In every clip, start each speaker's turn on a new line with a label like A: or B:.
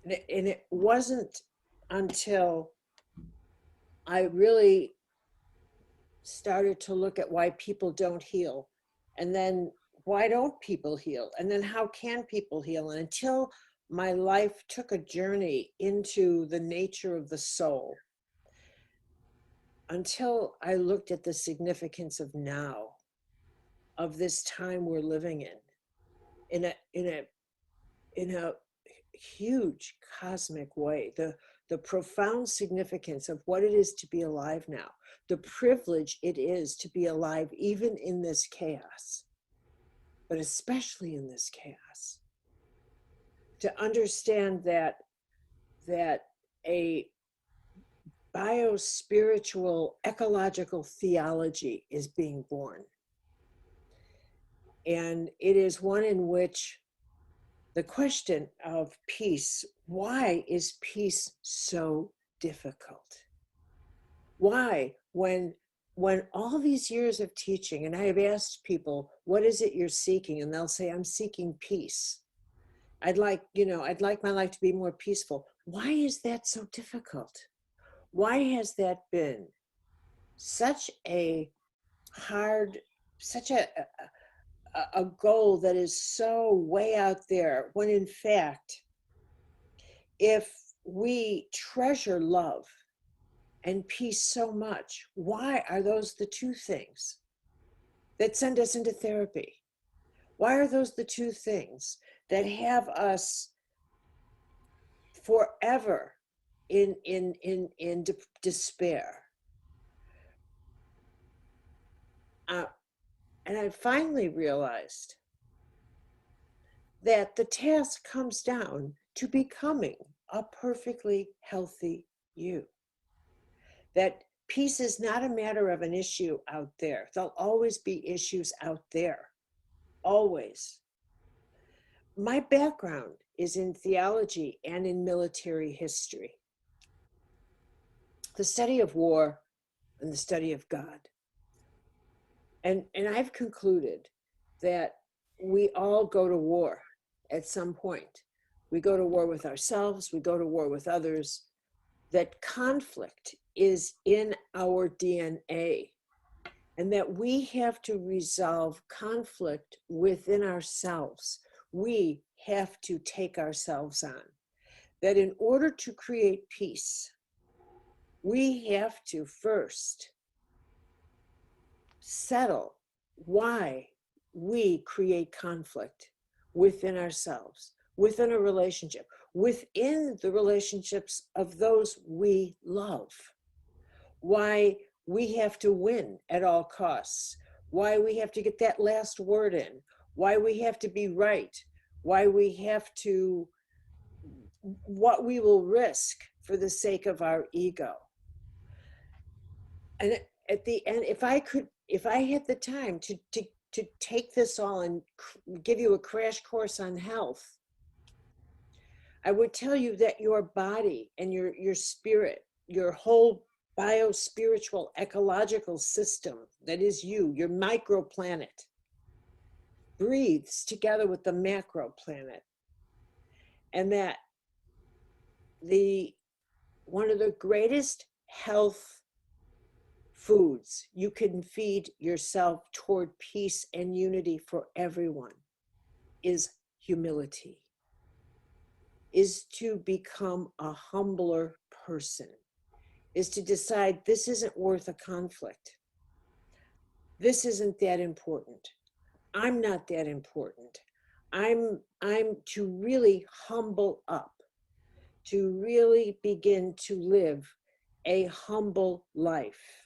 A: And it wasn't until I really started to look at why people don't heal, and then why don't people heal, and then how can people heal, and until my life took a journey into the nature of the soul, until I looked at the significance of now, of this time we're living in a huge cosmic way, the profound significance of what it is to be alive now, the privilege it is to be alive even in this chaos, but especially in this chaos, to understand that a bio-spiritual ecological theology is being born. And it is one in which the question of peace, why is peace so difficult? Why, when all these years of teaching, and I have asked people, what is it you're seeking? And they'll say, I'm seeking peace. I'd like my life to be more peaceful. Why is that so difficult? Why has that been such a hard, such a goal that is so way out there, when in fact, if we treasure love and peace so much, why are those the two things that send us into therapy? Why are those the two things that have us forever in despair? And I finally realized that the task comes down to becoming a perfectly healthy you. That peace is not a matter of an issue out there. There'll always be issues out there, always. My background is in theology and in military history, the study of war and the study of God. And I've concluded that we all go to war at some point. We go to war with ourselves, we go to war with others, that conflict is in our DNA, and that we have to resolve conflict within ourselves. We have to take ourselves on. That in order to create peace, we have to first settle why we create conflict within ourselves, within a relationship, within the relationships of those we love. Why we have to win at all costs, why we have to get that last word in, why we have to be right, why we have to, what we will risk for the sake of our ego. And at the end, if I had the time to take this all and give you a crash course on health, I would tell you that your body and your spirit, your whole bio-spiritual ecological system that is you, your microplanet, breathes together with the macro planet. And that one of the greatest health foods you can feed yourself toward peace and unity for everyone is humility, is to become a humbler person, is to decide this isn't worth a conflict. This isn't that important. I'm not that important. I'm to really humble up, to really begin to live a humble life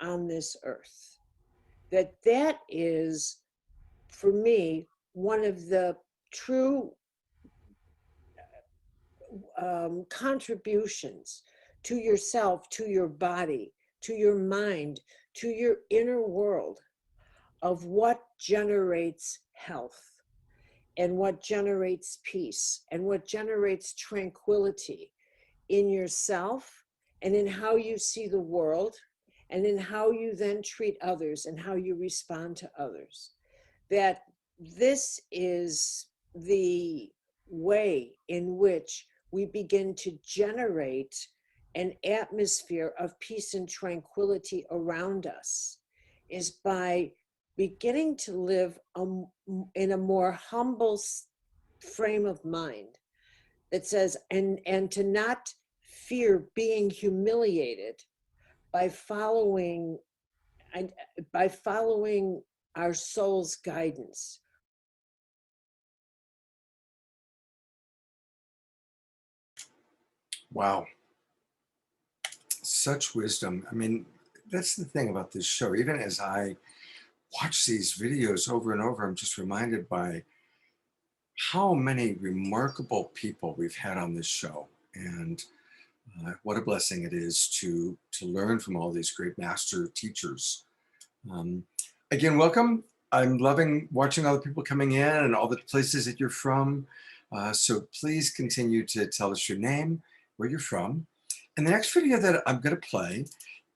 A: on this earth. That is, for me, one of the true contributions to yourself, to your body, to your mind, to your inner world, of what generates health and what generates peace and what generates tranquility in yourself and in how you see the world and in how you then treat others and how you respond to others. That this is the way in which we begin to generate an atmosphere of peace and tranquility around us is by beginning to live in a more humble frame of mind that says, and to not fear being humiliated by following our soul's guidance.
B: Wow. Such wisdom. I mean, that's the thing about this show. Even as I watch these videos over and over, I'm just reminded by how many remarkable people we've had on this show. And what a blessing it is to learn from all these great master teachers. Again, welcome. I'm loving watching all the people coming in and all the places that you're from. So please continue to tell us your name, where you're from. And the next video that I'm going to play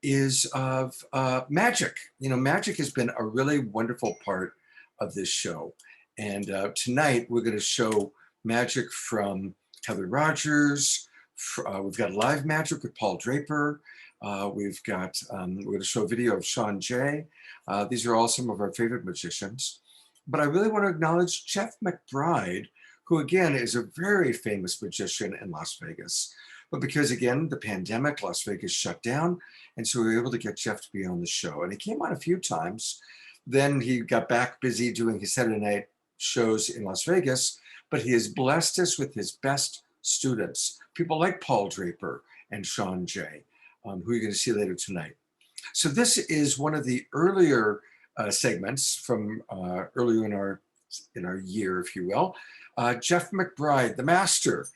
B: is of magic. You know, magic has been a really wonderful part of this show. And tonight we're going to show magic from Heather Rogers. We've got live magic with Paul Draper. We're going to show a video of Shaun J. These are all some of our favorite magicians. But I really want to acknowledge Jeff McBride, who again is a very famous magician in Las Vegas. But because, again, the pandemic, Las Vegas shut down. And so we were able to get Jeff to be on the show. And he came on a few times. Then he got back busy doing his Saturday night shows in Las Vegas. But he has blessed us with his best students, people like Paul Draper and Shaun J., who you're going to see later tonight. So this is one of the earlier segments from earlier in our year, if you will. Jeff McBride, the master,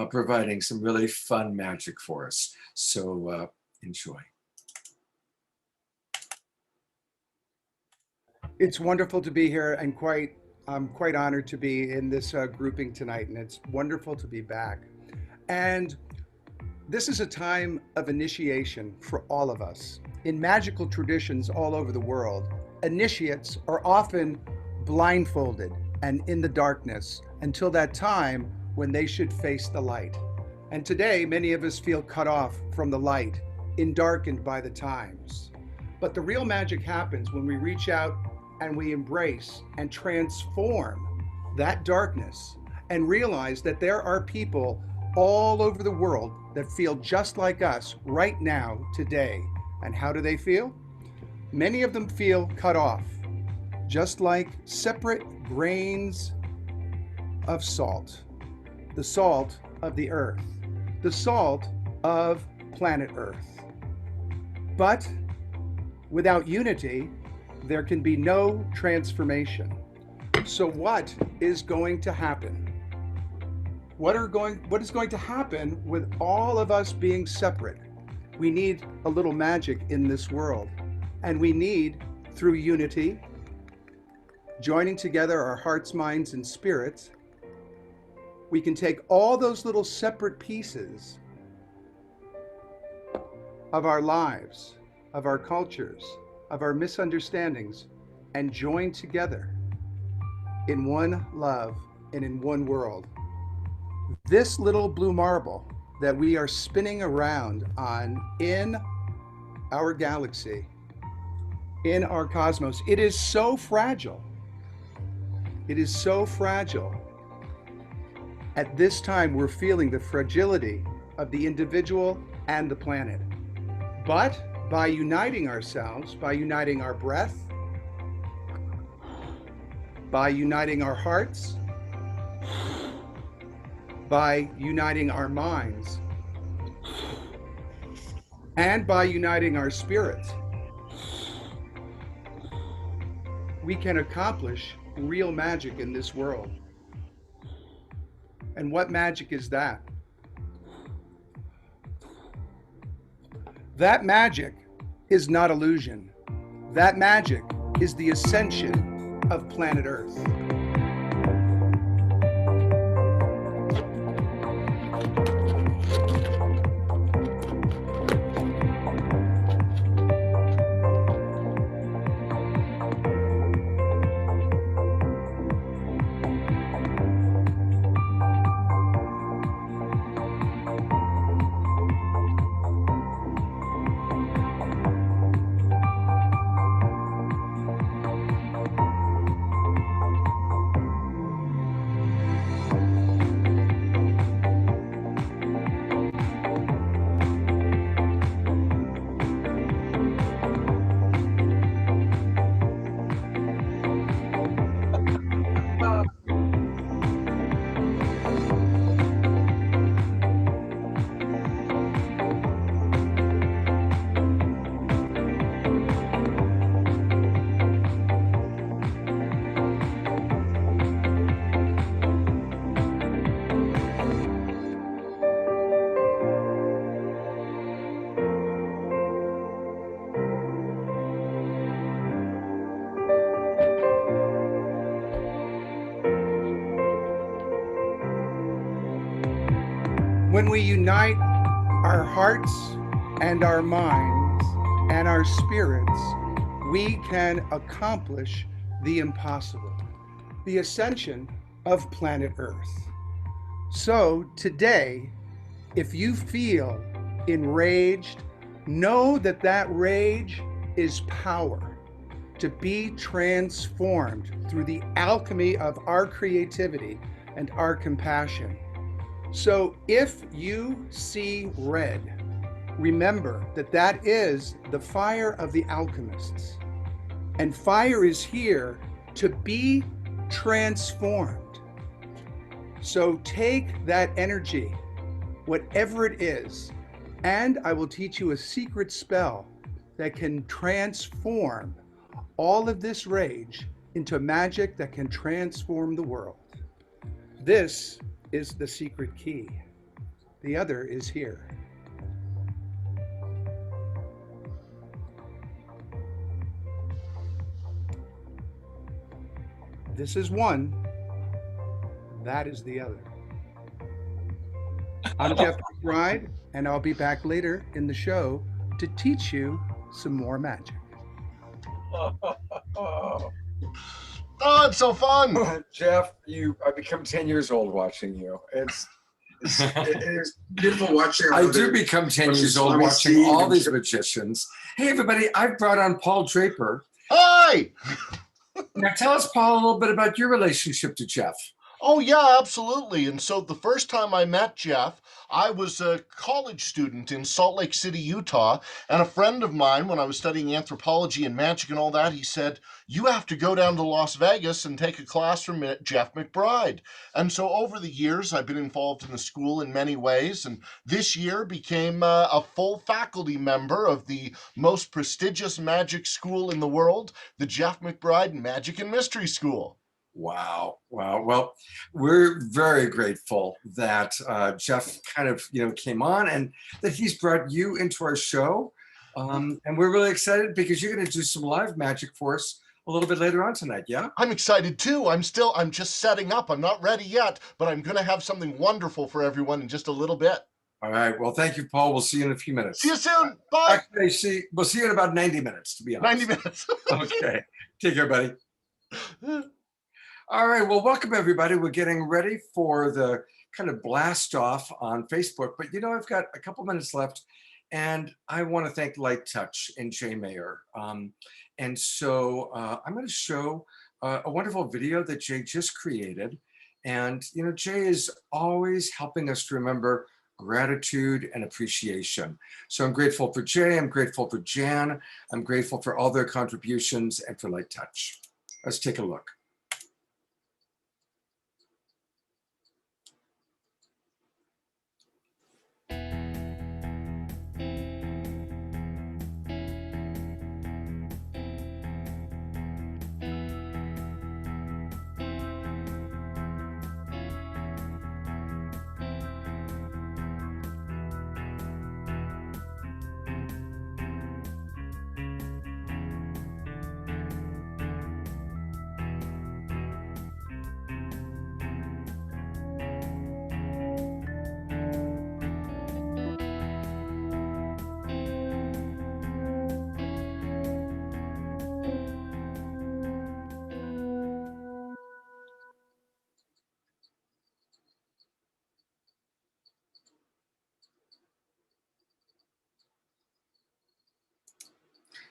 B: providing some really fun magic for us. So enjoy.
C: It's wonderful to be here, and I'm quite honored to be in this grouping tonight, and it's wonderful to be back. And this is a time of initiation for all of us. In magical traditions all over the world, initiates are often blindfolded and in the darkness until that time when they should face the light. And today, many of us feel cut off from the light, darkened by the times. But the real magic happens when we reach out and we embrace and transform that darkness and realize that there are people all over the world that feel just like us right now, today. And how do they feel? Many of them feel cut off, just like separate grains of salt. The salt of the earth, the salt of planet Earth. But without unity, there can be no transformation. So what is going to happen? What is going to happen with all of us being separate? We need a little magic in this world, and we need, through unity, joining together our hearts, minds, and spirits, we can take all those little separate pieces of our lives, of our cultures, of our misunderstandings, and join together in one love and in one world. This little blue marble that we are spinning around on in our galaxy, in our cosmos, it is so fragile. It is so fragile. At this time, we're feeling the fragility of the individual and the planet. But by uniting ourselves, by uniting our breath, by uniting our hearts, by uniting our minds, and by uniting our spirits, we can accomplish real magic in this world. And what magic is that? That magic is not illusion. That magic is the ascension of planet Earth. When we unite our hearts and our minds and our spirits, we can accomplish the impossible, the ascension of planet Earth. So today, if you feel enraged, know that that rage is power to be transformed through the alchemy of our creativity and our compassion. So if you see red, remember that that is the fire of the alchemists. And fire is here to be transformed. So take that energy, whatever it is, and I will teach you a secret spell that can transform all of this rage into magic that can transform the world. This is the secret key. The other is here. This is one, that is the other. I'm Jeff McBride, and I'll be back later in the show to teach you some more magic.
D: Oh, it's so fun.
B: Jeff, I've become 10 years old watching you. It's beautiful watching. I do become 10 years old watching all these magicians. Hey, everybody, I've brought on Paul Draper.
D: Hi.
B: Now, tell us, Paul, a little bit about your relationship to Jeff.
D: Oh, yeah, absolutely. And so the first time I met Jeff, I was a college student in Salt Lake City, Utah. And a friend of mine, when I was studying anthropology and magic and all that, he said, you have to go down to Las Vegas and take a class from Jeff McBride. And so over the years, I've been involved in the school in many ways. And this year became a full faculty member of the most prestigious magic school in the world, the Jeff McBride Magic and Mystery School.
B: Wow. Well, we're very grateful that Jeff kind of, came on and that he's brought you into our show. And we're really excited because you're going to do some live magic for us a little bit later on tonight. Yeah.
D: I'm excited too. I'm just setting up. I'm not ready yet, but I'm going to have something wonderful for everyone in just a little bit.
B: All right. Well, thank you, Paul. We'll see you in a few minutes.
D: See you soon. Bye.
B: Actually, we'll see you in about 90 minutes, to be honest.
D: 90 minutes.
B: Okay. Take care, buddy. All right, well, welcome everybody. We're getting ready for the kind of blast off on Facebook, but I've got a couple minutes left and I want to thank Light Touch and Jay Mayer. And so I'm going to show a wonderful video that Jay just created. And, Jay is always helping us to remember gratitude and appreciation. So I'm grateful for Jay, I'm grateful for Jan, I'm grateful for all their contributions and for Light Touch. Let's take a look.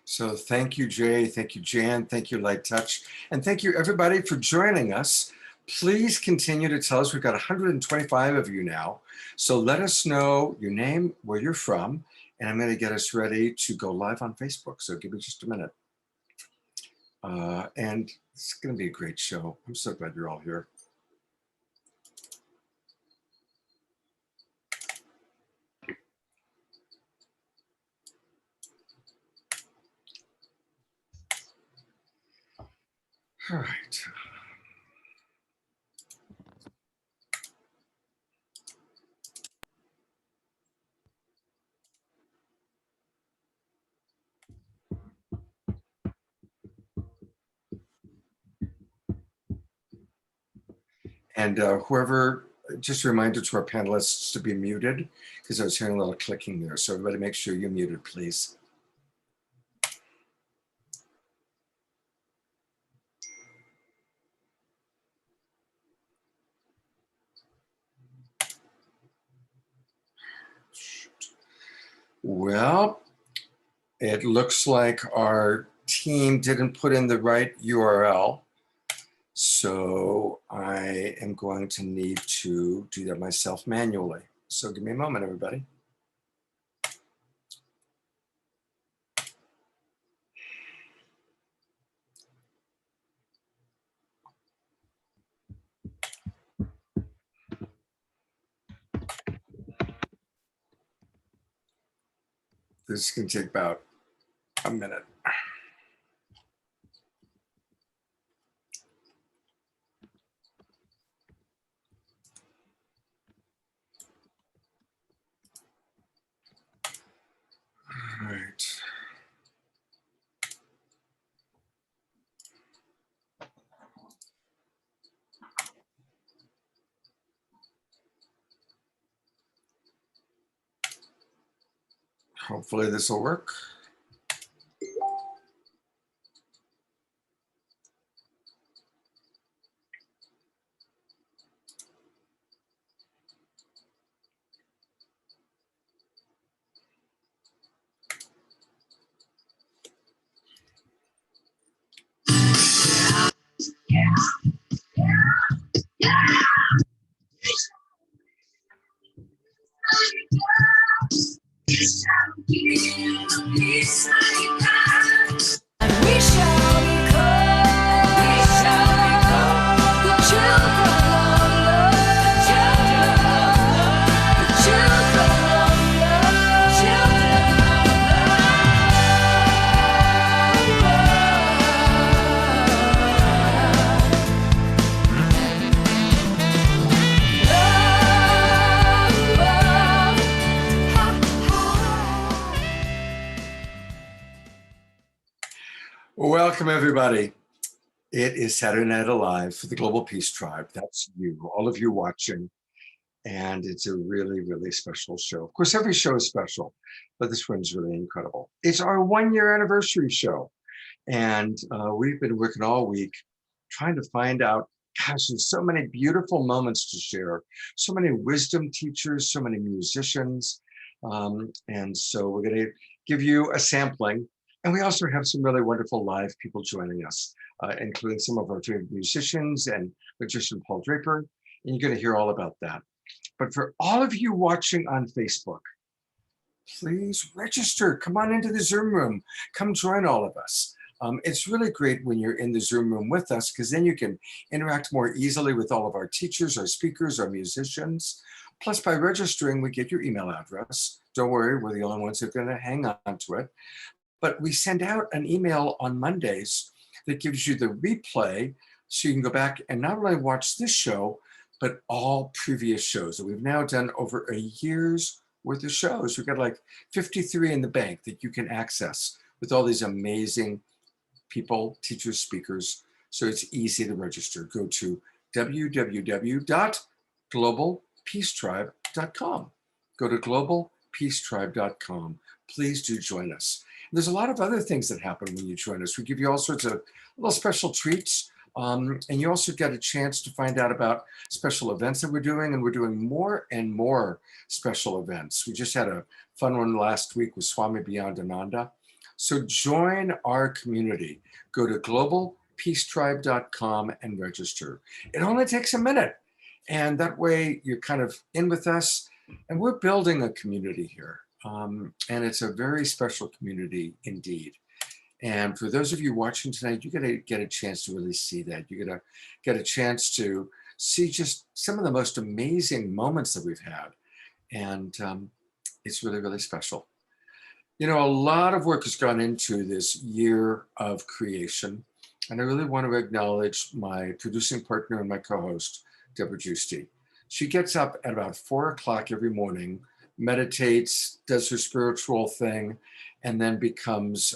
B: So thank you, Jay. Thank you, Jan. Thank you, Light Touch. And thank you, everybody, for joining us. Please continue to tell us. We've got 125 of you now. So let us know your name, where you're from, and I'm going to get us ready to go live on Facebook. So give me just a minute. And it's going to be a great show. I'm so glad you're all here. All right. And whoever just a reminder to our panelists to be muted because I was hearing a little clicking there. So everybody make sure you're muted, please. Well, it looks like our team didn't put in the right URL. So I am going to need to do that myself manually. So give me a moment, everybody. This is going to take about a minute. All right. Hopefully this will work. Welcome, everybody. It is Saturday Night Alive for the Global Peace Tribe. That's you, all of you watching. And it's a really, really special show. Of course, every show is special, but this one's really incredible. It's our 1-year anniversary show. And we've been working all week trying to find out, gosh, there's so many beautiful moments to share, so many wisdom teachers, so many musicians. And so we're going to give you a sampling. And we also have some really wonderful live people joining us, including some of our favorite musicians and magician Paul Draper. And you're going to hear all about that. But for all of you watching on Facebook, please register. Come on into the Zoom room. Come join all of us. It's really great when you're in the Zoom room with us because then you can interact more easily with all of our teachers, our speakers, our musicians. Plus, by registering, we get your email address. Don't worry, we're the only ones who are going to hang on to it. But we send out an email on Mondays that gives you the replay so you can go back and not only watch this show, but all previous shows. And we've now done over a year's worth of shows. We've got like 53 in the bank that you can access with all these amazing people, teachers, speakers. So it's easy to register. Go to www.globalpeacetribe.com. Go to globalpeacetribe.com. Please do join us. There's a lot of other things that happen when you join us. We give you all sorts of little special treats. And you also get a chance to find out about special events that we're doing, and we're doing more and more special events. We just had a fun one last week with Swami Beyond Ananda. So join our community. Go to globalpeacetribe.com and register. It only takes a minute. And that way you're kind of in with us. And we're building a community here. And it's a very special community indeed. And for those of you watching tonight, you're going to get a chance to really see that. You're going to get a chance to see just some of the most amazing moments that we've had. And it's really, really special. You know, a lot of work has gone into this year of creation. And I really want to acknowledge my producing partner and my co-host, Debra Giusti. She gets up at about 4 o'clock every morning, meditates, does her spiritual thing, and then becomes,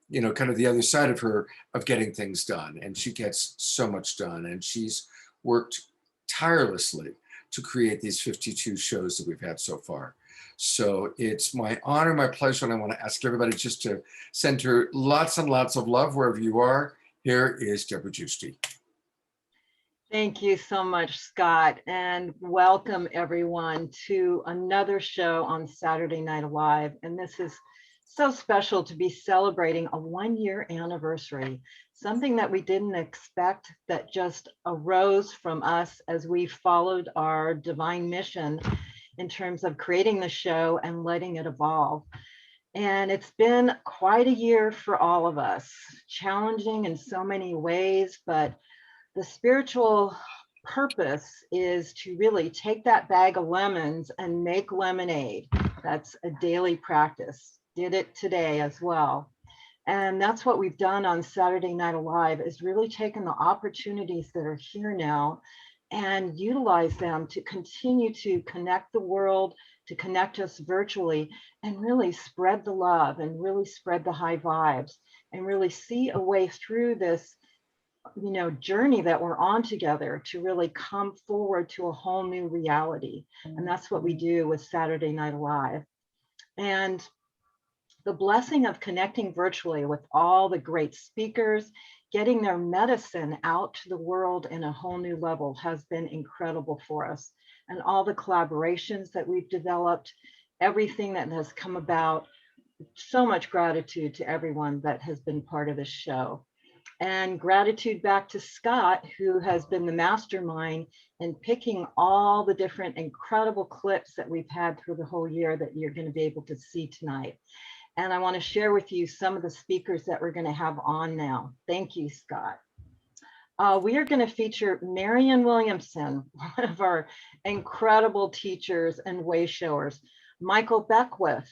B: you know, kind of the other side of her of getting things done. And she gets so much done. And she's worked tirelessly to create these 52 shows that we've had so far. So it's my honor, my pleasure, and I want to ask everybody just to send her lots and lots of love wherever you are. Here is Debra Giusti.
E: Thank you so much, Scott, and welcome everyone to another show on Saturday Night Live. And this is so special to be celebrating a 1-year anniversary, something that we didn't expect, that just arose from us as we followed our divine mission in terms of creating the show and letting it evolve. And it's been quite a year for all of us, challenging in so many ways, but the spiritual purpose is to really take that bag of lemons and make lemonade. That's a daily practice. Did it today as well. And that's what we've done on Saturday Night Live, is really taken the opportunities that are here now and utilize them to continue to connect the world, to connect us virtually, and really spread the love and really spread the high vibes and really see a way through this journey that we're on together to really come forward to a whole new reality. And that's what we do with Saturday Night Live. And the blessing of connecting virtually with all the great speakers, getting their medicine out to the world in a whole new level has been incredible for us. And all the collaborations that we've developed, everything that has come about, so much gratitude to everyone that has been part of this show. And gratitude back to Scott, who has been the mastermind in picking all the different incredible clips that we've had through the whole year that you're going to be able to see tonight. And I want to share with you some of the speakers that we're going to have on now. Thank you, Scott. We are going to feature Marianne Williamson, one of our incredible teachers and way showers, Michael Beckwith,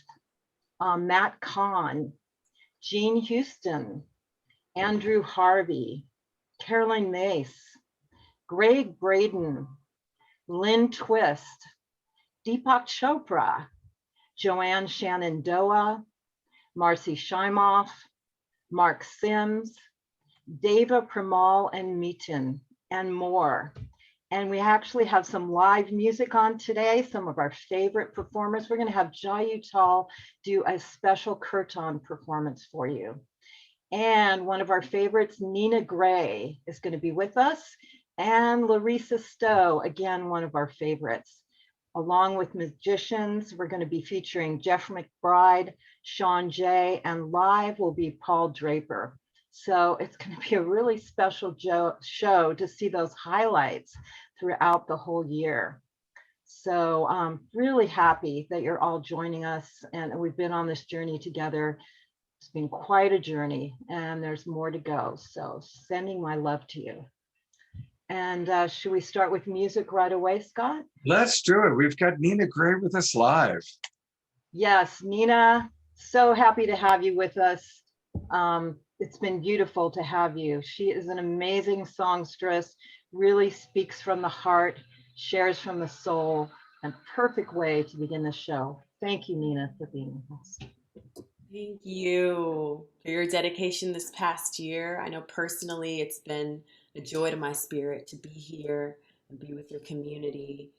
E: Matt Kahn, Jean Houston, Andrew Harvey, Caroline Myss, Gregg Braden, Lynne Twist, Deepak Chopra, Joanne Shenandoah, Marci Shimoff, Mark Sims, Deva, Premal, and Miten, and more. And we actually have some live music on today, some of our favorite performers. We're going to have Uttal do a special kirtan performance for you. And one of our favorites, Grae, is going to be with us. And Larisa Stow, again, one of our favorites. Along with musicians, we're going to be featuring Jeff McBride, Shaun J, and live will be Paul Draper. So it's going to be a really special show to see those highlights throughout the whole year. So I'm really happy that you're all joining us, and we've been on this journey together. It's been quite a journey, and there's more to go. So sending my love to you. And should we start with music right away, Scott?
B: Let's do it. We've got Nina Grae with us live.
E: Yes, Nina, so happy to have you with us. It's been beautiful to have you. She is an amazing songstress, really speaks from the heart, shares from the soul, and perfect way to begin the show. Thank you, Nina, for being with us.
F: Thank you for your dedication this past year. I know personally it's been a joy to my spirit to be here and be with your community.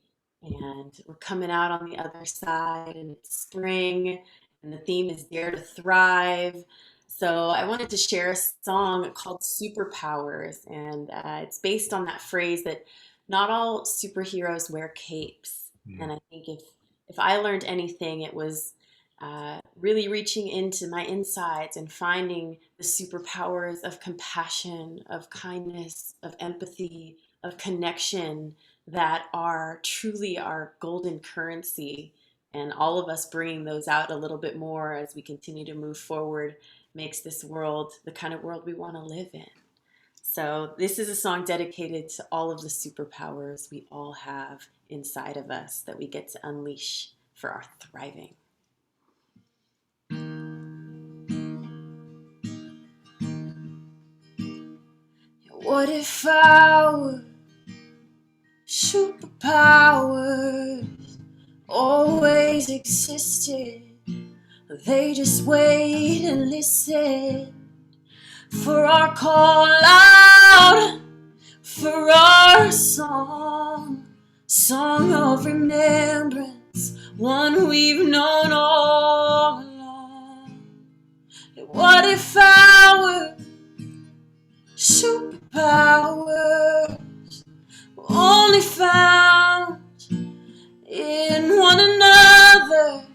F: And we're coming out on the other side, and it's spring, and the theme is Dare to Thrive. So I wanted to share a song called Superpowers, and it's based on that phrase that not all superheroes wear capes. And I think if I learned anything, it was really reaching into my insides and finding the superpowers of compassion, of kindness, of empathy, of connection that are truly our golden currency. And all of us bringing those out a little bit more as we continue to move forward makes this world the kind of world we want to live in. So this is a song dedicated to all of the superpowers we all have inside of us that we get to unleash for our thriving. What if our superpowers always existed? They just wait and listen for our call out, for our song song of remembrance, one we've known all along. What if our superpowers were only found in one another,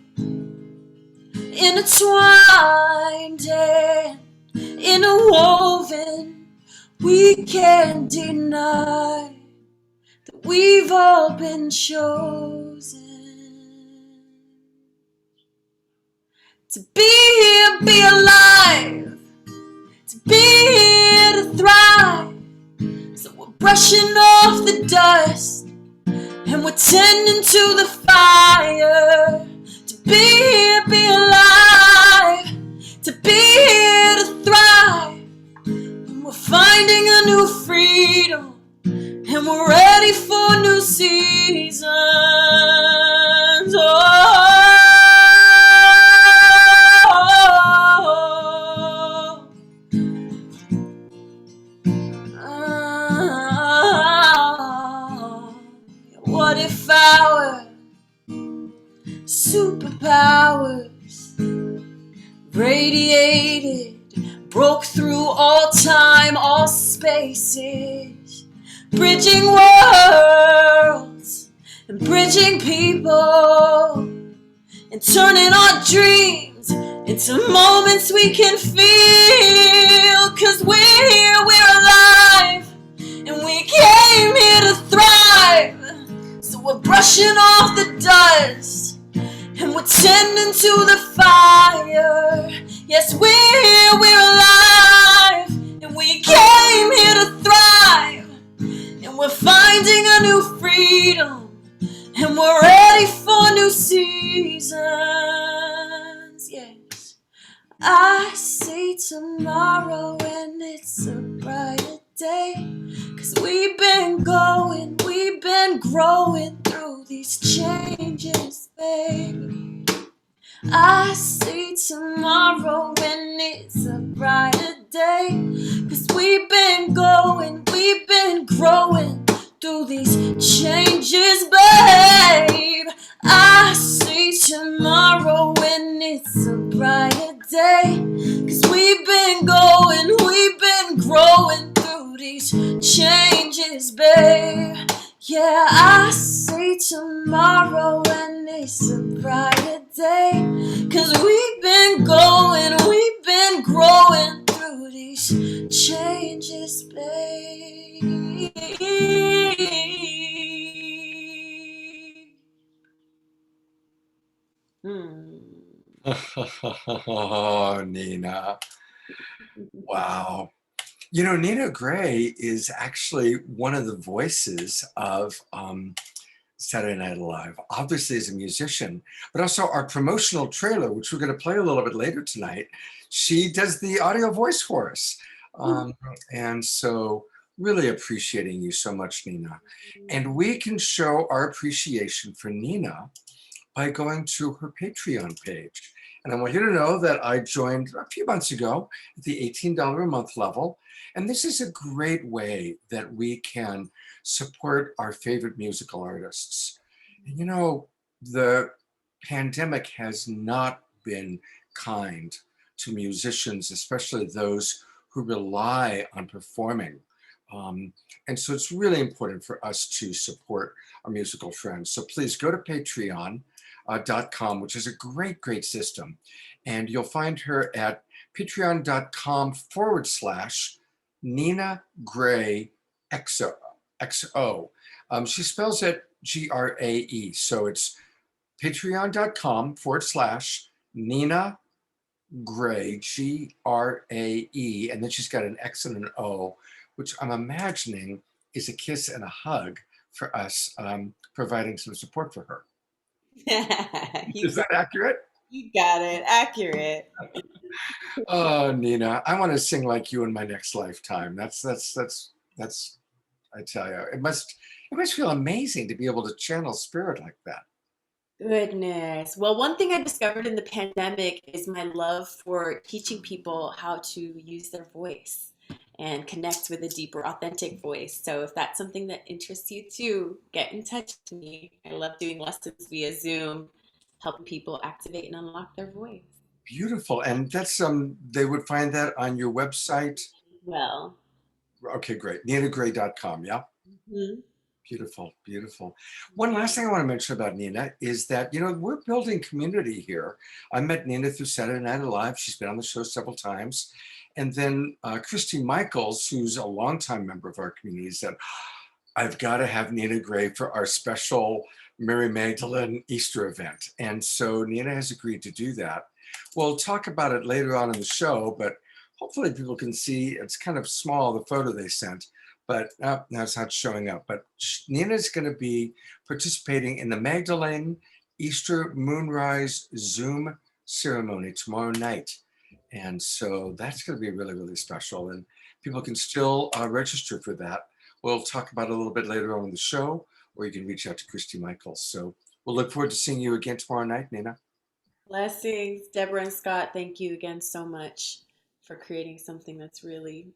F: intertwined and interwoven? We can't deny that we've all been chosen to be here, be alive, to be here to thrive. So we're brushing off the dust and we're tending to the fire. To be here, be alive, to be here to thrive. And we're finding a new freedom, and we're ready for new seasons. What if our superpowers radiated, broke through all time, all spaces, bridging worlds and bridging people, and turning our dreams into moments we can feel? 'Cause we're here, we're alive, and we came here to thrive. So we're brushing off the dust and we're tending to the fire. Yes, we're here, we're alive, and we came here to thrive. And we're finding a new freedom, and we're ready for new seasons. Yes, I see tomorrow and it's a brighter day. 'Cause we've been going, we've been growing through these changes, baby. I see tomorrow when it's a brighter day. 'Cause we've been going, we've been growing through these changes, babe. I see tomorrow when it's a brighter day. 'Cause we've been going, we've been growing through these changes, babe. Yeah, I see tomorrow when it's a brighter day. 'Cause we've been going, we've been growing through these changes, babe.
B: Oh, Nina. Wow. You know, Nina Grae is actually one of the voices of Saturday Night Live, obviously as a musician, but also our promotional trailer, which we're going to play a little bit later tonight. She does the audio voice for us. And so really appreciating you so much, Nina. And we can show our appreciation for Nina by going to her Patreon page. And I want you to know that I joined a few months ago at the $18 a month level. And this is a great way that we can support our favorite musical artists. And you know, the pandemic has not been kind to musicians, especially those who rely on performing. And so it's really important for us to support our musical friends. So please go to patreon.com, which is a great system. And you'll find her at patreon.com/Nina Grae XO. She spells it Grae. So it's patreon.com/Nina Grae, Grae. And then she's got an X and an O, which I'm imagining is a kiss and a hug for us, providing some support for her. Is that accurate?
F: You got it. Accurate.
B: Oh, Nina, I want to sing like you in my next lifetime. That's I tell you, it must feel amazing to be able to channel spirit like that.
F: Goodness. Well, one thing I discovered in the pandemic is my love for teaching people how to use their voice. and connect with a deeper, authentic voice. So if that's something that interests you too, get in touch with me. I love doing lessons via Zoom, helping people activate and unlock their voice.
B: Beautiful. And that's they would find that on your website.
F: Well.
B: Okay, great. NinaGrae.com, yeah?
F: Mm-hmm.
B: Beautiful, beautiful. One last thing I want to mention about Nina is that, you know, we're building community here. I met Nina through Saturday Night Live. She's been on the show several times. And then Christy Michaels, who's a longtime member of our community, said, I've got to have Nina Grae for our special Mary Magdalene Easter event. And so Nina has agreed to do that. We'll talk about it later on in the show, but hopefully people can see, it's kind of small, the photo they sent, but now it's not showing up. But Nina's going to be participating in the Magdalene Easter Moonrise Zoom ceremony tomorrow night. And so that's going to be really, really special. And people can still register for that. We'll talk about it a little bit later on in the show, or you can reach out to Christy Michaels. So we'll look forward to seeing you again tomorrow night, Nina.
F: Blessings, Debra and Scott. Thank you again so much for creating something that's really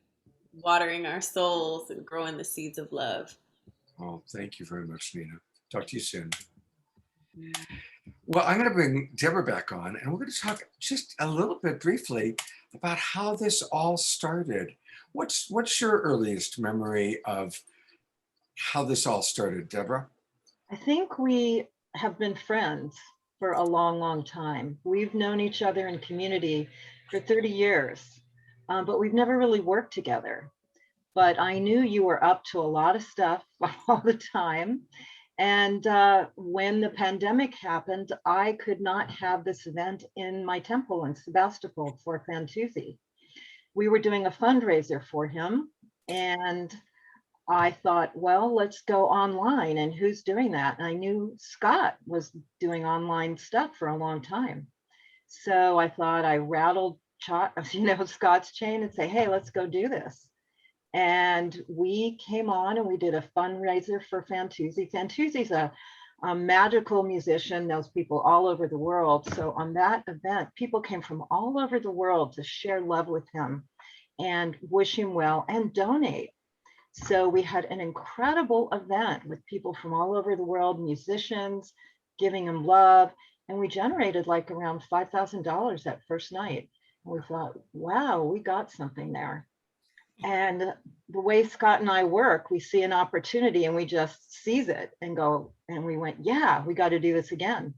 F: watering our souls and growing the seeds of love.
B: Oh, thank you very much, Nina. Talk to you soon. Well, I'm going to bring Debra back on, and we're going to talk just a little bit briefly about how this all started. What's your earliest memory of how this all started, Debra?
E: I think we have been friends for a long, long time. We've known each other in community for 30 years, but we've never really worked together. But I knew you were up to a lot of stuff all the time. And when the pandemic happened, I could not have this event in my temple in Sebastopol for Fantuzzi. We were doing a fundraiser for him, and I thought, well, let's go online. And who's doing that? And I knew Scott was doing online stuff for a long time. So I thought I rattled Scott's chain and say, hey, let's go do this. And we came on and we did a fundraiser for Fantuzzi. Fantuzzi's a magical musician, knows people all over the world. So on that event, people came from all over the world to share love with him and wish him well and donate. So we had an incredible event with people from all over the world, musicians, giving him love. And we generated like around $5,000 that first night. And we thought, wow, we got something there. And the way Scott and I work, we see an opportunity and we just seize it and go, and we went, yeah, we got to do this again.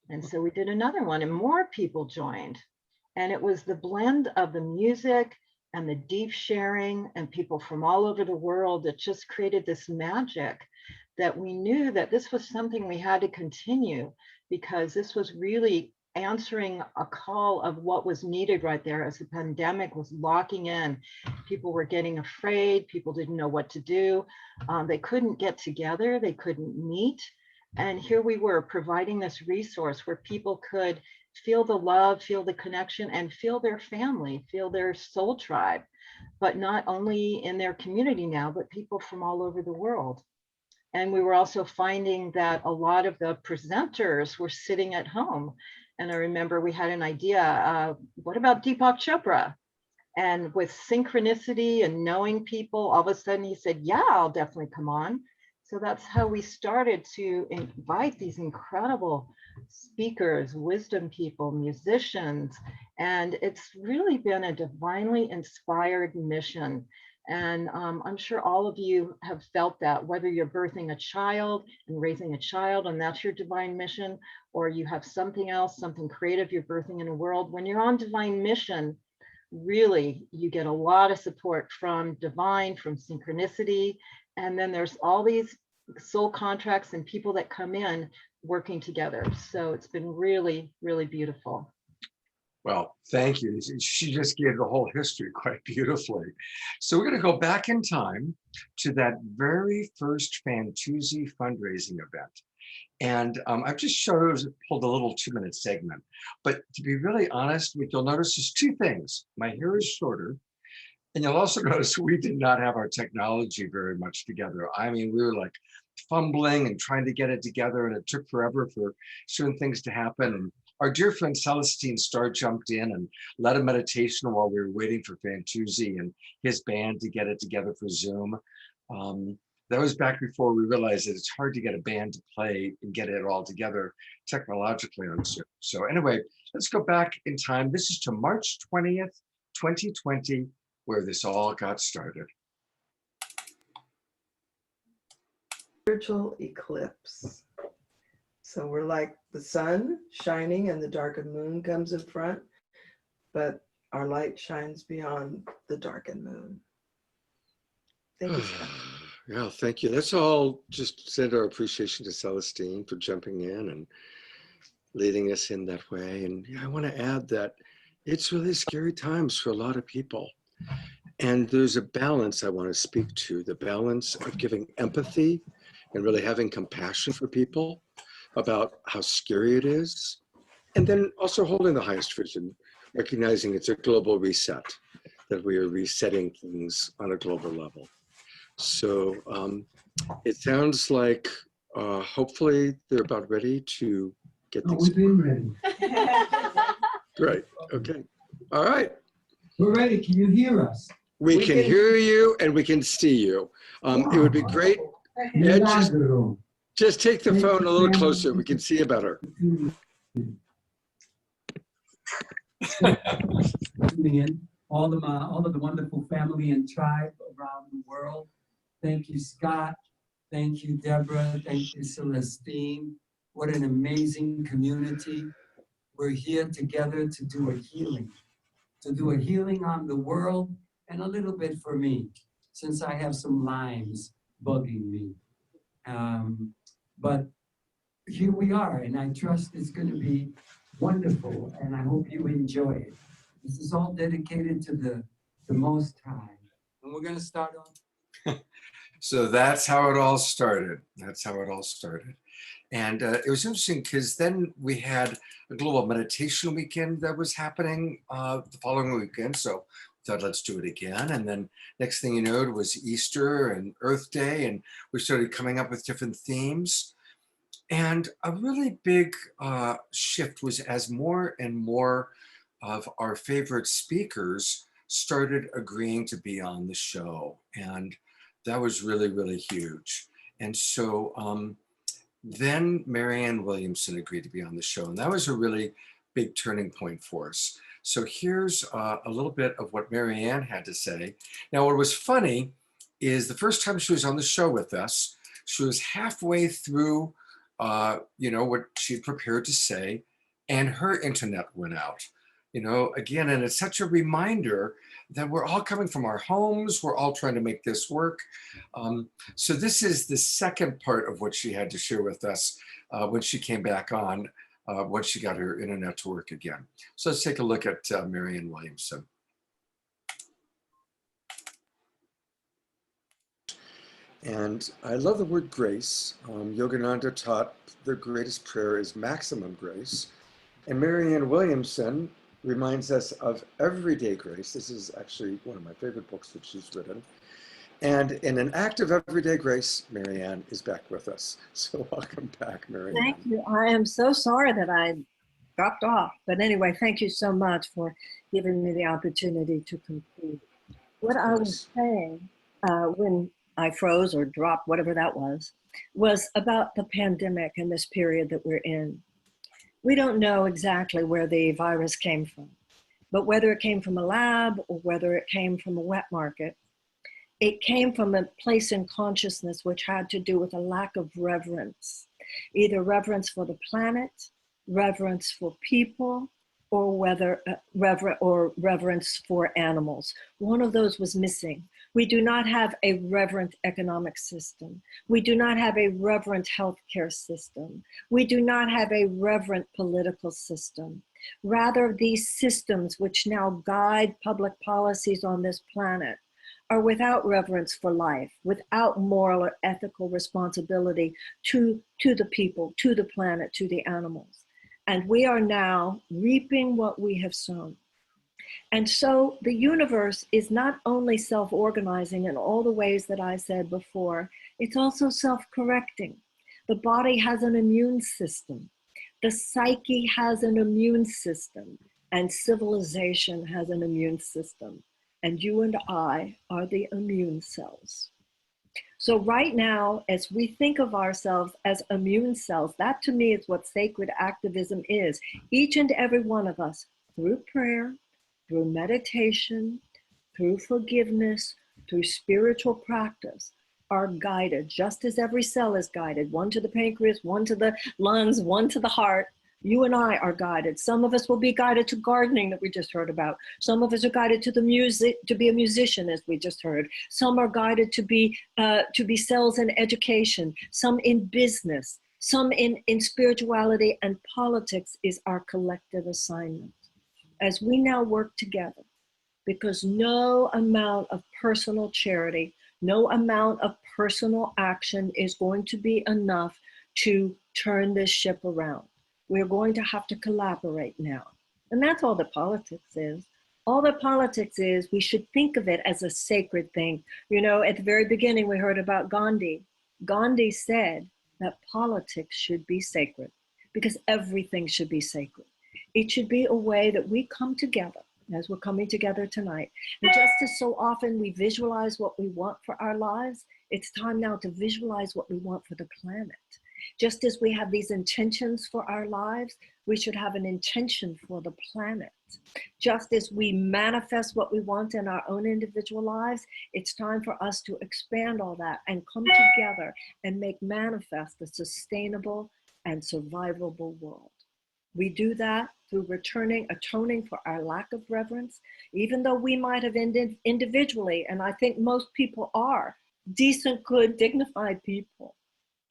E: And so we did another one and more people joined. And it was the blend of the music and the deep sharing and people from all over the world that just created this magic that we knew that this was something we had to continue, because this was really answering a call of what was needed right there as the pandemic was locking in. People were getting afraid. People didn't know what to do. They couldn't get together. They couldn't meet. And here we were providing this resource where people could feel the love, feel the connection, and feel their family, feel their soul tribe, but not only in their community now, but people from all over the world. And we were also finding that a lot of the presenters were sitting at home. And I remember we had an idea, what about Deepak Chopra? And with synchronicity and knowing people, all of a sudden he said, yeah, I'll definitely come on. So that's how we started to invite these incredible speakers, wisdom people, musicians. And it's really been a divinely inspired mission. And I'm sure all of you have felt that, whether you're birthing a child and raising a child, and that's your divine mission, or you have something else, something creative you're birthing in a world. When you're on divine mission, really, you get a lot of support from divine, from synchronicity. And then there's all these soul contracts and people that come in working together. So it's been really, really beautiful.
B: Well, thank you. She just gave the whole history quite beautifully. So we're going to go back in time to that very first Fantuzzi fundraising event. And I've just pulled a little 2-minute segment. But to be really honest, what you'll notice is two things. My hair is shorter. And you'll also notice we did not have our technology very much together. I mean, we were like fumbling and trying to get it together, and it took forever for certain things to happen. And our dear friend Celestine Starr jumped in and led a meditation while we were waiting for Fantuzzi and his band to get it together for Zoom. That was back before we realized that it's hard to get a band to play and get it all together technologically on Zoom. So anyway, let's go back in time. This is to March 20th, 2020, where this all got started.
G: Spiritual eclipse. So we're like the sun shining and the darkened moon comes in front, but our light shines beyond the darkened moon. Thank you, Scott.
B: Yeah, thank you. Let's all just send our appreciation to Celestine for jumping in and leading us in that way. And yeah, I want to add that it's really scary times for a lot of people. And there's a balance I want to speak to, the balance of giving empathy and really having compassion for people about how scary it is. And then also holding the highest vision, recognizing it's a global reset, that we are resetting things on a global level. So it sounds like hopefully they're about ready to get things.
H: We've been ready.
B: Great. Okay. All right.
H: We're ready. Can you hear us?
B: We can hear you and we can see you. It would be great. Yeah, just take the phone a little closer. We can see you better.
H: All of the wonderful family and tribe around the world. Thank you, Scott. Thank you, Debra. Thank you, Celestine. What an amazing community. We're here together to do a healing on the world and a little bit for me, since I have some lines bugging me. But here we are, and I trust it's going to be wonderful, and I hope you enjoy it. This is all dedicated to the Most High. And we're going to start on.
B: So that's how it all started. And it was interesting because then we had a global meditation weekend that was happening the following weekend. So we thought, let's do it again. And then next thing you know, it was Easter and Earth Day, and we started coming up with different themes. And a really big shift was as more and more of our favorite speakers started agreeing to be on the show. And that was really, really huge. And so then Marianne Williamson agreed to be on the show. And that was a really big turning point for us. So here's a little bit of what Marianne had to say. Now, what was funny is the first time she was on the show with us, she was halfway through what she prepared to say, and her internet went out. Again, and it's such a reminder that we're all coming from our homes. We're all trying to make this work. So this is the second part of what she had to share with us when she came back on, once she got her internet to work again. So let's take a look at Marianne Williamson. And I love the word grace. Yogananda taught the greatest prayer is maximum grace. And Marianne Williamson reminds us of everyday grace. This is actually one of my favorite books that she's written. And in an act of everyday grace, Marianne is back with us. So welcome back, Marianne.
I: Thank you. I am so sorry that I dropped off. But anyway, thank you so much for giving me the opportunity to conclude. What I was saying when I froze or dropped, whatever that was about the pandemic and this period that we're in. We don't know exactly where the virus came from, but whether it came from a lab or whether it came from a wet market, it came from a place in consciousness which had to do with a lack of reverence, either reverence for the planet, reverence for people, or whether reverence for animals. One of those was missing. We do not have a reverent economic system. We do not have a reverent healthcare system. We do not have a reverent political system. Rather, these systems which now guide public policies on this planet are without reverence for life, without moral or ethical responsibility to the people, to the planet, to the animals. And we are now reaping what we have sown. And so the universe is not only self-organizing in all the ways that I said before, it's also self-correcting. The body has an immune system. The psyche has an immune system, and civilization has an immune system. And you and I are the immune cells. So right now, as we think of ourselves as immune cells, that to me is what sacred activism is. Each and every one of us, through prayer, through meditation, through forgiveness, through spiritual practice, are guided, just as every cell is guided, one to the pancreas, one to the lungs, one to the heart. You and I are guided. Some of us will be guided to gardening that we just heard about. Some of us are guided to the music, to be a musician, as we just heard. Some are guided to be cells in education, some in business, some in spirituality, and politics is our collective assignment. As we now work together, because no amount of personal charity, no amount of personal action is going to be enough to turn this ship around. We're going to have to collaborate now. And that's all that politics is. All that politics is, we should think of it as a sacred thing. You know, at the very beginning, we heard about Gandhi. Gandhi said that politics should be sacred because everything should be sacred. It should be a way that we come together as we're coming together tonight. And just as so often we visualize what we want for our lives, it's time now to visualize what we want for the planet. Just as we have these intentions for our lives, we should have an intention for the planet. Just as we manifest what we want in our own individual lives, it's time for us to expand all that and come together and make manifest a sustainable and survivable world. We do that through atoning for our lack of reverence, even though we might have ended individually, and I think most people are decent, good, dignified people.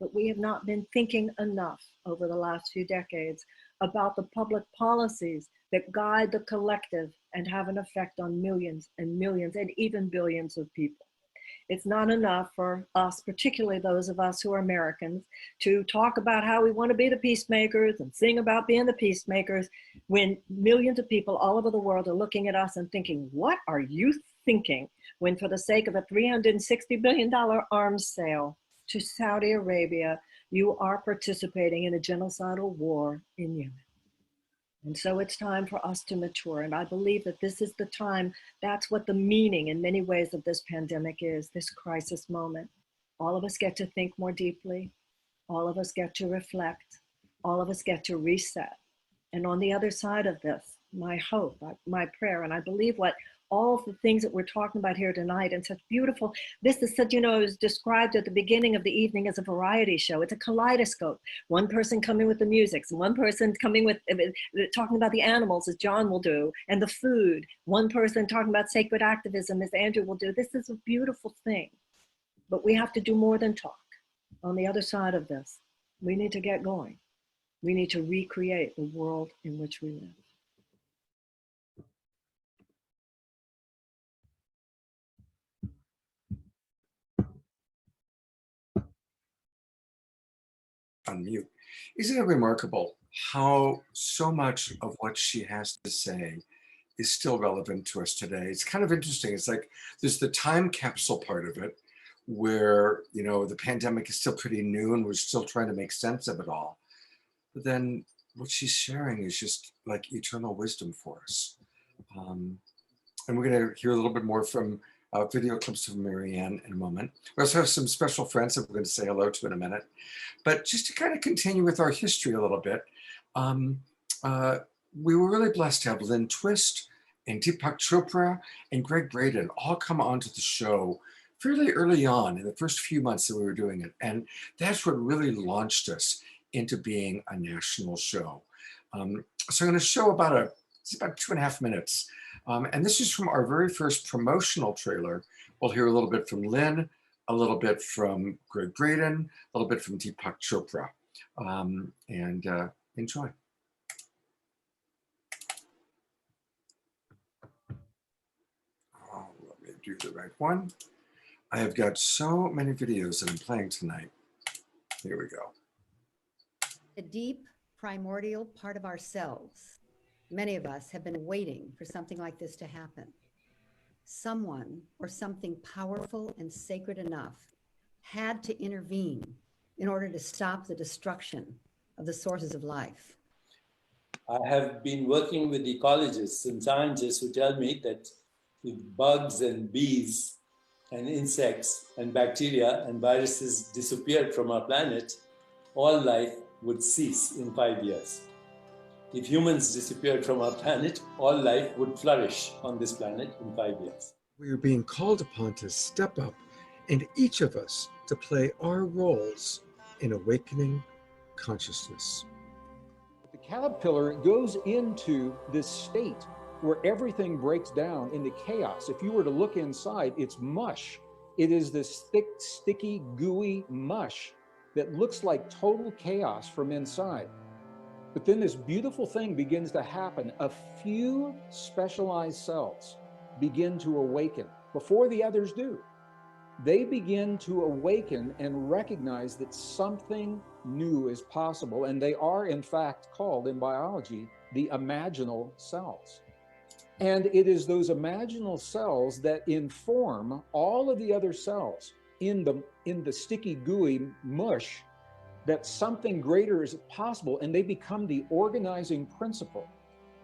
I: But we have not been thinking enough over the last few decades about the public policies that guide the collective and have an effect on millions and millions and even billions of people. It's not enough for us, particularly those of us who are Americans, to talk about how we want to be the peacemakers and sing about being the peacemakers when millions of people all over the world are looking at us and thinking, what are you thinking? When for the sake of a $360 billion arms sale to Saudi Arabia, you are participating in a genocidal war in Yemen. And so it's time for us to mature. And I believe that this is the time, that's what the meaning in many ways of this pandemic is, this crisis moment. All of us get to think more deeply. All of us get to reflect. All of us get to reset. And on the other side of this, my hope, my prayer, and I believe what all of the things that we're talking about here tonight and such beautiful, this is such, you know, is described at the beginning of the evening as a variety show. It's a kaleidoscope. One person coming with the music, so one person coming with, talking about the animals as John will do, and the food. One person talking about sacred activism as Andrew will do. This is a beautiful thing, but we have to do more than talk. On the other side of this, we need to get going. We need to recreate the world in which we live.
B: Unmute. Isn't it remarkable how so much of what she has to say is still relevant to us today? It's kind of interesting. It's like there's the time capsule part of it where, you know, the pandemic is still pretty new and we're still trying to make sense of it all. But then what she's sharing is just like eternal wisdom for us. And we're going to hear a little bit more from video clips of Marianne in a moment. We also have some special friends that we're going to say hello to in a minute. But just to kind of continue with our history a little bit, we were really blessed to have Lynne Twist and Deepak Chopra and Gregg Braden all come onto the show fairly early on in the first few months that we were doing it. And that's what really launched us into being a national show. So I'm going to show it's about 2.5 minutes. And this is from our very first promotional trailer. We'll hear a little bit from Lynne, a little bit from Gregg Braden, a little bit from Deepak Chopra. Enjoy. Oh, let me do the right one. I have got so many videos that I'm playing tonight. Here we go.
J: A deep primordial part of ourselves. Many of us have been waiting for something like this to happen. Someone or something powerful and sacred enough had to intervene in order to stop the destruction of the sources of life.
H: I have been working with ecologists and scientists who tell me that if bugs and bees and insects and bacteria and viruses disappeared from our planet, all life would cease in 5 years. If humans disappeared from our planet, all life would flourish on this planet in 5 years.
B: We are being called upon to step up and each of us to play our roles in awakening consciousness.
K: The caterpillar goes into this state where everything breaks down into chaos. If you were to look inside, it's mush. It is this thick, sticky, gooey mush that looks like total chaos from inside. But then this beautiful thing begins to happen. A few specialized cells begin to awaken before the others do. They begin to awaken and recognize that something new is possible. And they are, in fact, called in biology the imaginal cells. And it is those imaginal cells that inform all of the other cells in the sticky, gooey mush that something greater is possible. And they become the organizing principle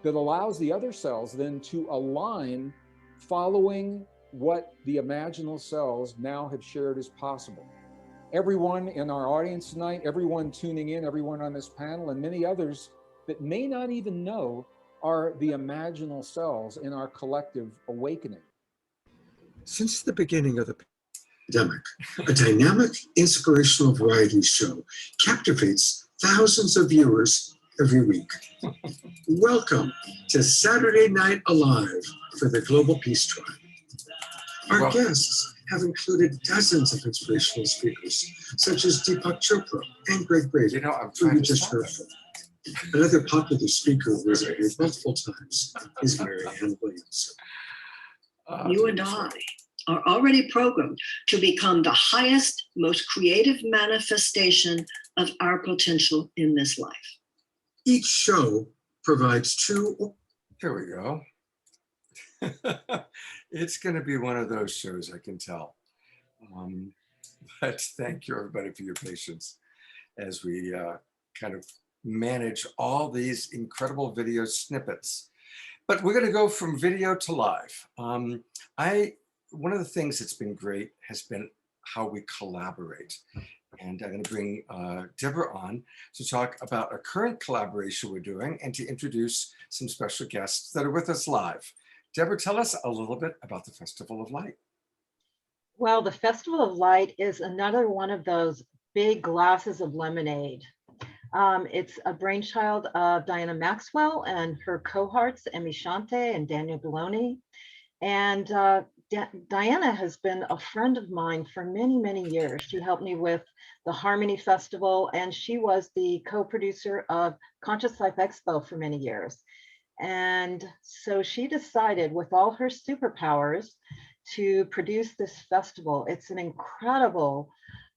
K: that allows the other cells then to align following what the imaginal cells now have shared as possible. Everyone in our audience tonight, everyone tuning in, everyone on this panel, and many others that may not even know are the imaginal cells in our collective awakening.
B: Since the beginning of the pandemic, a dynamic, inspirational variety show captivates thousands of viewers every week. Welcome to Saturday Night Alive for the Global Peace Tribe. Our guests have included dozens of inspirational speakers, such as Deepak Chopra and Gregg, who we just heard from. Another popular speaker who was here multiple times is Marianne Williamson.
L: You and I are already programmed to become the highest, most creative manifestation of our potential in this life.
B: Each show provides two. Here we go. It's going to be one of those shows, I can tell. But thank you, everybody, for your patience as we kind of manage all these incredible video snippets. But we're going to go from video to live. One of the things that's been great has been how we collaborate. And I'm going to bring Debra on to talk about a current collaboration we're doing and to introduce some special guests that are with us live. Debra, tell us a little bit about the Festival of Light.
E: Well, the Festival of Light is another one of those big glasses of lemonade. It's a brainchild of Diana Maxwell and her cohorts, Emmy Shante and Daniel Bologna. And Diana has been a friend of mine for many, many years. She helped me with the Harmony Festival, and she was the co-producer of Conscious Life Expo for many years. And so she decided, with all her superpowers, to produce this festival. It's an incredible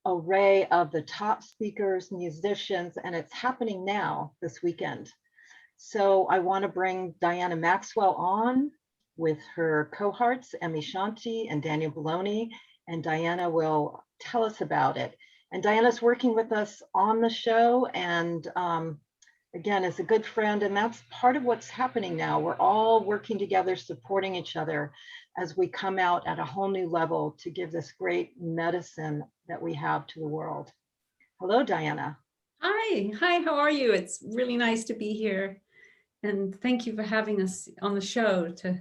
E: array of the top speakers, musicians, and it's happening now this weekend. So I want to bring Diana Maxwell on with her cohorts, Emmy Shanti and Daniel Bologna, and Diana will tell us about it. And Diana's working with us on the show, and again, is a good friend, and that's part of what's happening now. We're all working together, supporting each other as we come out at a whole new level to give this great medicine that we have to the world. Hello, Diana.
M: Hi, how are you? It's really nice to be here. And thank you for having us on the show to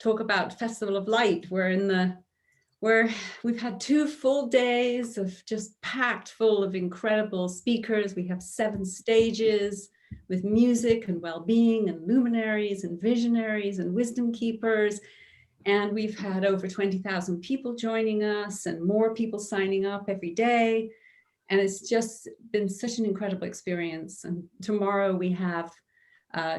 M: talk about Festival of Light. We've had 2 full days of just packed full of incredible speakers. We have 7 stages with music and well-being and luminaries and visionaries and wisdom keepers. And we've had over 20,000 people joining us and more people signing up every day. And it's just been such an incredible experience. And tomorrow we have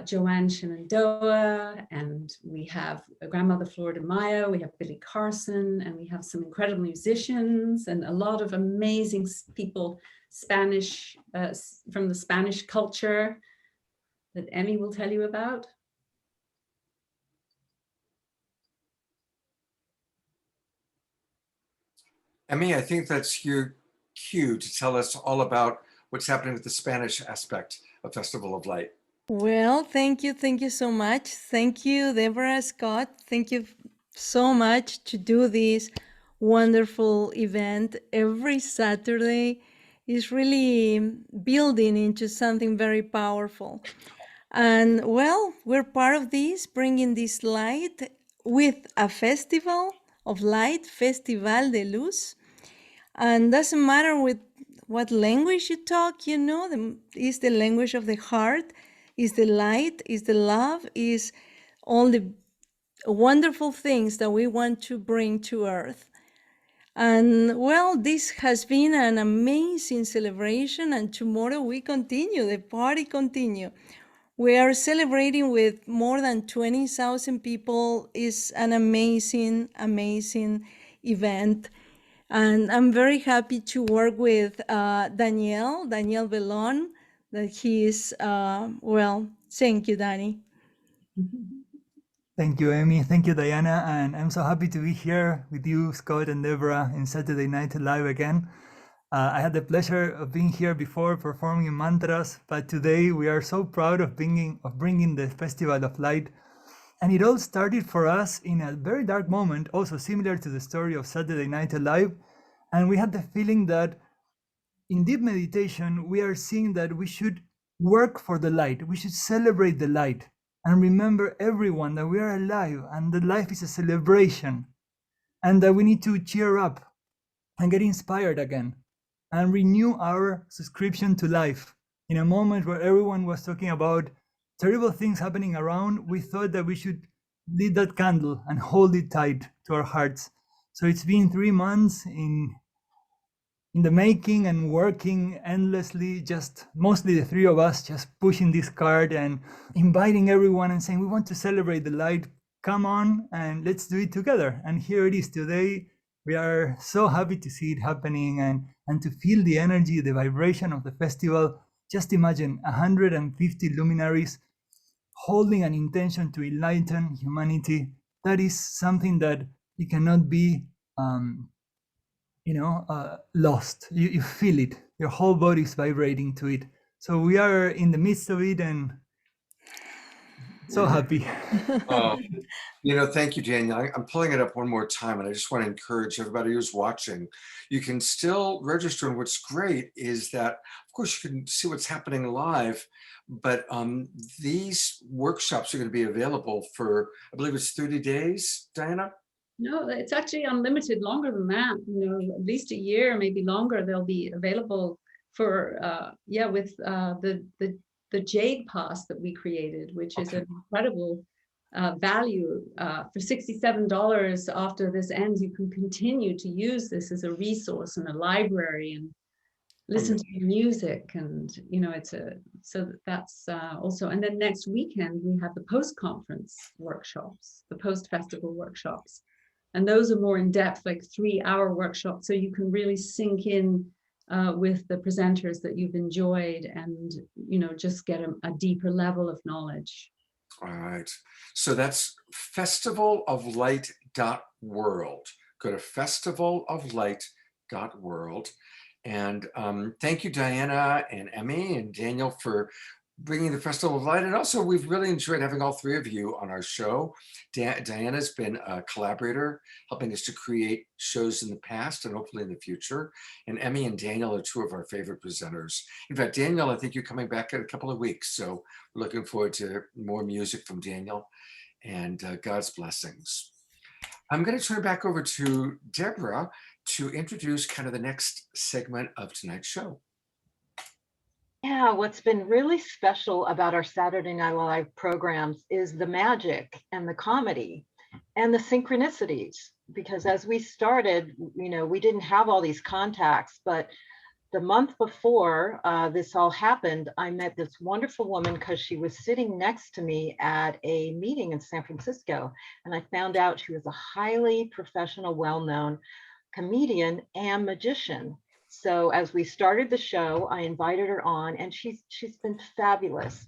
M: Joanne, Shenandoah, and we have Grandmother Florida Mayo, we have Billy Carson, and we have some incredible musicians and a lot of amazing people, Spanish, from the Spanish culture that Emmy will tell you about.
B: Emmy, I think that's your cue to tell us all about what's happening with the Spanish aspect of Festival of Light.
N: Well, thank you. Thank you so much. Thank you, Debra, Scott. Thank you so much to do this wonderful event every Saturday. Is really building into something very powerful. And well, we're part of this, bringing this light with a festival of light, Festival de Luz. And doesn't matter with what language you talk, you know, is the language of the heart, is the light, is the love, is all the wonderful things that we want to bring to earth. And well, this has been an amazing celebration, and tomorrow we continue, the party continue. We are celebrating with more than 20,000 people. It's an amazing, amazing event. And I'm very happy to work with Daniel Bellon, that he is, well, thank you, Danny.
O: Thank you, Amy. Thank you, Diana. And I'm so happy to be here with you, Scott and Debra, in Saturday Night Live again. I had the pleasure of being here before performing mantras, but today we are so proud of bringing the Festival of Light. And it all started for us in a very dark moment, also similar to the story of Saturday Night Live. And we had the feeling that in deep meditation, we are seeing that we should work for the light. We should celebrate the light and remember everyone that we are alive and that life is a celebration and that we need to cheer up and get inspired again and renew our subscription to life. In a moment where everyone was talking about terrible things happening around, we thought that we should lit that candle and hold it tight to our hearts. So it's been 3 months in the making and working endlessly, just mostly the three of us, just pushing this card and inviting everyone and saying, we want to celebrate the light. Come on and let's do it together. And here it is today. We are so happy to see it happening and to feel the energy, the vibration of the festival. Just imagine 150 luminaries holding an intention to enlighten humanity. That is something that it cannot be lost. You feel it. Your whole body is vibrating to it. So we are in the midst of it and so happy.
B: Thank you, Daniel. I'm pulling it up one more time, and I just want to encourage everybody who's watching. You can still register, and what's great is that, of course, you can see what's happening live, but these workshops are going to be available for, I believe it's 30 days, Diana?
M: No, it's actually unlimited, longer than that, at least a year, maybe longer. They'll be available for, with the Jade Pass that we created, which is an incredible value. For $67 after this ends, you can continue to use this as a resource and a library and listen to music. And, that's also, and then next weekend, we have the post-conference workshops, the post-festival workshops. And those are more in depth, like 3-hour workshops. So you can really sink in with the presenters that you've enjoyed and, just get a deeper level of knowledge.
B: All right. So that's festivaloflight.world. Go to festivaloflight.world. And thank you, Diana and Emmy and Daniel, for bringing the Festival of Light. And also, we've really enjoyed having all three of you on our show. Diana's been a collaborator, helping us to create shows in the past and hopefully in the future. And Emmy and Daniel are two of our favorite presenters. In fact, Daniel, I think you're coming back in a couple of weeks. So we're looking forward to more music from Daniel and God's blessings. I'm going to turn it back over to Debra to introduce kind of the next segment of tonight's show.
E: Yeah, what's been really special about our Saturday Night Live programs is the magic and the comedy and the synchronicities. Because as we started, we didn't have all these contacts, but the month before this all happened, I met this wonderful woman because she was sitting next to me at a meeting in San Francisco. And I found out she was a highly professional, well-known comedian and magician. So as we started the show, I invited her on, and she's been fabulous.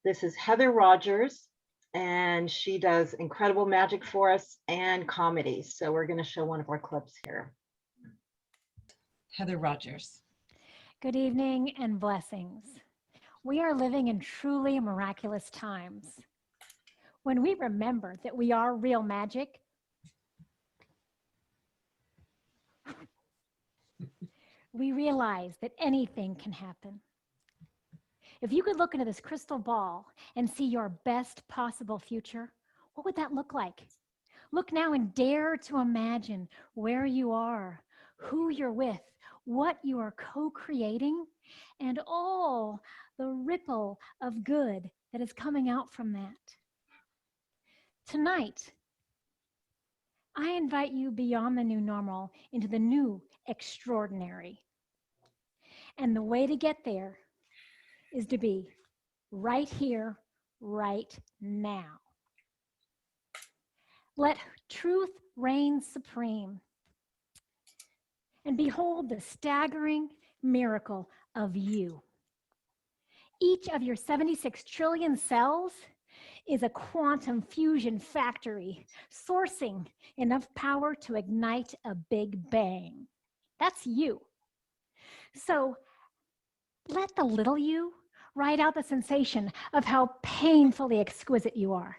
E: This is Heather Rogers, and she does incredible magic for us and comedy. So we're going to show one of our clips here.
P: Heather Rogers. Good evening and blessings. We are living in truly miraculous times. When we remember that we are real magic, we realize that anything can happen. If you could look into this crystal ball and see your best possible future, what would that look like? Look now and dare to imagine where you are, who you're with, what you are co-creating, and all the ripple of good that is coming out from that. Tonight, I invite you beyond the new normal into the new extraordinary. And the way to get there is to be right here, right now. Let truth reign supreme. And behold the staggering miracle of you. Each of your 76 trillion cells is a quantum fusion factory, sourcing enough power to ignite a big bang. That's you. So let the little you ride out the sensation of how painfully exquisite you are,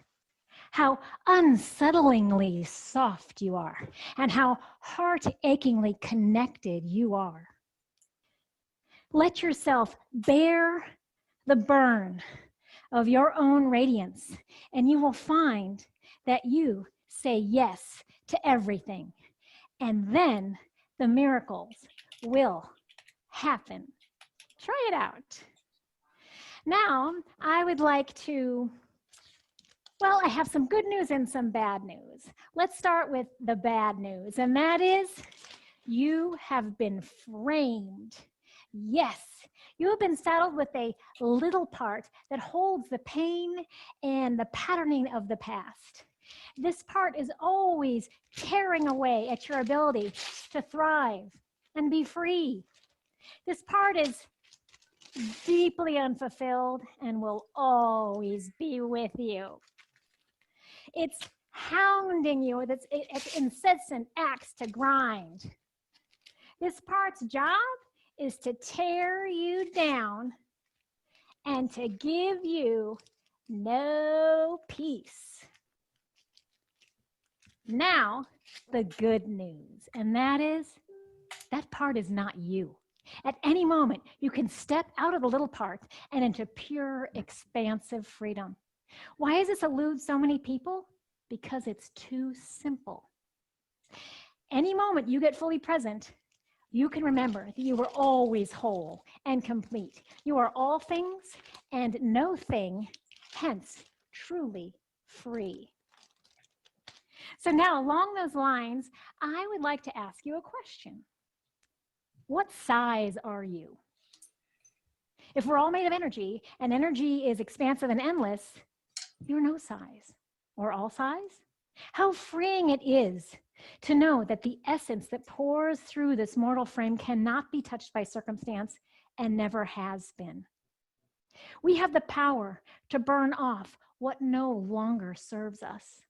P: how unsettlingly soft you are, and how heart-achingly connected you are. Let yourself bear the burn of your own radiance, and you will find that you say yes to everything, and then the miracles will happen. Try it out. Now, I would like to, well, I have some good news and some bad news. Let's start with the bad news, and that is you have been framed. Yes, you have been saddled with a little part that holds the pain and the patterning of the past. This part is always tearing away at your ability to thrive and be free. This part is deeply unfulfilled and will always be with you. It's hounding you with its incessant axe to grind. This part's job is to tear you down and to give you no peace. Now, the good news, and that is that part is not you. At any moment, you can step out of the little part and into pure, expansive freedom. Why does this elude so many people? Because it's too simple. Any moment you get fully present, you can remember that you were always whole and complete. You are all things and no thing, hence truly free. So now, along those lines, I would like to ask you a question. What size are you? If we're all made of energy, and energy is expansive and endless, you're no size or all size. How freeing it is to know that the essence that pours through this mortal frame cannot be touched by circumstance and never has been. We have the power to burn off what no longer serves us.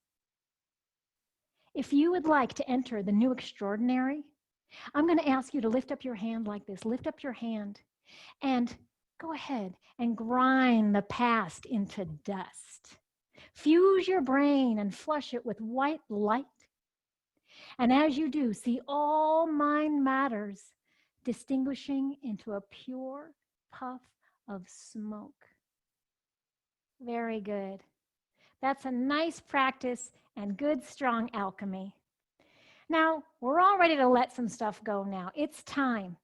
P: If you would like to enter the new extraordinary, I'm going to ask you to lift up your hand like this. Lift up your hand and go ahead and grind the past into dust. Fuse your brain and flush it with white light. And as you do, see all mind matters distinguishing into a pure puff of smoke. Very good. That's a nice practice and good, strong alchemy. Now, we're all ready to let some stuff go now. It's time.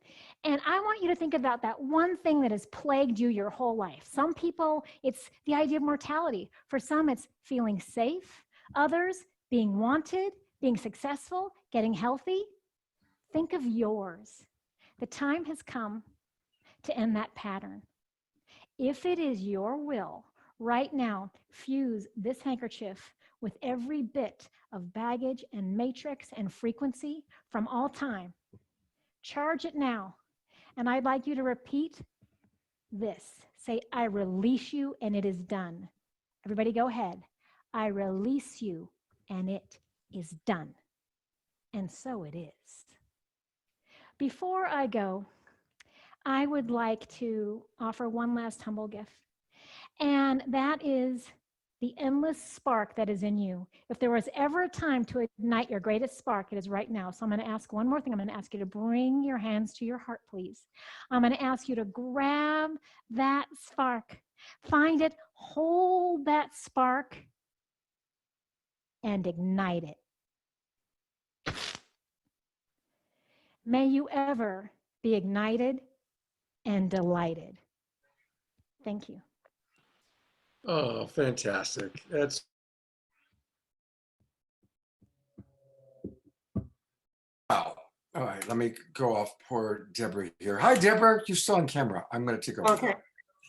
P: And I want you to think about that one thing that has plagued you your whole life. Some people, it's the idea of mortality. For some, it's feeling safe. Others, being wanted, being successful, getting healthy. Think of yours. The time has come to end that pattern. If it is your will, right now, fuse this handkerchief with every bit of baggage and matrix and frequency from all time. Charge it now. And I'd like you to repeat this. Say, I release you and it is done. Everybody go ahead. I release you and it is done. And so it is. Before I go, I would like to offer one last humble gift. And that is the endless spark that is in you. If there was ever a time to ignite your greatest spark, it is right now. So I'm going to ask one more thing. I'm going to ask you to bring your hands to your heart, please. I'm going to ask you to grab that spark, find it, hold that spark, and ignite it. May you ever be ignited and delighted. Thank you.
B: Oh, fantastic. That's wow. All right, let me go off poor Debra here. Hi, Debra. You're still on camera. I'm going to take over.
G: Okay.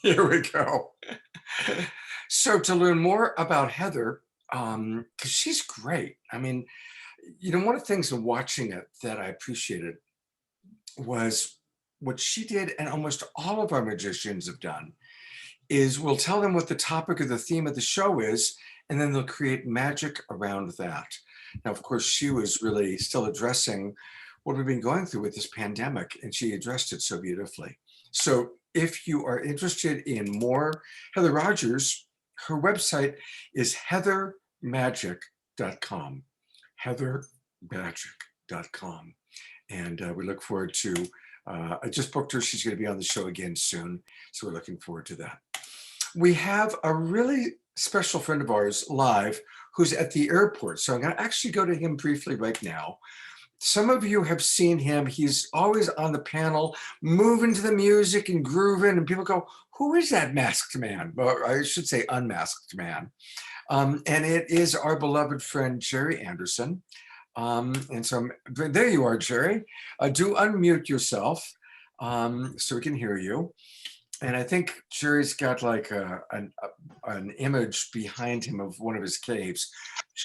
B: Here we go. So to learn more about Heather, because she's great. I mean, you know, one of the things in watching it that I appreciated was what she did, and almost all of our magicians have done, is we'll tell them what the topic or the theme of the show is, and then they'll create magic around that. Now, of course, she was really still addressing what we've been going through with this pandemic, and she addressed it so beautifully. So if you are interested in more Heather Rogers, her website is heathermagic.com, heathermagic.com. And we look forward to, I just booked her. She's going to be on the show again soon. So we're looking forward to that. We have a really special friend of ours live who's at the airport. So I'm going to actually go to him briefly right now. Some of you have seen him. He's always on the panel, moving to the music and grooving. And people go, who is that masked man? Well, I should say unmasked man. And it is our beloved friend, Jerry Anderson. And so there you are, Jerry. Do unmute yourself so we can hear you. And I think Jerry's got like an image behind him of one of his caves.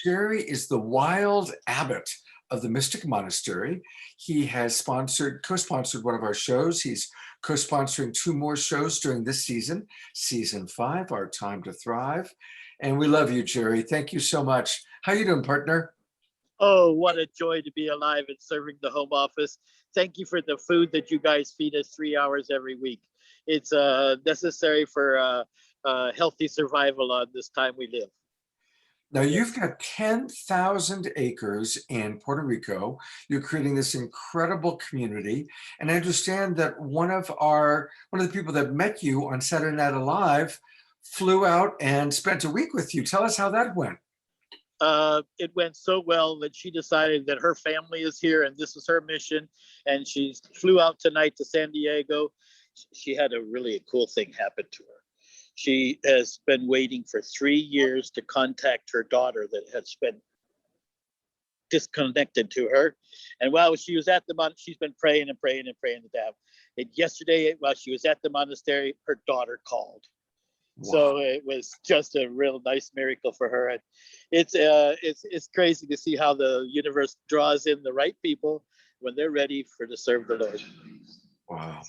B: Jerry is the wild abbot of the Mystic Monastery. He has co-sponsored one of our shows. He's co-sponsoring 2 more shows during this season, season 5, Our Time to Thrive. And we love you, Jerry. Thank you so much. How you doing, partner?
Q: Oh, what a joy to be alive and serving the home office. Thank you for the food that you guys feed us 3 hours every week. It's necessary for healthy survival on this time we live.
B: Now, you've got 10,000 acres in Puerto Rico. You're creating this incredible community. And I understand that one of the people that met you on Saturday Night Live flew out and spent a week with you. Tell us how that went.
Q: It went so well that she decided that her family is here and this is her mission. And she flew out tonight to San Diego. She had a really cool thing happen to her. She has been waiting for 3 years to contact her daughter that has been disconnected to her. And while she was at the monastery, she's been praying and praying and praying to that. And yesterday, while she was at the monastery, her daughter called. Wow. So it was just a real nice miracle for her. And it's crazy to see how the universe draws in the right people when they're ready to serve the Lord.
B: Wow.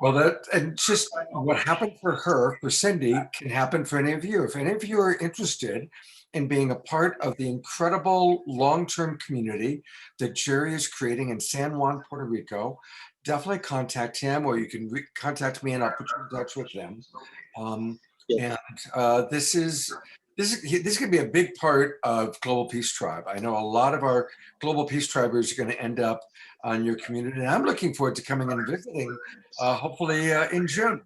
B: Well, and just what happened for her, for Cindy, can happen for any of you. If any of you are interested in being a part of the incredible long-term community that Jerry is creating in San Juan, Puerto Rico, definitely contact him, or you can contact me and I'll put you in touch with them. This is going to be a big part of Global Peace Tribe. I know a lot of our Global Peace Tribers are going to end up on your community, and I'm looking forward to coming and visiting, hopefully in June.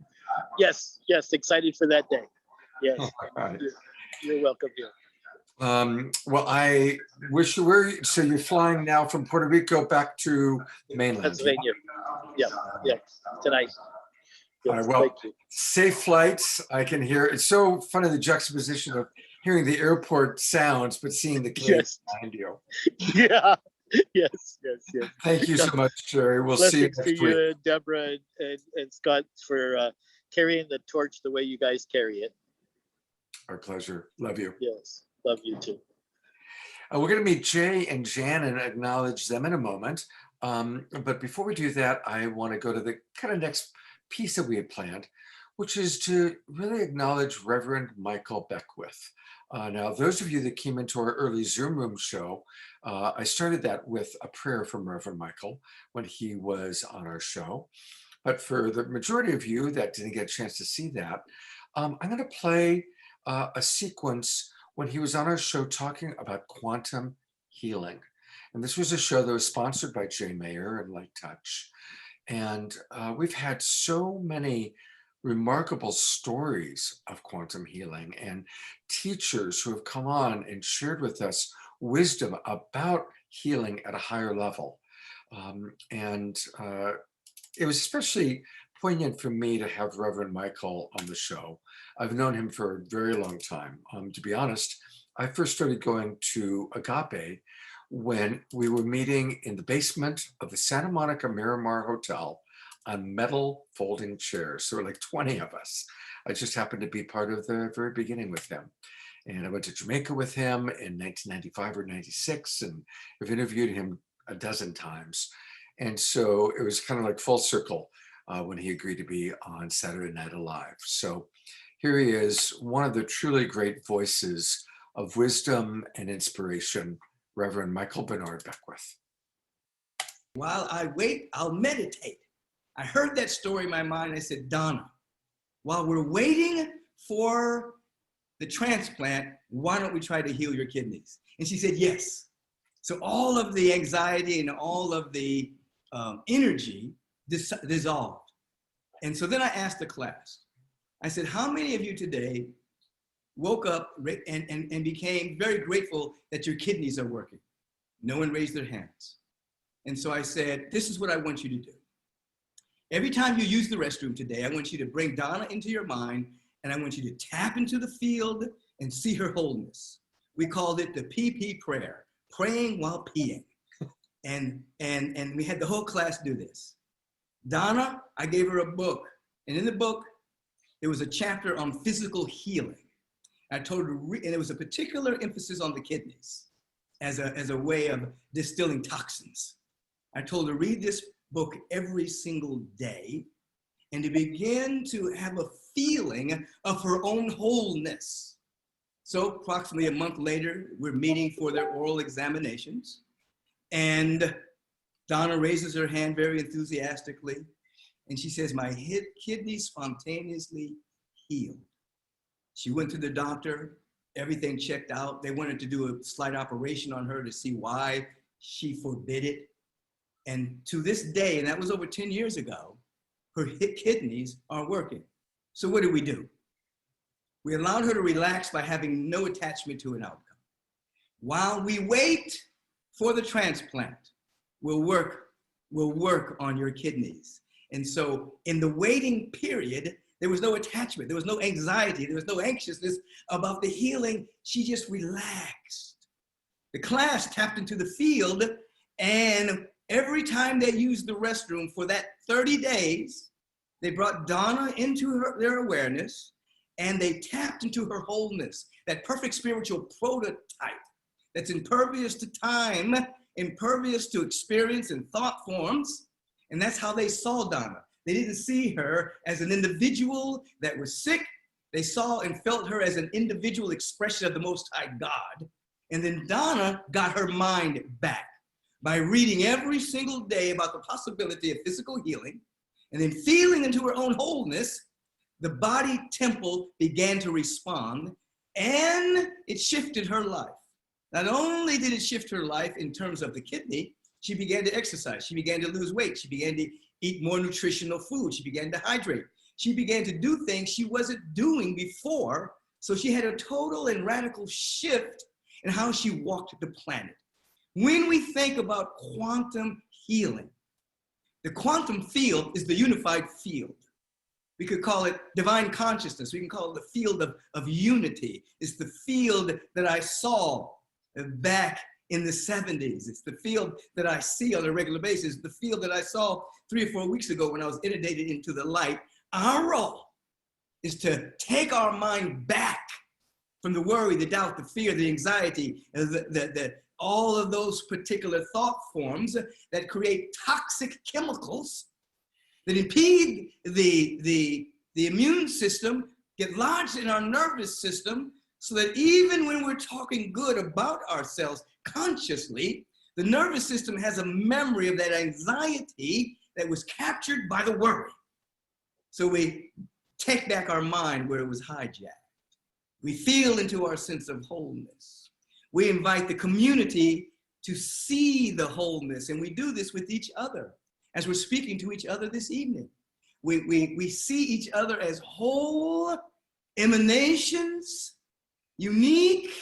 Q: Yes, excited for that day. Yes,
B: right.
Q: You're welcome here.
B: Well, I wish you were. So you're flying now from Puerto Rico back to the mainland.
Q: Pennsylvania. Yeah, tonight. Yes,
B: all right, well, safe flights. I can hear. It's so funny, the juxtaposition of hearing the airport sounds, but seeing the caves behind you.
Q: Yeah. Yes.
B: Thank you so much, Jerry. We'll see you next week.
Q: Blessings to you, Debra and Scott, for carrying the torch the way you guys carry it.
B: Our pleasure. Love you.
Q: Yes, love you too.
B: We're going to meet Jay and Jan and acknowledge them in a moment. But before we do that, I want to go to the kind of next piece that we had planned, which is to really acknowledge Reverend Michael Beckwith. Now, those of you that came into our early Zoom room show, I started that with a prayer from Reverend Michael when he was on our show. But for the majority of you that didn't get a chance to see that, I'm going to play a sequence when he was on our show talking about quantum healing. And this was a show that was sponsored by Jay Mayer and Light Touch. And we've had so many remarkable stories of quantum healing and teachers who have come on and shared with us wisdom about healing at a higher level. It was especially poignant for me to have Reverend Michael on the show. I've known him for a very long time. To be honest, I first started going to Agape when we were meeting in the basement of the Santa Monica Miramar Hotel on metal folding chairs. So like 20 of us. I just happened to be part of the very beginning with him. And I went to Jamaica with him in 1995 or 96, and I've interviewed him a dozen times. And so it was kind of like full circle when he agreed to be on Saturday Night Alive. So here he is, one of the truly great voices of wisdom and inspiration, Reverend Michael Bernard Beckwith.
R: While I wait, I'll meditate. I heard that story in my mind. I said, Donna, while we're waiting for the transplant, why don't we try to heal your kidneys? And she said, yes. So all of the anxiety and all of the energy dissolved. And so then I asked the class, I said, how many of you today woke up and became very grateful that your kidneys are working? No one raised their hands. And so I said, this is what I want you to do. Every time you use the restroom today, I want you to bring Donna into your mind, and I want you to tap into the field and see her wholeness. We called it the PP prayer, praying while peeing. And we had the whole class do this. Donna, I gave her a book, and in the book, there was a chapter on physical healing. I told her, and there was a particular emphasis on the kidneys as a way of distilling toxins. I told her, read this book every single day and to begin to have a feeling of her own wholeness. So approximately a month later, we're meeting for their oral examinations, and Donna raises her hand very enthusiastically, and she says, my kidneys spontaneously healed. She went to the doctor, everything checked out. They wanted to do a slight operation on her to see why she forbid it. And to this day, and that was over 10 years ago, her kidneys are working. So what do? We allowed her to relax by having no attachment to an outcome. While we wait for the transplant, we'll work on your kidneys. And so in the waiting period, there was no attachment, there was no anxiety, there was no anxiousness about the healing. She just relaxed. The class tapped into the field, and every time they used the restroom for that 30 days, they brought Donna into their awareness, and they tapped into her wholeness, that perfect spiritual prototype that's impervious to time, impervious to experience and thought forms. And that's how they saw Donna. They didn't see her as an individual that was sick. They saw and felt her as an individual expression of the Most High God. And then Donna got her mind back by reading every single day about the possibility of physical healing, and then feeling into her own wholeness. The body temple began to respond, and it shifted her life. Not only did it shift her life in terms of the kidney, she began to exercise. She began to lose weight. She began to eat more nutritional food. She began to hydrate. She began to do things she wasn't doing before. So she had a total and radical shift in how she walked the planet. When we think about quantum healing, the quantum field is the unified field. We could call it divine consciousness. We can call it the field of unity. It's the field that I saw back in the 70s. It's the field that I see on a regular basis, the field that I saw 3 or 4 weeks ago when I was inundated into the light. Our role is to take our mind back from the worry, the doubt, the fear, the anxiety, all of those particular thought forms that create toxic chemicals that impede the immune system, get lodged in our nervous system, so that even when we're talking good about ourselves consciously, the nervous system has a memory of that anxiety that was captured by the worry. So we take back our mind where it was hijacked. We feel into our sense of wholeness. We invite the community to see the wholeness, and we do this with each other as we're speaking to each other this evening. We see each other as whole emanations, unique,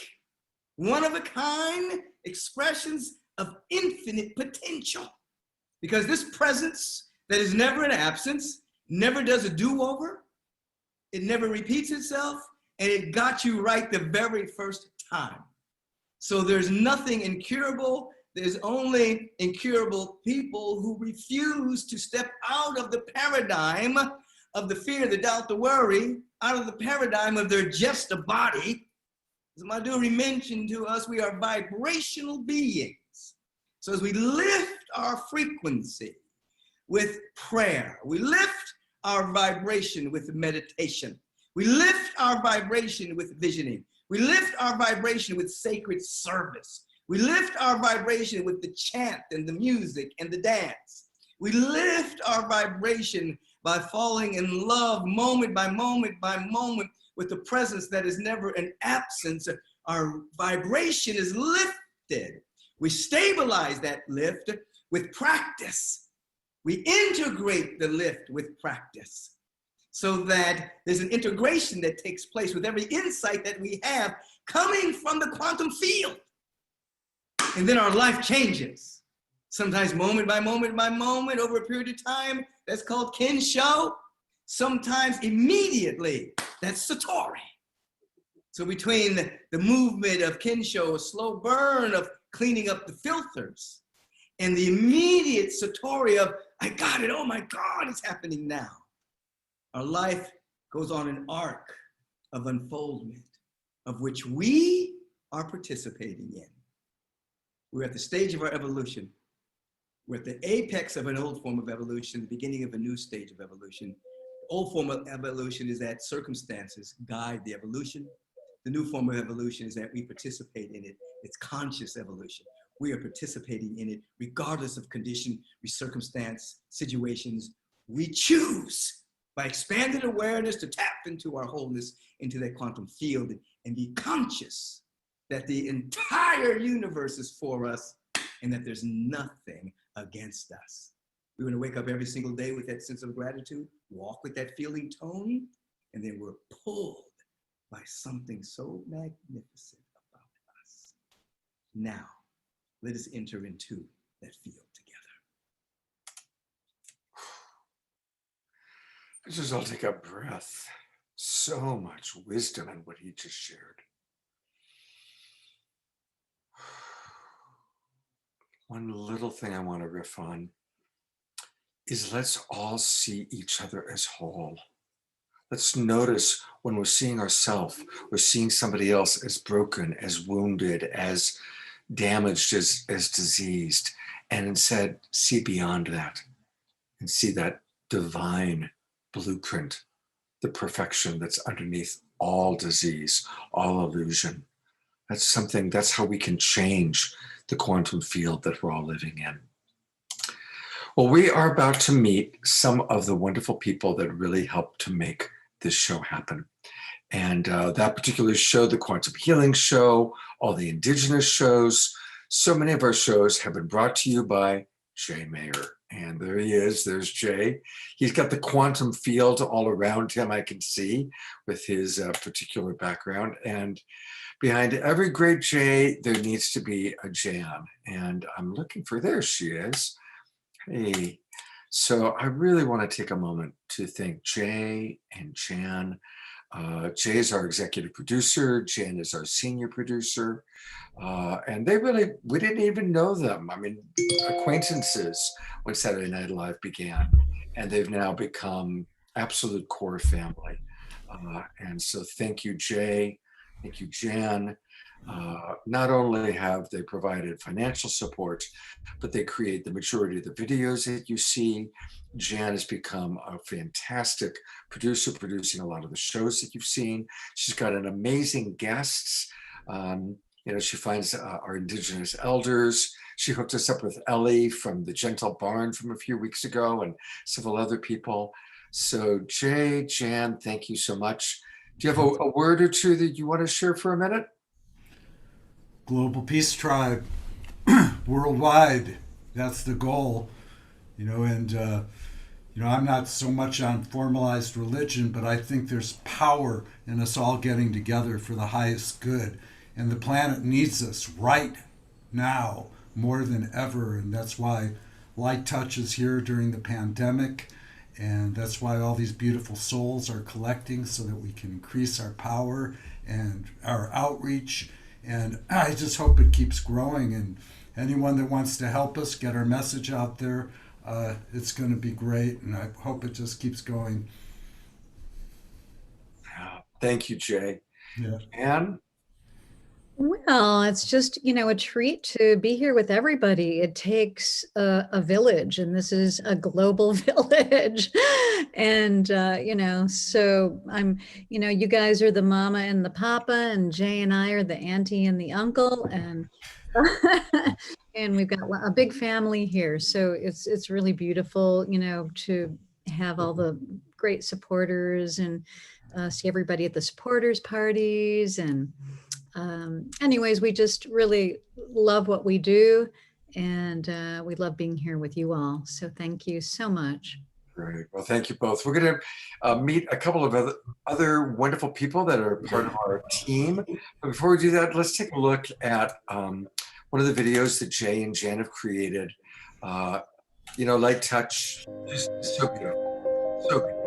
R: one-of-a-kind expressions of infinite potential. Because this presence that is never in absence, never does a do-over, it never repeats itself, and it got you right the very first time. So there's nothing incurable. There's only incurable people who refuse to step out of the paradigm of the fear, the doubt, the worry, out of the paradigm of they're just a body. As Madhuri mentioned to us, we are vibrational beings. So as we lift our frequency with prayer, we lift our vibration with meditation, we lift our vibration with visioning, we lift our vibration with sacred service, we lift our vibration with the chant and the music and the dance, we lift our vibration by falling in love moment by moment by moment with the presence that is never an absence. Our vibration is lifted. We stabilize that lift with practice. We integrate the lift with practice so that there's an integration that takes place with every insight that we have coming from the quantum field. And then our life changes. Sometimes moment by moment by moment over a period of time. That's called Kensho. Sometimes immediately, that's Satori. So between the movement of Kensho, a slow burn of cleaning up the filters, and the immediate Satori of, I got it, oh my God, it's happening now. Our life goes on an arc of unfoldment, of which we are participating in. We're at the stage of our evolution. We're at the apex of an old form of evolution, the beginning of a new stage of evolution. The old form of evolution is that circumstances guide the evolution. The new form of evolution is that we participate in it. It's conscious evolution. We are participating in it regardless of condition, circumstance, situations. We choose by expanded awareness to tap into our wholeness, into that quantum field, and be conscious that the entire universe is for us and that there's nothing against us. We want to wake up every single day with that sense of gratitude, walk with that feeling tone, and then we're pulled by something so magnificent about us. Now, let us enter into that field together.
B: Let's just all take a breath. So much wisdom in what he just shared. One little thing I want to riff on is let's all see each other as whole. Let's notice when we're seeing ourselves, we're seeing somebody else as broken, as wounded, as damaged, as diseased, and instead see beyond that and see that divine blueprint, the perfection that's underneath all disease, all illusion. That's something, that's how we can change the quantum field that we're all living in. Well, we are about to meet some of the wonderful people that really helped to make this show happen. And that particular show, the Quantum Healing Show, all the Indigenous shows, so many of our shows have been brought to you by Jay Mayer. And there he is, there's Jay. He's got the quantum field all around him, I can see, with his particular background. And behind every great Jay, there needs to be a Jan. And I'm looking for, there she is. Hey. So I really want to take a moment to thank Jay and Jan. Jay is our executive producer. Jan is our senior producer. And they really, we didn't even know them. I mean, acquaintances when Saturday Night Live began. And they've now become absolute core family. And so thank you, Jay. Thank you, Jan. Not only have they provided financial support, but they create the majority of the videos that you see. Jan has become a fantastic producer, producing a lot of the shows that you've seen. She's got an amazing guests. You know, she finds our Indigenous elders. She hooked us up with Ellie from the Gentle Barn from a few weeks ago and several other people. So Jay, Jan, thank you so much. Do you have a word or two that you want to share for a minute?
S: Global Peace Tribe, worldwide, that's the goal, and I'm not so much on formalized religion, but I think there's power in us all getting together for the highest good. And the planet needs us right now more than ever. And that's why Light Touch is here during the pandemic. And that's why all these beautiful souls are collecting so that we can increase our power and our outreach. And I just hope it keeps growing. And anyone that wants to help us get our message out there, it's going to be great, and I hope it just keeps going.
B: Thank you, Jay.
S: Yeah.
B: Anne?
T: Well, it's just, a treat to be here with everybody. It takes a village, and this is a global village. And, so I'm, you guys are the mama and the papa, and Jay and I are the auntie and the uncle. And and we've got a big family here. So it's really beautiful, to have all the great supporters and see everybody at the supporters parties. And anyways, we just really love what we do, and we love being here with you all. So thank you so much.
B: Great. Well, thank you both. We're going to meet a couple of other wonderful people that are part of our team. But before we do that, let's take a look at one of the videos that Jay and Jan have created. Light Touch, just so beautiful. So beautiful.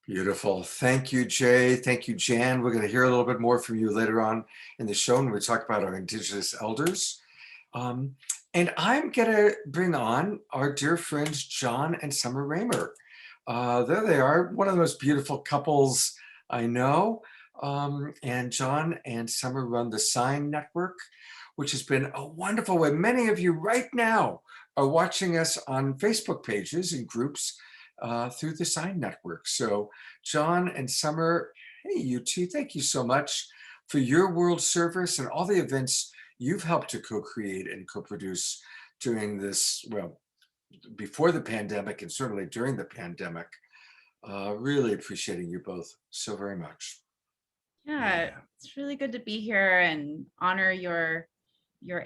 B: Beautiful. Thank you, Jay. Thank you, Jan. We're going to hear a little bit more from you later on in the show when we talk about our Indigenous elders. And I'm going to bring on our dear friends, John and Summer Raymer. There they are, one of the most beautiful couples I know. And John and Summer run the Sign Network, which has been a wonderful way. Many of you right now are watching us on Facebook pages and groups through the Sign Network. So John and Summer, hey, you two, thank you so much for your world service and all the events you've helped to co-create and co-produce during this, well, before the pandemic and certainly during the pandemic. Really appreciating you both so very much.
U: Yeah, it's really good to be here and honor your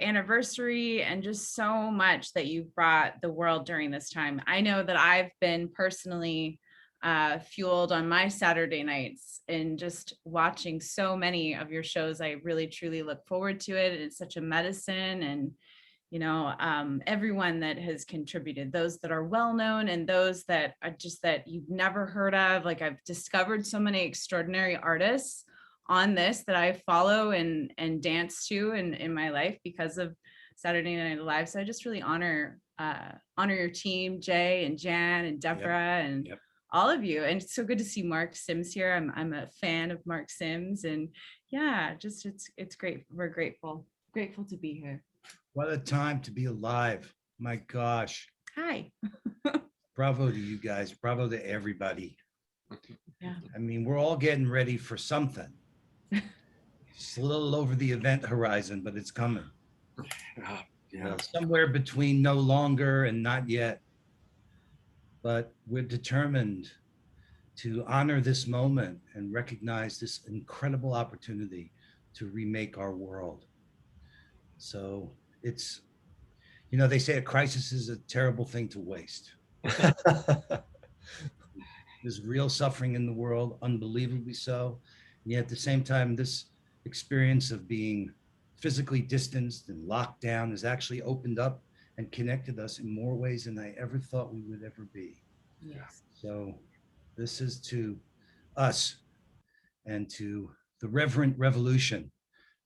U: anniversary and just so much that you've brought the world during this time. I know that I've been personally fueled on my Saturday nights and just watching so many of your shows. I really truly look forward to it. It's such a medicine, and everyone that has contributed, those that are well known and those that are just that you've never heard of. Like, I've discovered so many extraordinary artists on this that I follow and dance to in my life because of Saturday Night Live. So I just really honor your team, Jay and Jan and Debra and all of you. And it's so good to see Mark Sims here. I'm a fan of Mark Sims, and yeah, just it's great. We're grateful to be here.
V: What a time to be alive. My gosh.
U: Hi.
V: Bravo to you guys. Bravo to everybody.
U: Yeah.
V: I mean, we're all getting ready for something. It's a little over the event horizon, but it's coming. Somewhere between no longer and not yet. But we're determined to honor this moment and recognize this incredible opportunity to remake our world. So it's, they say a crisis is a terrible thing to waste. There's real suffering in the world, unbelievably so. And yet at the same time, this experience of being physically distanced and locked down has actually opened up and connected us in more ways than I ever thought we would ever be.
F: Yes.
V: So this is to us and to the reverent revolution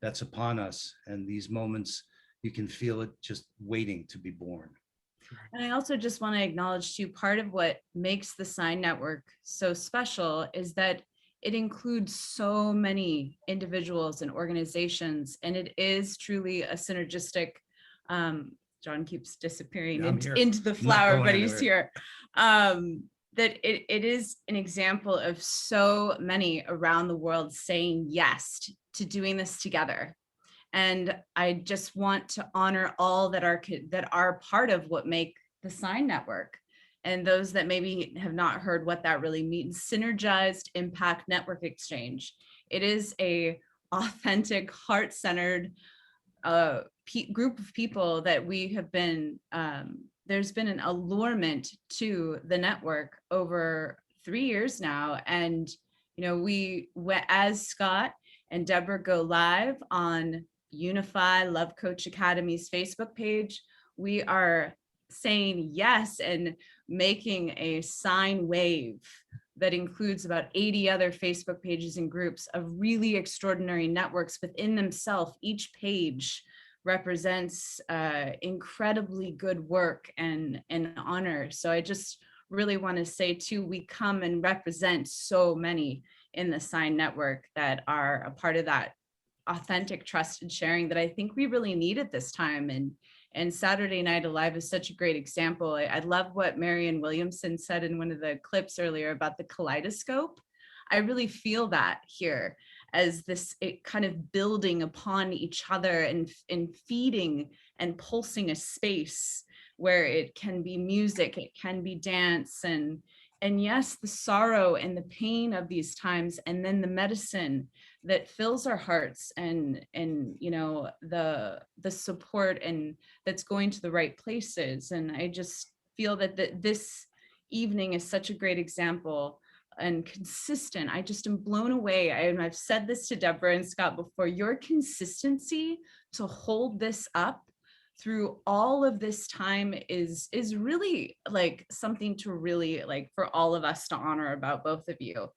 V: that's upon us. And these moments, you can feel it just waiting to be born.
U: And I also just want to acknowledge too, part of what makes the Sign Network so special is that it includes so many individuals and organizations, and it is truly a synergistic, John keeps disappearing into the flower, but he's here. That it is an example of so many around the world saying yes to doing this together. And I just want to honor all that are part of what make the Sign Network, and those that maybe have not heard what that really means. Synergized Impact Network Exchange. It is a authentic, heart-centered group of people that we have been, there's been an allurement to the network over 3 years now. And, you know, we, as Scott and Debra go live on Unify Love Coach Academy's Facebook page, we are saying yes and making a sign wave that includes about 80 other Facebook pages and groups of really extraordinary networks within themselves. Each page represents incredibly good work and honor. So I just really want to say too, we come and represent so many in the Sign Network that are a part of that authentic trust and sharing that I think we really need at this time. And Saturday Night Alive is such a great example. I love what Marianne Williamson said in one of the clips earlier about the kaleidoscope. I really feel that here as this kind of building upon each other and feeding and pulsing a space where it can be music, it can be dance, and yes, the sorrow and the pain of these times, and then the medicine that fills our hearts, and you know, the support and that's going to the right places. And I just feel that this evening is such a great example and consistent. I just am blown away. And I've said this to Debra and Scott before, your consistency to hold this up through all of this time is really like something to really like for all of us to honor about both of you.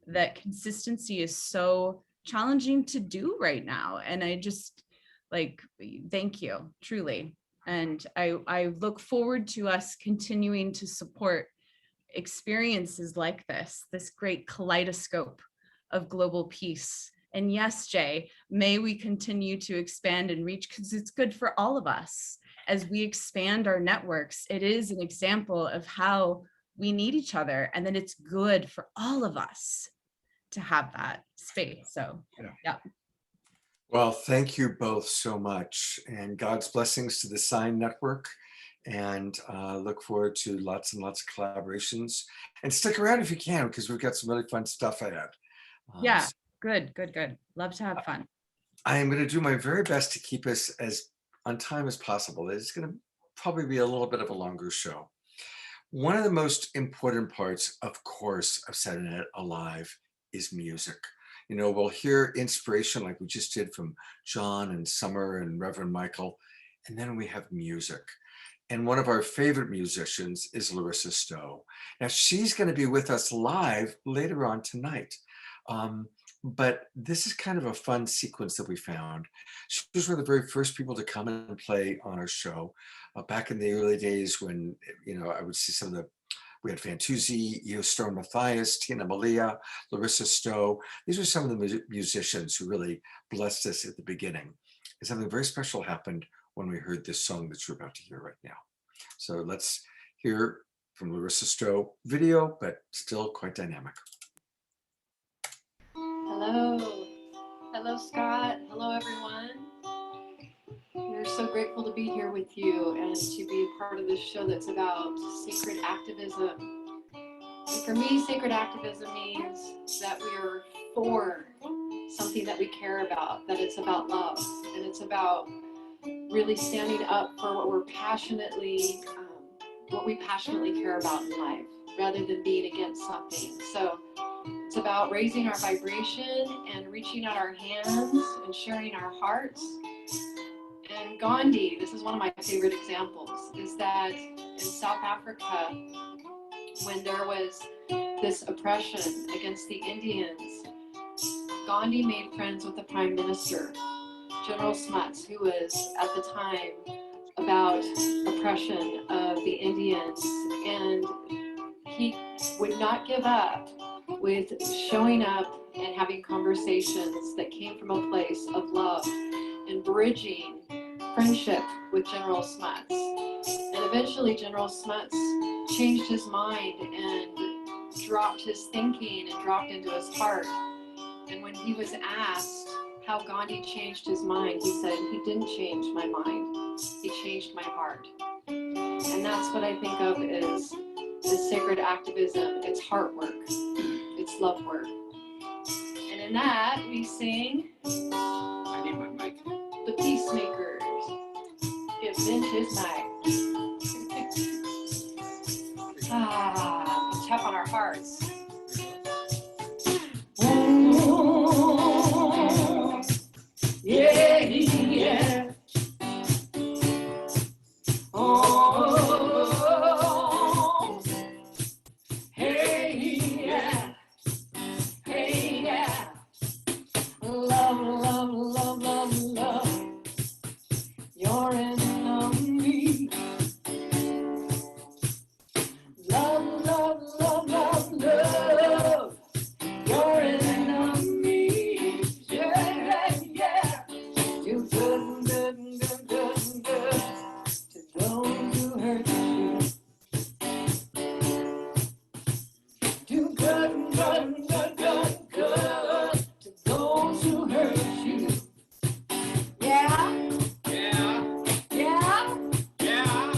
U: That consistency is so challenging to do right now. And I just like, thank you, truly. And I look forward to us continuing to support experiences like this great kaleidoscope of global peace. And yes, Jay, may we continue to expand and reach, because it's good for all of us. As we expand our networks, it is an example of how we need each other, and then it's good for all of us to have that space. So, yeah.
B: Well, thank you both so much, and God's blessings to the Sign Network, and look forward to lots and lots of collaborations. And stick around if you can, because we've got some really fun stuff ahead.
U: Yeah, good. Love to have fun.
B: I am going to do my very best to keep us as on time as possible. It's going to probably be a little bit of a longer show. One of the most important parts, of course, of Saturday Night Alive is music. You know, we'll hear inspiration like we just did from John and Summer and Reverend Michael, and then we have music. And one of our favorite musicians is Larisa Stow. Now, she's going to be with us live later on tonight. But this is kind of a fun sequence that we found. She was one of the very first people to come and play on our show back in the early days when, you know, I would see some of the, we had Fantuzzi, Stone Matthias, Tina Malia, Larisa Stow. These are some of the musicians who really blessed us at the beginning. And something very special happened when we heard this song that you're about to hear right now. So let's hear from Larisa Stow video, but still quite dynamic.
A: Hello Scott, hello everyone. We're so grateful to be here with you and to be a part of this show that's about sacred activism. And for me, sacred activism means that we are for something that we care about, that it's about love, and it's about really standing up for what we passionately care about in life, rather than being against something. So it's about raising our vibration and reaching out our hands and sharing our hearts. And Gandhi, this is one of my favorite examples, is that in South Africa, when there was this oppression against the Indians, Gandhi made friends with the Prime Minister, General Smuts, who was at the time about oppression of the Indians, and he would not give up with showing up and having conversations that came from a place of love and bridging friendship with General Smuts. And eventually General Smuts changed his mind and dropped his thinking and dropped into his heart. And when he was asked how Gandhi changed his mind, he said, he didn't change my mind, he changed my heart. And that's what I think of as sacred activism. It's heart work, it's love work. And in that, we sing
R: I need my mic.
A: The Peacemakers. Give vintage night. Tap on our hearts. Yeah, yeah. Oh, hey, yeah. Hey, yeah. Love, love, love, love, love. You're an enemy. Love, love, love, love, love. You're an enemy. Yeah, yeah. You good, good, good, good, good. To those who hurt you. Do good, good, good, good, good. To those who hurt you. Yeah. Yeah. Yeah. Yeah.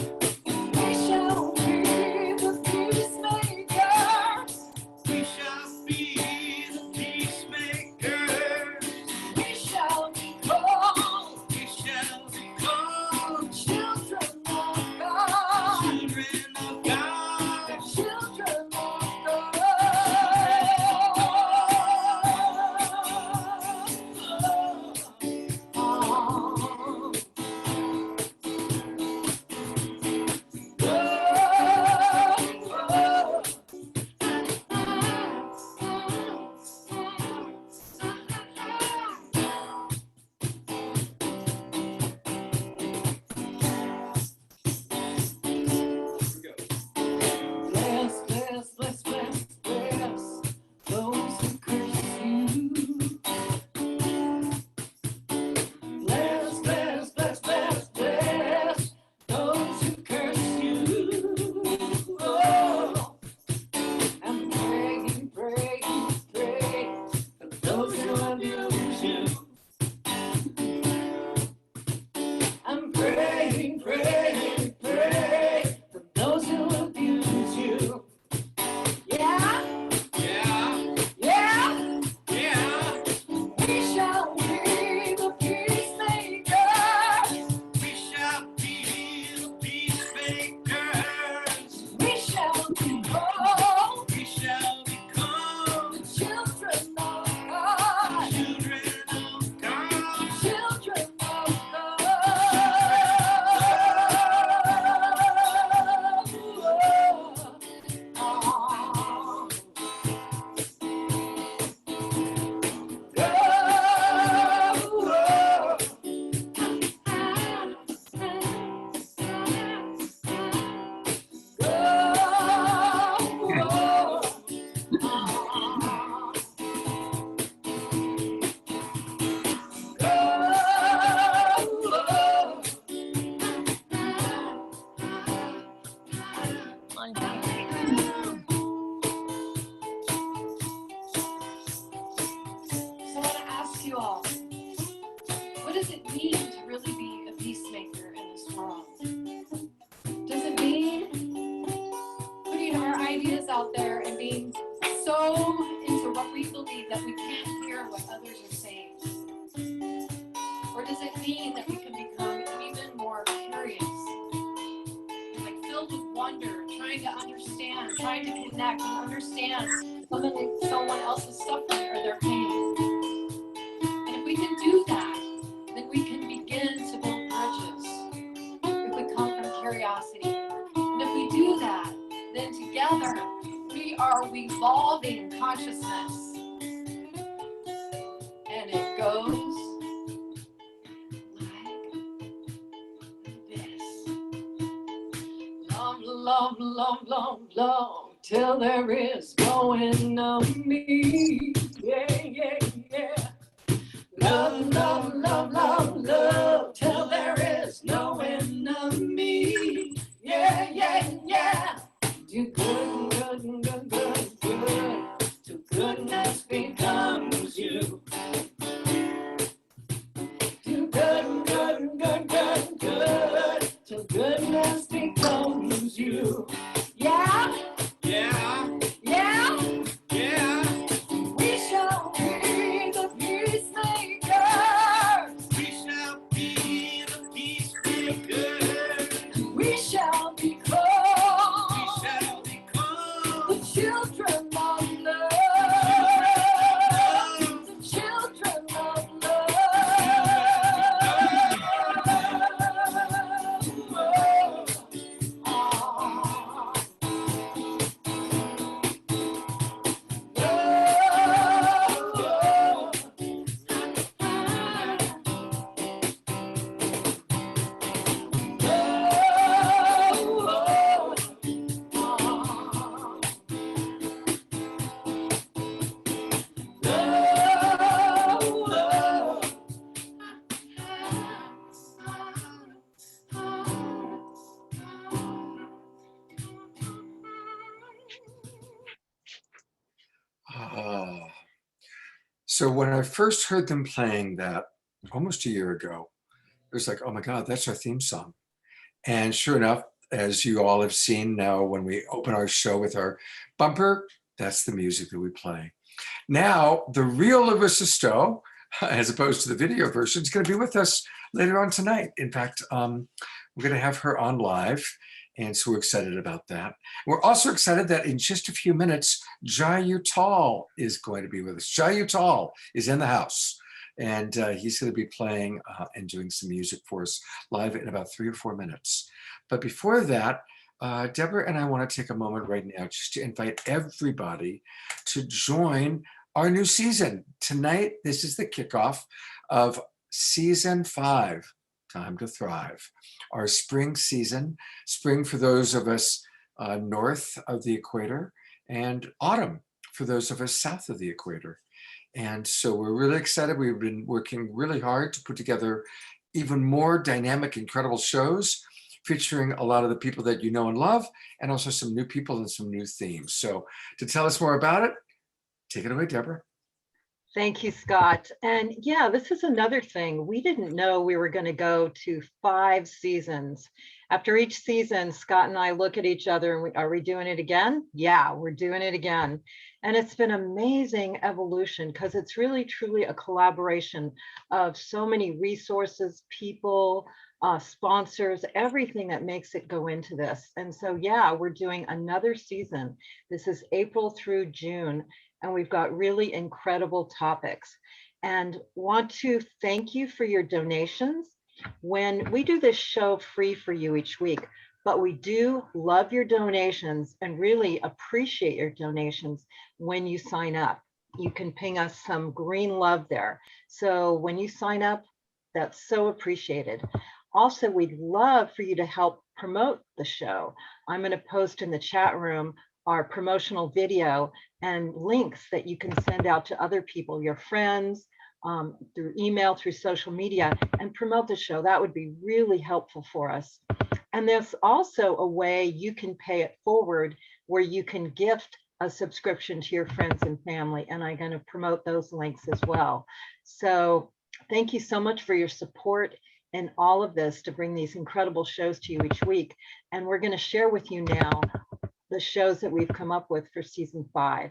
A: We shall be the peacemakers. We shall be the peacemakers. We shall be called. We shall be called children of God. Children of God. Children of God. Bless, bless, bless, bless, bless those who curse you. Bless, bless, bless, bless, bless those who curse you. Oh, I'm praying, praying, praying for those who abuse you. I'm praying, praying, praying for those who abuse you. Yeah, yeah, yeah, yeah. We shall be the peacemakers. We shall be the peacemakers. We shall be called. We shall be called children of God. Children of God. Children of God. So I want to ask you all, what does it mean to really be a peacemaker in this world? Does it mean putting our ideas out there and being so into what we believe that we can't hear what others are saying? Or does it mean that we can become even more curious and like filled with wonder, trying to understand, trying to connect and understand someone else's suffering or their pain? And if we can do that, then we can begin to build bridges evolving consciousness. And it goes like this. Love, love, love, love, till there is no end of me. Yeah, yeah, yeah. Love, love, love, love, love, till there is no end of me. Yeah, yeah, yeah. Do good, good, good, good, good. Till goodness becomes you. Do good, good, good, good, good. Till goodness becomes you. Yeah, yeah, yeah, yeah. We shall be the peacemakers. We shall be the peacemakers. We shall become. We shall become the children of love. The children of love.
B: So when I first heard them playing that almost a year ago, it was like, oh my God, that's our theme song. And sure enough, as you all have seen now, when we open our show with our bumper, that's the music that we play. Now, the real Larisa Stow, as opposed to the video version, is going to be with us later on tonight. In fact, we're going to have her on live. And so we're excited about that. We're also excited that in just a few minutes, Uttal is going to be with us. Uttal is in the house, and he's going to be playing and doing some music for us live in about 3 or 4 minutes. But before that, Debra and I want to take a moment right now just to invite everybody to join our new season. Tonight, this is the kickoff of season 5. Time to Thrive, our spring season, spring for those of us north of the equator, and autumn for those of us south of the equator. And so we're really excited. We've been working really hard to put together even more dynamic, incredible shows featuring a lot of the people that you know and love, and also some new people and some new themes. So to tell us more about it, take it away, Debra.
E: Thank you, Scott. And yeah, this is another thing. We didn't know we were going to go to 5 seasons. After each season, Scott and I look at each other and are we doing it again? Yeah, we're doing it again. And it's been amazing evolution because it's really, truly a collaboration of so many resources, people, sponsors, everything that makes it go into this. And so, yeah, we're doing another season. This is April through June. And we've got really incredible topics, and want to thank you for your donations. When we do this show free for you each week, but we do love your donations and really appreciate your donations when you sign up. You can ping us some green love there. So when you sign up, that's so appreciated. Also, we'd love for you to help promote the show. I'm going to post in the chat room our promotional video and links that you can send out to other people, your friends, through email, through social media, and promote the show. That would be really helpful for us. And there's also a way you can pay it forward where you can gift a subscription to your friends and family. And I'm going to promote those links as well. So thank you so much for your support in all of this to bring these incredible shows to you each week. And we're going to share with you now the shows that we've come up with for season 5.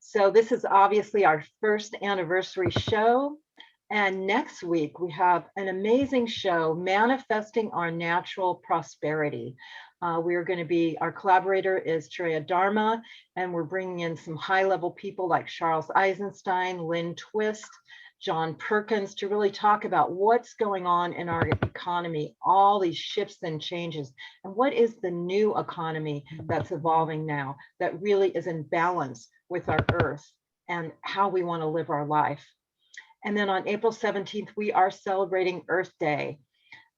E: So this is obviously our first anniversary show. And next week we have an amazing show, Manifesting Our Natural Prosperity. We're going to be, our collaborator is Treya Dharma, and we're bringing in some high-level people like Charles Eisenstein, Lynne Twist, John Perkins, to really talk about what's going on in our economy, all these shifts and changes, and what is the new economy that's evolving now that really is in balance with our earth and how we want to live our life. And then on April 17th, we are celebrating Earth Day,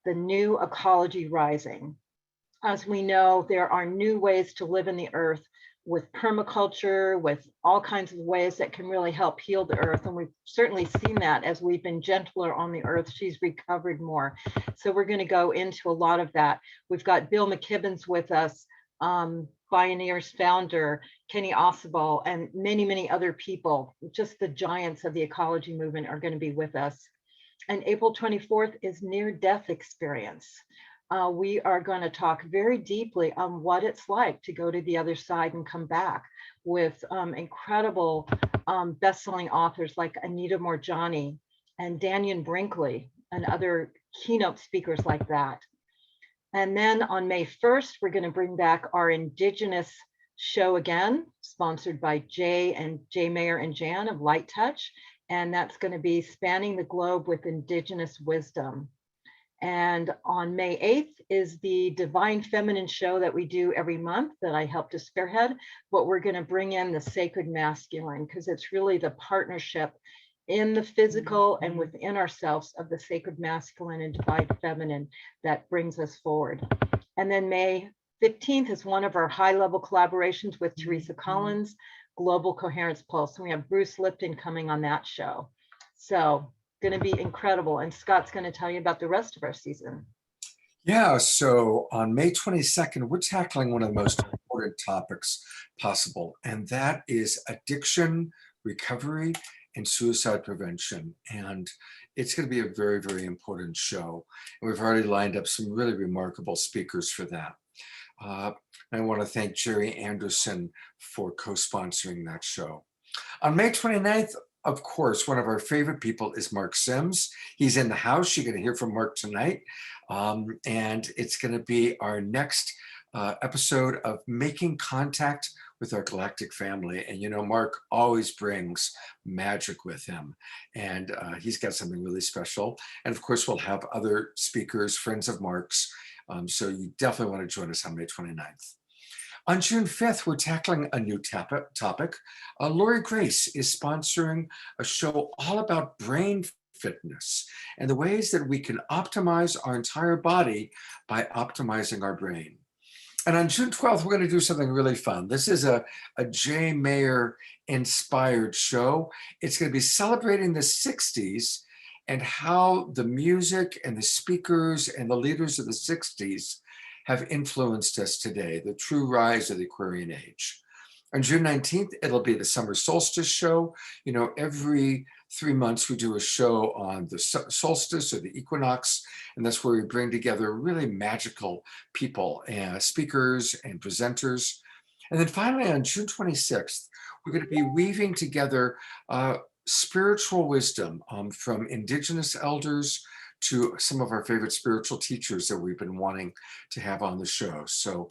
E: the new ecology rising. As we know, there are new ways to live in the earth with permaculture, with all kinds of ways that can really help heal the earth. And we've certainly seen that as we've been gentler on the earth, she's recovered more. So we're going to go into a lot of that. We've got Bill McKibbins with us, Pioneers founder, Kenny Oswald, and many, many other people. Just the giants of the ecology movement are going to be with us. And April 24th is near-death experience. We are going to talk very deeply on what it's like to go to the other side and come back with incredible best-selling authors like Anita Moorjani and Dannion Brinkley and other keynote speakers like that. And then on May 1st, we're going to bring back our Indigenous show again, sponsored by Jay Mayer and Jan of Light Touch. And that's going to be Spanning the Globe with Indigenous Wisdom. And on May 8th is the Divine Feminine show that we do every month that I help to spearhead, but we're going to bring in the Sacred Masculine because it's really the partnership in the physical and within ourselves of the Sacred Masculine and Divine Feminine that brings us forward. And then May 15th is one of our high-level collaborations with Teresa Collins, Global Coherence Pulse. And we have Bruce Lipton coming on that show. So going to be incredible. And Scott's going to tell you about the rest of our season.
B: Yeah, so on May 22nd, we're tackling one of the most important topics possible, and that is addiction, recovery, and suicide prevention. And it's going to be a very, very important show. And we've already lined up some really remarkable speakers for that. I want to thank Jerry Anderson for co-sponsoring that show. On May 29th, of course, one of our favorite people is Mark Sims. He's in the house. You're going to hear from Mark tonight. And it's going to be our next episode of Making Contact with Our Galactic Family. And you know, Mark always brings magic with him. And he's got something really special. And of course, we'll have other speakers, friends of Mark's. So you definitely want to join us on May 29th. On June 5th, we're tackling a new topic. Lori Grace is sponsoring a show all about brain fitness and the ways that we can optimize our entire body by optimizing our brain. And on June 12th, we're going to do something really fun. This is a Jay Mayer inspired show. It's going to be celebrating the 60s and how the music and the speakers and the leaders of the 60s have influenced us today, the true rise of the Aquarian Age. On June 19th, it'll be the Summer Solstice show. You know, every 3 months we do a show on the solstice or the equinox, and that's where we bring together really magical people, speakers and presenters. And then finally, on June 26th, we're going to be weaving together spiritual wisdom from Indigenous elders to some of our favorite spiritual teachers that we've been wanting to have on the show. So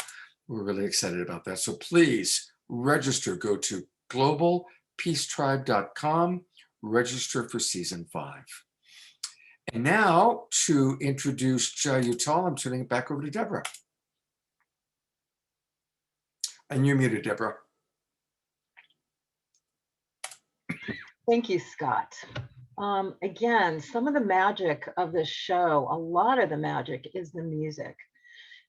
B: we're really excited about that. So please register, go to globalpeacetribe.com, register for season 5. And now to introduce Uttal, I'm turning it back over to Debra. And you're muted, Debra.
E: Thank you, Scott. Again, some of the magic of this show, a lot of the magic is the music,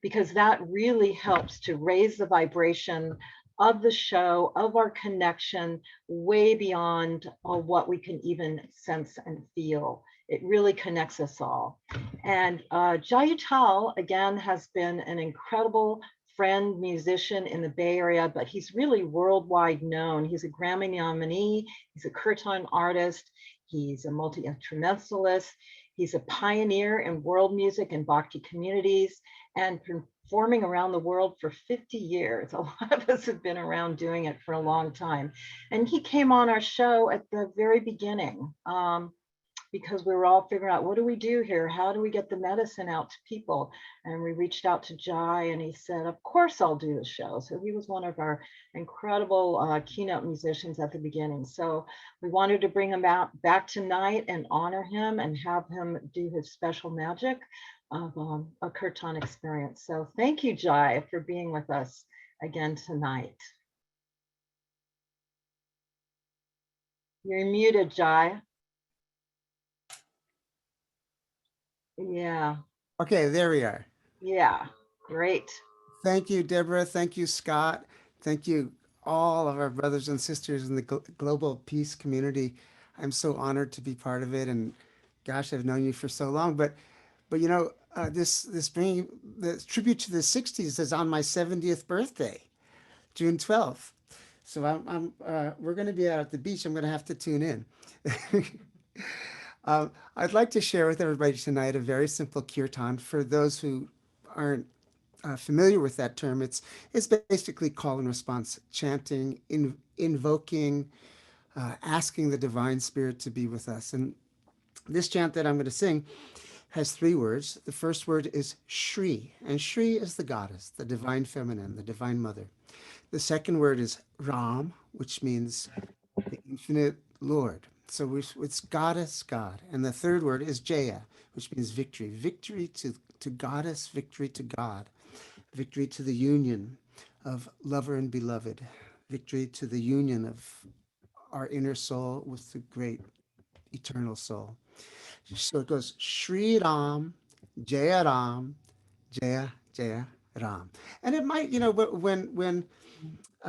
E: because that really helps to raise the vibration of the show, of our connection, way beyond what we can even sense and feel. It really connects us all. And Uttal, again, has been an incredible friend, musician in the Bay Area, but he's really worldwide known. He's a Grammy nominee, he's a kirtan artist, he's a multi-instrumentalist, he's a pioneer in world music and bhakti communities, and performing around the world for 50 years. A lot of us have been around doing it for a long time. And he came on our show at the very beginning. because we were all figuring out, what do we do here? How do we get the medicine out to people? And we reached out to Jai, and he said, of course I'll do the show. So he was one of our incredible keynote musicians at the beginning. So we wanted to bring him back tonight and honor him and have him do his special magic of a kirtan experience. So thank you, Jai, for being with us again tonight. You're muted, Jai. Yeah.
C: Okay, there we are.
E: Yeah, great.
C: Thank you, Debra. Thank you, Scott. Thank you, all of our brothers and sisters in the global peace community. I'm so honored to be part of it. And gosh, I've known you for so long. But you know, this bringing the tribute to the 60s is on my 70th birthday, June 12th. So we're going to be out at the beach. I'm going to have to tune in. I'd like to share with everybody tonight a very simple kirtan. For those who aren't familiar with that term, it's basically call and response, chanting, invoking, asking the divine spirit to be with us. And this chant that I'm going to sing has 3 words. The first word is Shri, and Shri is the goddess, the divine feminine, the divine mother. The second word is Ram, which means the infinite Lord. So it's goddess, God. And the third word is Jaya, which means victory. Victory to goddess, victory to God. Victory to the union of lover and beloved. Victory to the union of our inner soul with the great eternal soul. So it goes Shri Ram, Jaya Ram, Jaya Jaya Ram. And it might, you know, when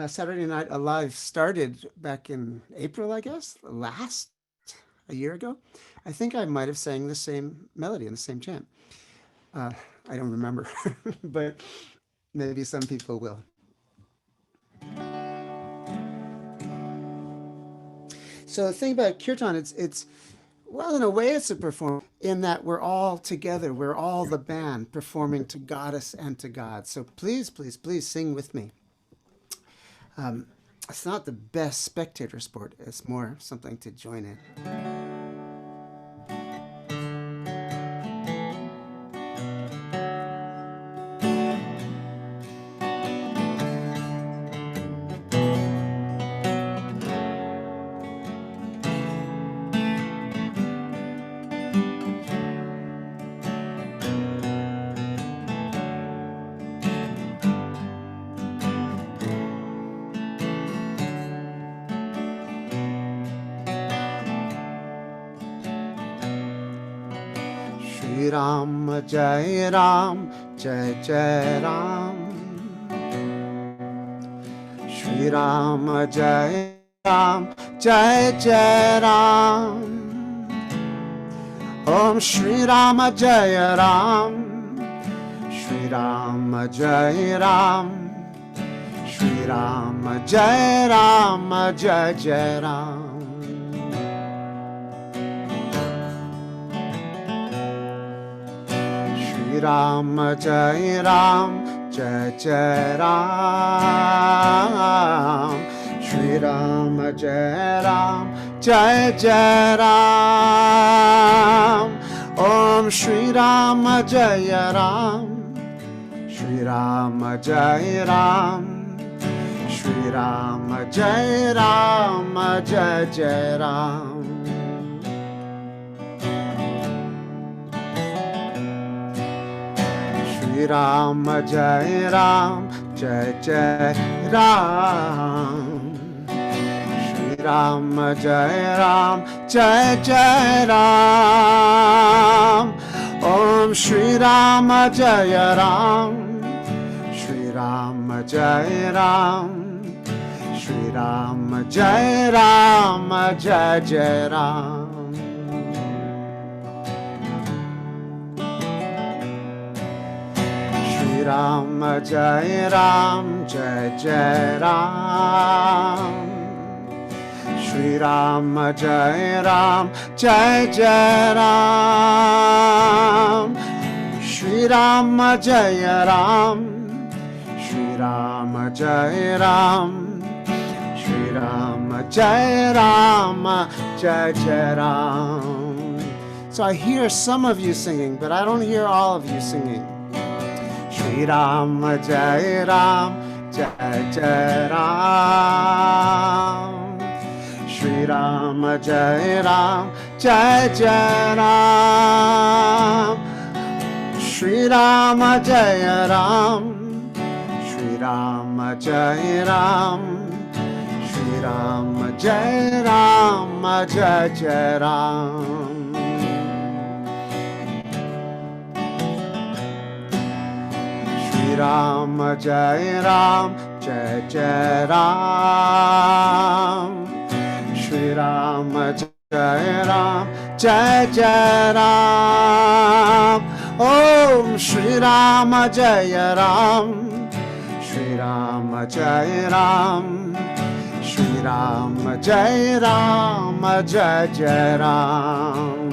C: Saturday Night Alive started back in April, I guess, a year ago, I think I might have sang the same melody and the same chant. I don't remember, but maybe some people will. So the thing about kirtan, it's well, in a way, it's a performance in that we're all together. We're all the band performing to goddess and to God. So please, please, please sing with me. It's not the best spectator sport. It's more something to join in. Ram Jai Ram Jai Jai Ram Shri Ram Jai Ram Jai Jai Ram Om Shri Ram Jai Ram Shri Ram Jai Ram Shri Ram Jai Ram Jai Jai Ram Ram Jai Ram Jai Jai Ram Shri Ram Jai Ram Jai Jai Ram Om Shri Ram Jai Ram Shri Ram Jai Ram Shri Ram Jai Ram Jai Jai Ram Shri Ram Jai Ram Jai Jai Ram Shri Ram Jai Ram Jai Jai Ram Om Shri Ram Jai Ram Shri Ram Jai Ram Shri Ram Jai Ram Jai Jai Ram Ram Jai Ram Jai Jai Ram Shri Ram Jai Ram Jai Jai Ram Shri Ram Jai Ram Shri Ram Jai Ram Shri Ram Jai Ram Jai Jai Ram So I hear some of you singing, but I don't hear all of you singing. Shri Ram Jai Ram Jai Jai Ram. Shri Ram Jai Ram Jai Jai Ram. Shri Ram Jai Ram. Shri Ram Jai Ram. Shri Ram Jai Ram Jai Jai Ram. Shri Ram Jai Ram Jai Jai Ram. Shri Ram Jai Ram Jai Jai Ram. Om Shri Ram Jai Ram. Shri Ram Jai Ram. Shri Ram Jai Ram Jai Jai Ram.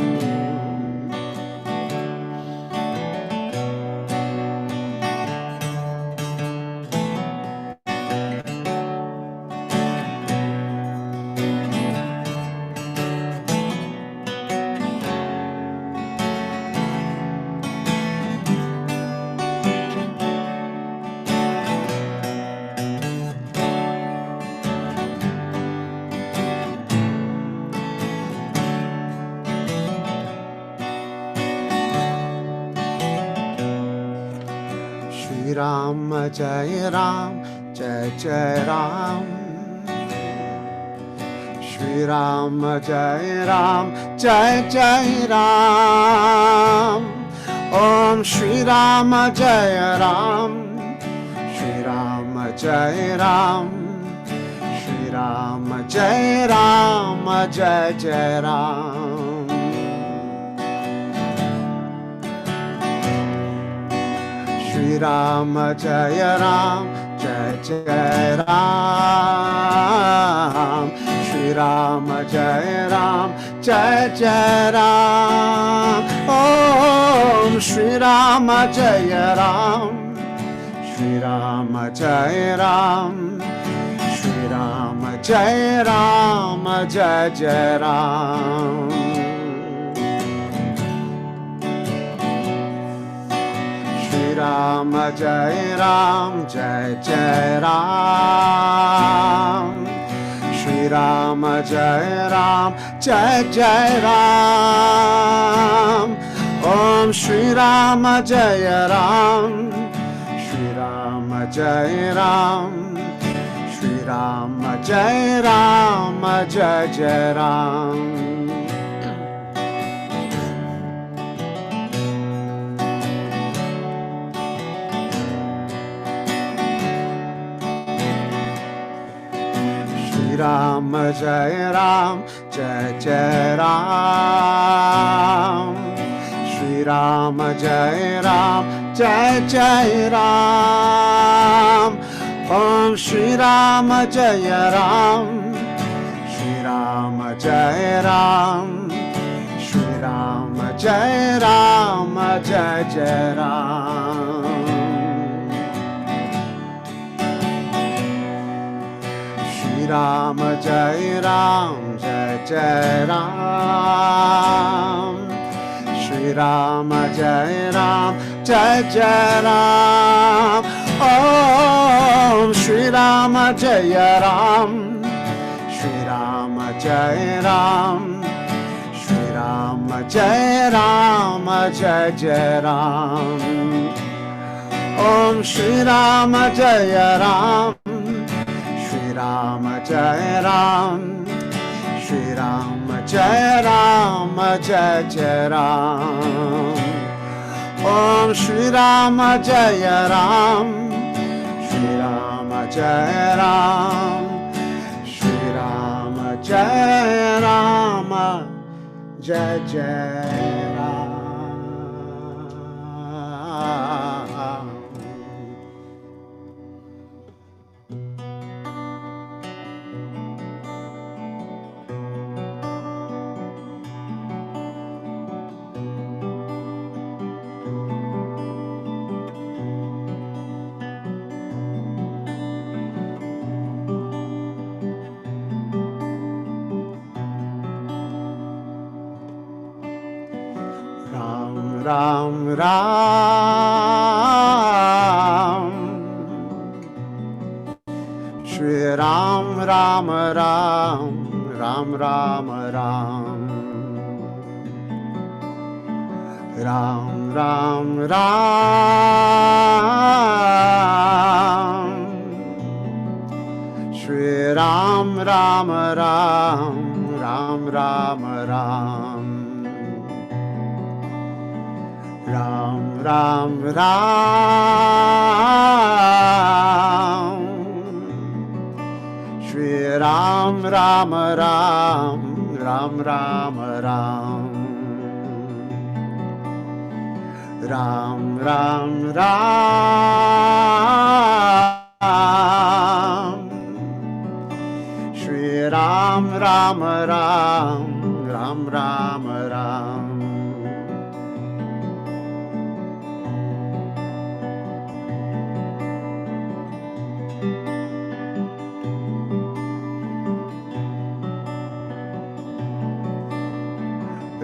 C: Shri Ram Jai Ram Jai Jai Ram. Shri Ram Jai Ram Jai Jai Ram. Om Shri Ram Jai Ram. Shri Ram Jai Ram. Shri Ram Jai Ram Jai Jai Ram. Shri Ram Jai Ram Jai Jai Ram. Shri Ram Jai Ram Jai Jai Ram. Om Shri Ram Jai Ram. Shri Ram Jai Ram. Shri Ram Jai Ram Jai Jai Ram. Shri Ram Jai Ram Jai Jai Ram. Shri Ram Jai Ram Jai Jai Ram. Om Shri Ram Jai Ram. Shri Ram Jai Ram. Shri Ram Jai Ram Jai Jai Ram. Shri Ram Jai Ram Jai Jai Ram. Shri Ram Jai Ram Jai Jai Ram. Om Shri Ram Jai Ram. Shri Ram Jai Ram. Shri Ram Jai Ram Jai Jai Ram. Shri Ram Jai Ram Jai Jai Ram. Shri Ram Jai Ram Jai Jai Ram. Om Shri Ram Jai Ram. Shri Ram Jai Ram. Shri Ram Jai Ram Jai Jai Ram. Om Shri Ram Jai Ram. Shri Ram Jai Ram. Shri Ram Jai Ram Jai Jai Ram. Om Shri Ram Jai Ram. Shri Ram Jai Ram. Shri Ram Jai Ram Jai Jai Ram. Ram Ram, Shri Ram Ram Ram, Ram Ram Ram, Ram Ram Ram, Shri Ram Ram Ram, Ram Ram Ram, Ram Ram Ram, Shri Ram Ram Ram, Ram Ram Ram, Ram Ram Ram, Shri Ram Ram Ram, Ram Ram Ram,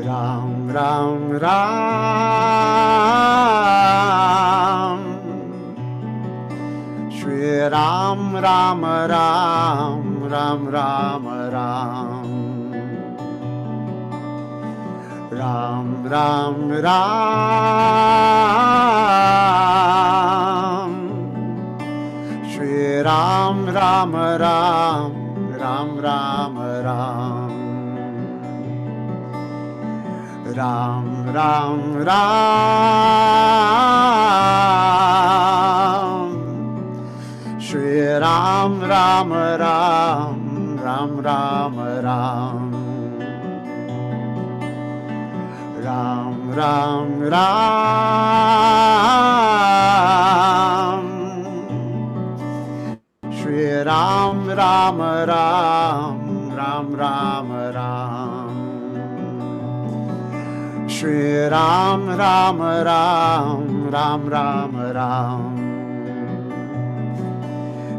C: Ram Ram Ram, Shri Ram Ram Ram, Ram Ram Ram, Ram Ram Ram, Shri Ram Ram Ram, Ram Ram Ram, Ram Ram Ram, Shri Ram Ram Ram, Ram Ram Ram, Ram Ram Ram, Shri Ram Ram Ram, Ram Ram Ram, Shri Ram Ram Ram, Ram Ram Ram,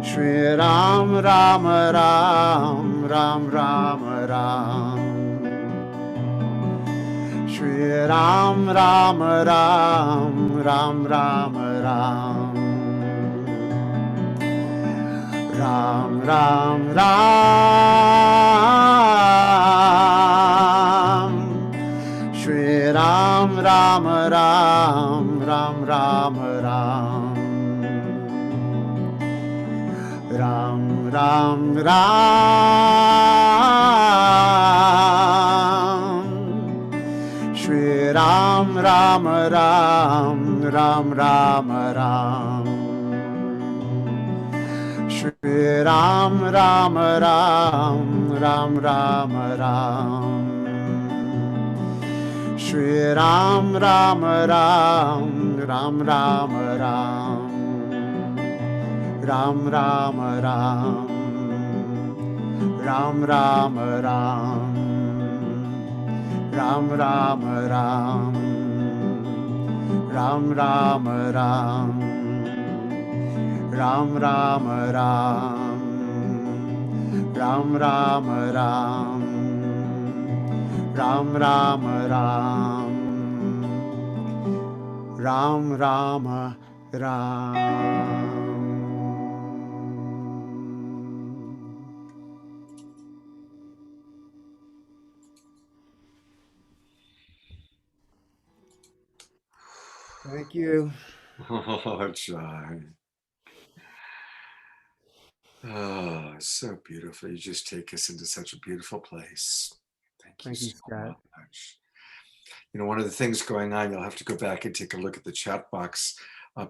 C: Shri Ram Ram Ram, Ram Ram Ram, Shri Ram Ram Ram, Ram Ram Ram, Ram Ram Ram, Shri Ram Ram Ram, Ram Ram Ram, Ram Ram Ram, Shri Ram Ram Ram, Ram Ram Ram, Shri Ram Ram Ram, Ram Ram Ram, Shri Ram Ram Ram, Ram Ram Ram, Ram Ram Ram, Ram Ram Ram, Ram Ram Ram, Ram Ram Ram, Ram Ram Ram, Ram Ram Ram, Ram Ram Ram, Ram Rama Ram. Thank you.
B: Oh, John. Oh, so beautiful. You just take us into such a beautiful place. Thank you so
C: Scott.
B: much. You know, one of the things going on, you'll have to go back and take a look at the chat box.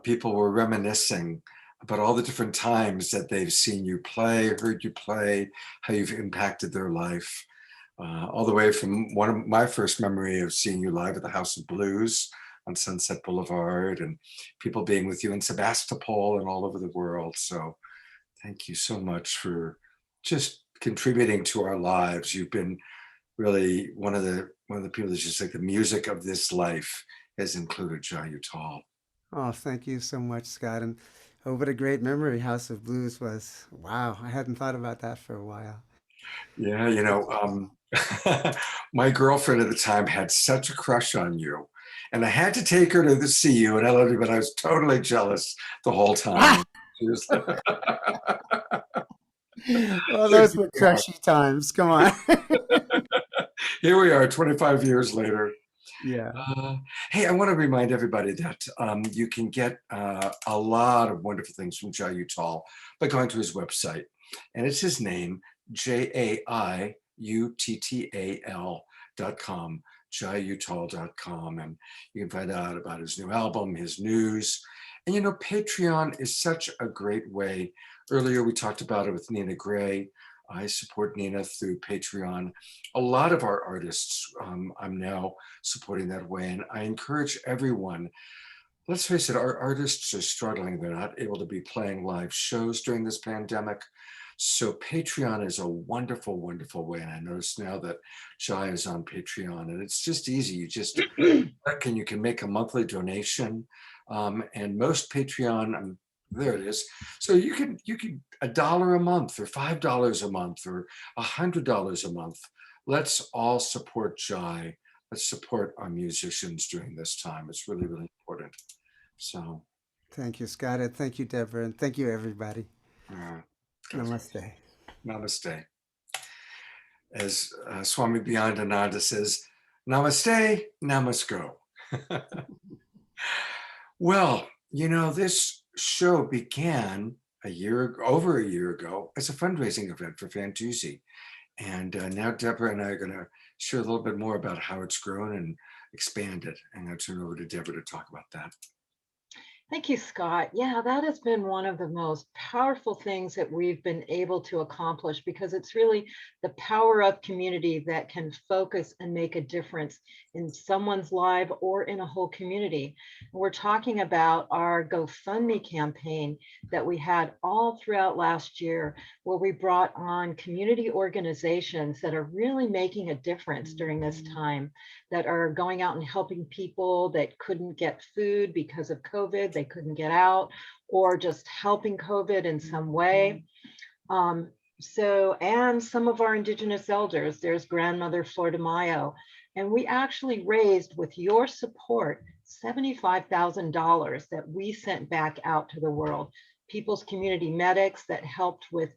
B: People were reminiscing about all the different times that they've seen you play, heard you play, how you've impacted their life. All the way from one of my first memory of seeing you live at the House of Blues on Sunset Boulevard, and people being with you in Sebastopol and all over the world. So thank you so much for just contributing to our lives. You've been really one of the people that's just like the music of this life has included Uttal.
C: Oh, thank you so much, Scott. And oh, what a great memory House of Blues was. Wow, I hadn't thought about that for a while.
B: Yeah, you know, my girlfriend at the time had such a crush on you. And I had to take her to see you, and I loved you, but I was totally jealous the whole time. She was
C: Well, those were crushy times. Come on.
B: Here we are 25 years later.
C: Yeah.
B: Hey, I want to remind everybody that you can get a lot of wonderful things from Jai Uttal by going to his website. And it's his name, JAIUTTAL.com, JaiUttal.com. And you can find out about his new album, his news. And you know, Patreon is such a great way. Earlier, we talked about it with Nina Grae. I support Nina through Patreon. A lot of our artists I'm now supporting that way. And I encourage everyone, let's face it, our artists are struggling. They're not able to be playing live shows during this pandemic. So Patreon is a wonderful, wonderful way. And I notice now that Jai is on Patreon, and it's just easy. You just click and you can make a monthly donation. And most Patreon, there it is. So you can $1 a month or $5 a month or $100 a month. Let's all support Jai. Let's support our musicians during this time. It's really, really important. So
C: Thank you, Scott. And thank you, Debra. And thank you, everybody. Namaste.
B: Namaste. As Swami Byandananda says, namaste, namasko. Well, you know, this show began over a year ago as a fundraising event for Fantuzzi. And now Debra and I are going to share a little bit more about how it's grown and expanded. And I'll turn over to Debra to talk about that.
E: Thank you, Scott. Yeah, that has been one of the most powerful things that we've been able to accomplish, because it's really the power of community that can focus and make a difference in someone's life or in a whole community. We're talking about our GoFundMe campaign that we had all throughout last year, where we brought on community organizations that are really making a difference during this time, that are going out and helping people that couldn't get food because of COVID. They couldn't get out, or just helping COVID in some way. And some of our Indigenous elders, there's Grandmother Flor de Mayo, and we actually raised, with your support, $75,000 that we sent back out to the world. People's community medics that helped with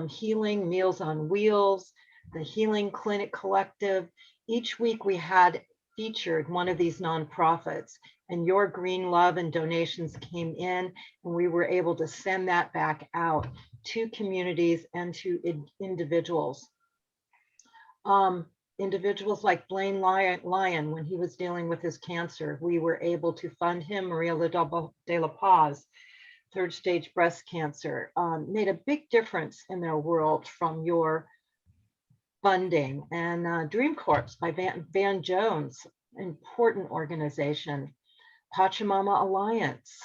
E: healing, Meals on Wheels, the Healing Clinic Collective. Each week we had featured one of these nonprofits, and your green love and donations came in, and we were able to send that back out to communities and to individuals. Individuals like Blaine Lyon, when he was dealing with his cancer, we were able to fund him. Maria de la Paz, third stage breast cancer, made a big difference in their world from your funding. And Dream Corps by Van Jones, important organization. Pachamama Alliance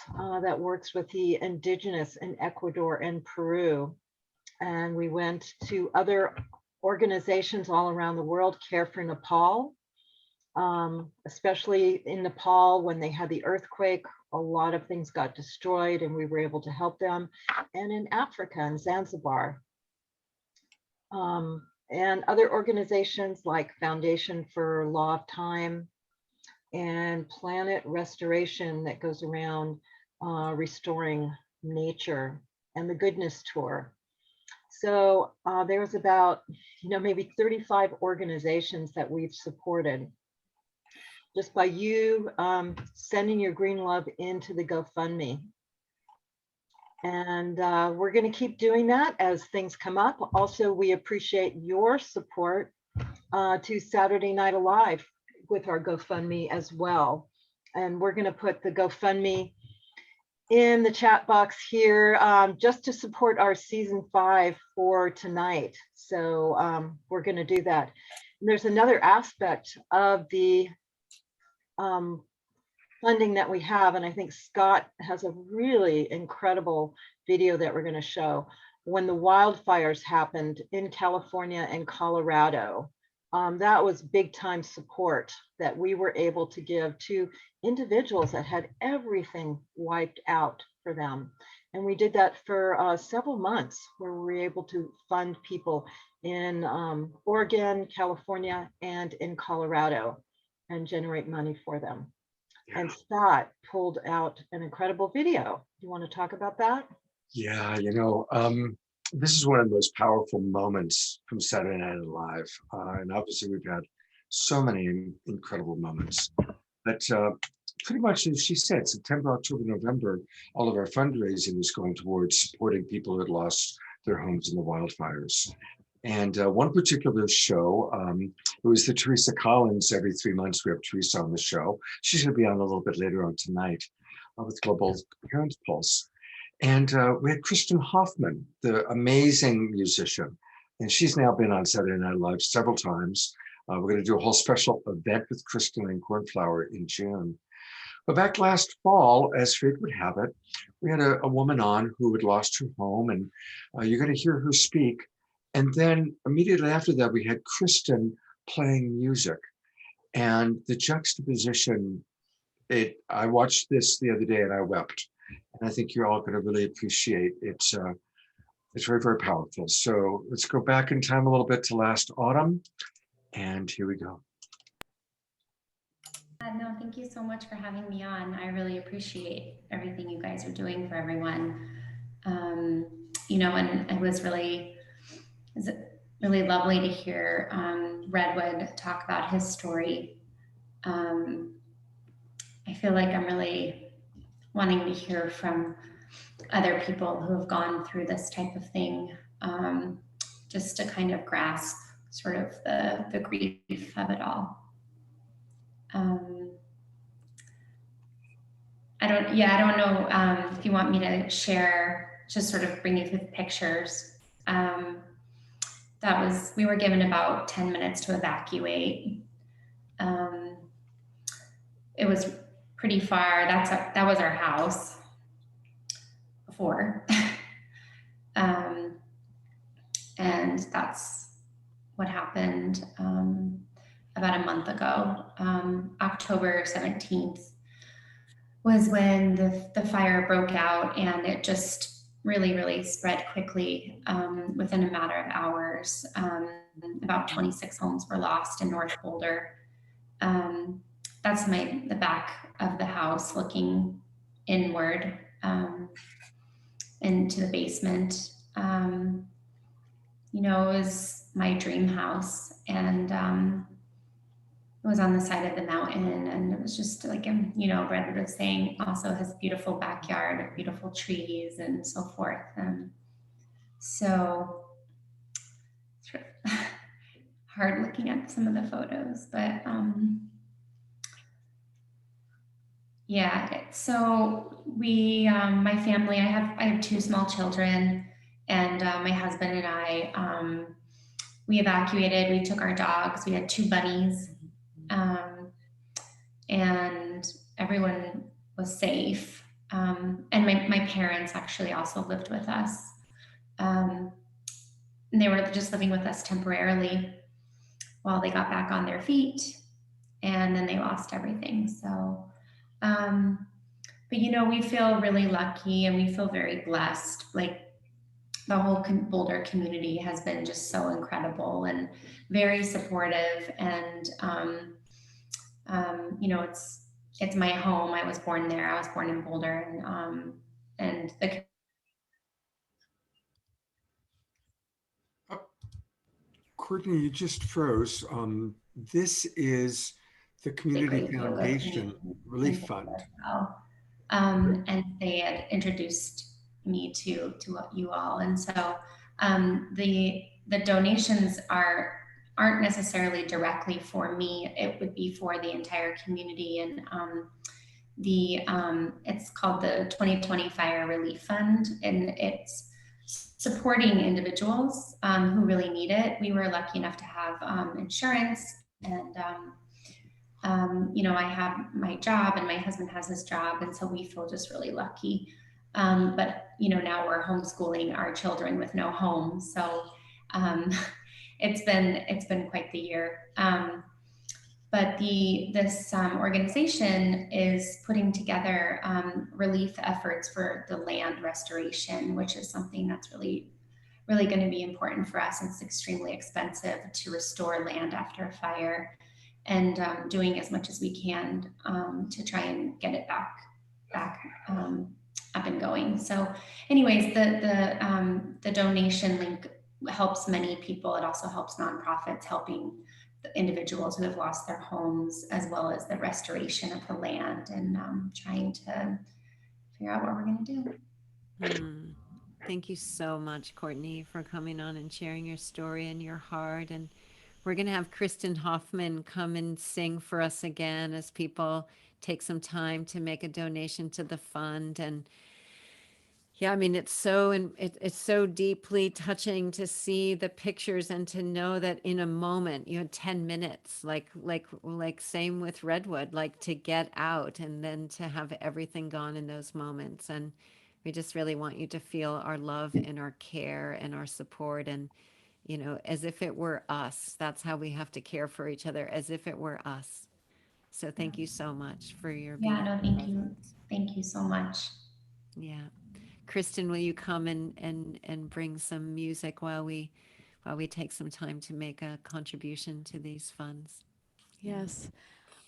E: that works with the indigenous in Ecuador and Peru. And we went to other organizations all around the world. Care for Nepal, especially in Nepal when they had the earthquake, a lot of things got destroyed and we were able to help them. And in Africa, in Zanzibar. And other organizations like Foundation for Law of Time and Planet Restoration that goes around restoring nature, and the Goodness Tour. So there's about, maybe 35 organizations that we've supported just by you sending your green love into the GoFundMe. And we're going to keep doing that as things come up. Also, we appreciate your support to Saturday Night Alive with our GoFundMe as well. And we're going to put the GoFundMe in the chat box here just to support our season 5 for tonight. So we're going to do that. And there's another aspect of the funding that we have, and I think Scott has a really incredible video that we're going to show. When the wildfires happened in California and Colorado, that was big time support that we were able to give to individuals that had everything wiped out for them. And we did that for several months, where we were able to fund people in Oregon, California, and in Colorado, and generate money for them. And Scott pulled out an incredible video. You want to talk about that?
B: Yeah, this is one of the most powerful moments from Saturday Night Live. And obviously we've had so many incredible moments. But pretty much, as she said, September, October, November, all of our fundraising is going towards supporting people who had lost their homes in the wildfires. And one particular show, it was the Teresa Collins. Every 3 months, we have Teresa on the show. She's going to be on a little bit later on tonight with Global Parent Pulse. And we had Kristen Hoffman, the amazing musician. And she's now been on Saturday Night Live several times. We're going to do a whole special event with Kristen and Cornflower in June. But back last fall, as fate would have it, we had a woman on who had lost her home, and you're going to hear her speak. And then immediately after that, we had Kristen playing music. And the juxtaposition, I watched this the other day and I wept. And I think you're all going to really appreciate it. It's very, very powerful. So let's go back in time a little bit to last autumn. And here we go.
D: No, thank you so much for having me on. I really appreciate everything you guys are doing for everyone. And it was really lovely to hear Redwood talk about his story. I feel like I'm really wanting to hear from other people who have gone through this type of thing, just to kind of grasp sort of the grief of it all. I don't know if you want me to share, just sort of bring you through the pictures. We were given about 10 minutes to evacuate. It was pretty far. That was our house before. And that's what happened about a month ago. October 17th was when the fire broke out, and it just really, really spread quickly within a matter of hours. About 26 homes were lost in North Boulder. That's the back of the house looking inward into the basement. It was my dream house, and it was on the side of the mountain, and it was just like, Brad was saying, also has a beautiful backyard, beautiful trees and so forth. So it's hard looking at some of the photos, but so we, my family, I have 2 small children, and my husband and I, we evacuated. We took our dogs. We had 2 bunnies, and everyone was safe. And my parents actually also lived with us. And they were just living with us temporarily while they got back on their feet, and then they lost everything. So, but we feel really lucky, and we feel very blessed. Like, the whole Boulder community has been just so incredible and very supportive. And, it's my home. I was born there. I was born in Boulder, and the
B: Courtney, you just froze. This is the Community Foundation Relief Fund.
D: And they had introduced me to you all, and so the donations aren't necessarily directly for me. It would be for the entire community, and it's called the 2020 Fire Relief Fund, and it's supporting individuals who really need it. We were lucky enough to have insurance, and I have my job, and my husband has his job, and so we feel just really lucky. But now we're homeschooling our children with no home, so it's been quite the year. But this organization is putting together relief efforts for the land restoration, which is something that's really, really going to be important for us. It's extremely expensive to restore land after a fire. doing as much as we can to try and get it back up and going. So anyways, the donation link helps many people. It also helps nonprofits helping the individuals who have lost their homes, as well as the restoration of the land, and trying to figure out what we're going to do.
I: Thank you so much, Courtney, for coming on and sharing your story and your heart. And we're going to have Kristen Hoffman come and sing for us again as people take some time to make a donation to the fund. And yeah, I mean, it's so deeply touching to see the pictures and to know that in a moment you had 10 minutes, like same with Redwood, like to get out and then to have everything gone in those moments. And we just really want you to feel our love and our care and our support, and, you know, as if it were us. That's how we have to care for each other, as if it were us. So thank you so much for your
D: thank you. Thank you so much.
I: Yeah. Kristen, will you come and bring some music while we take some time to make a contribution to these funds?
J: Yes.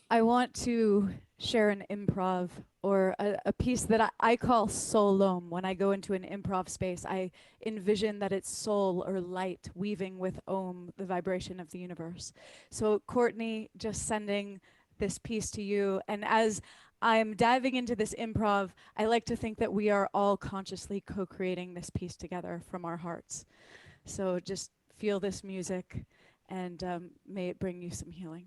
J: I want to share an improv, or a piece that I call soul om. When I go into an improv space, I envision that it's soul or light weaving with om, the vibration of the universe. So Courtney, just sending this piece to you. And as I'm diving into this improv, I like to think that we are all consciously co-creating this piece together from our hearts. So just feel this music, and may it bring you some healing.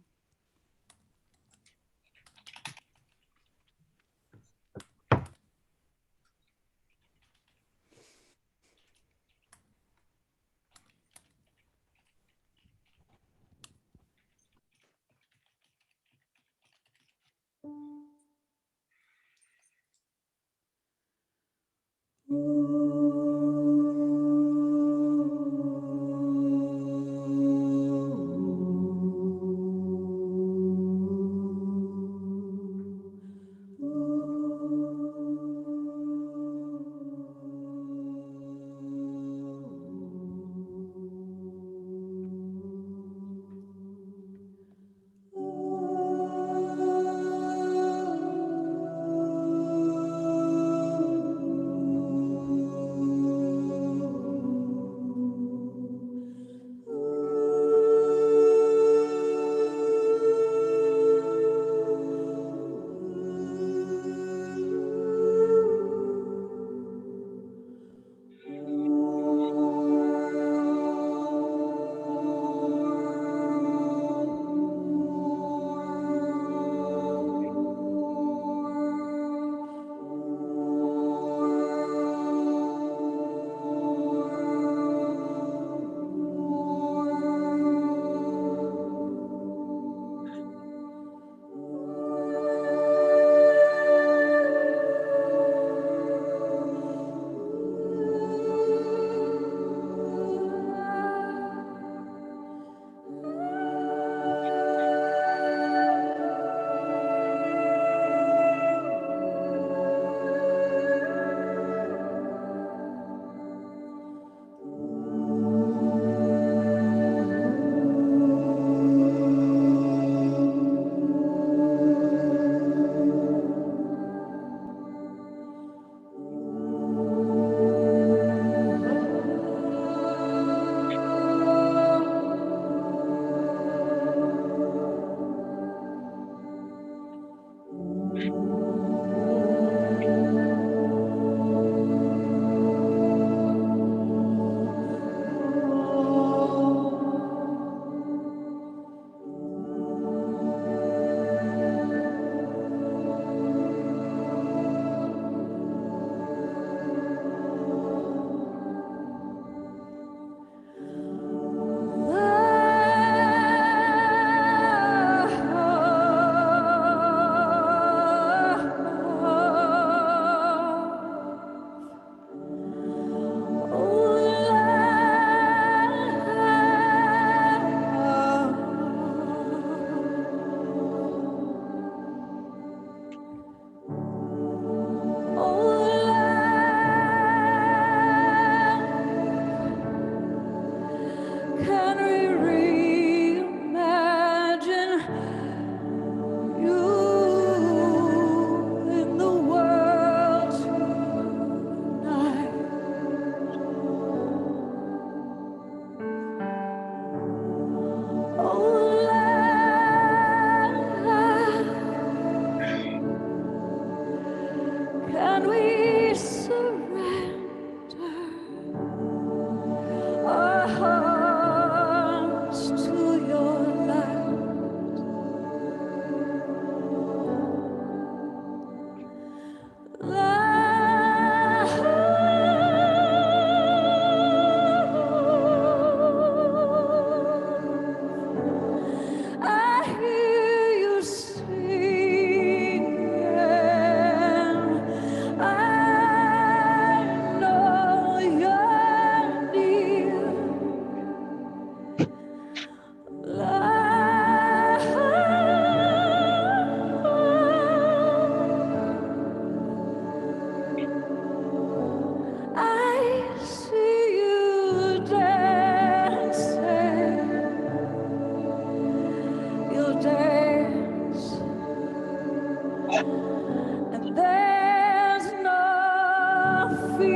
J: because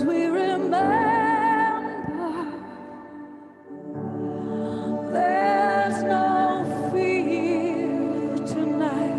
J: we remember there's no fear tonight.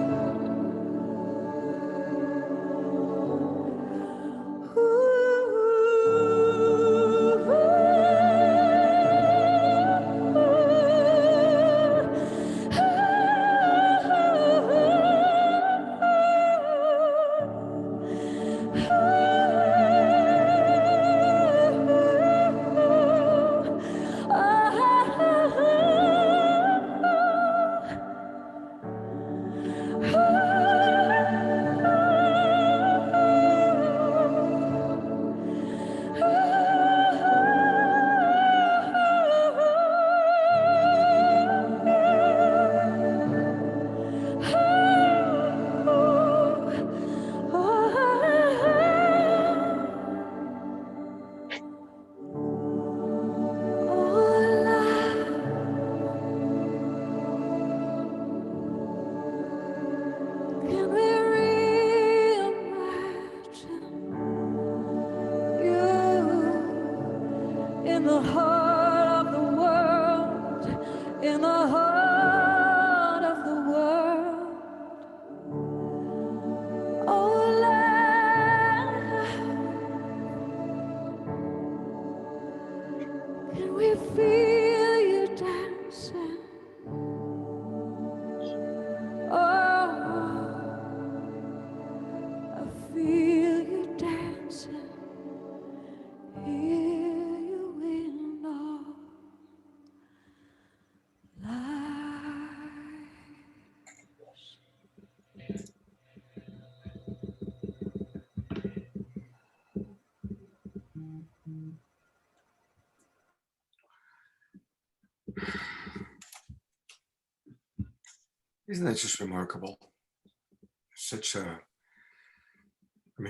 B: Isn't that just remarkable?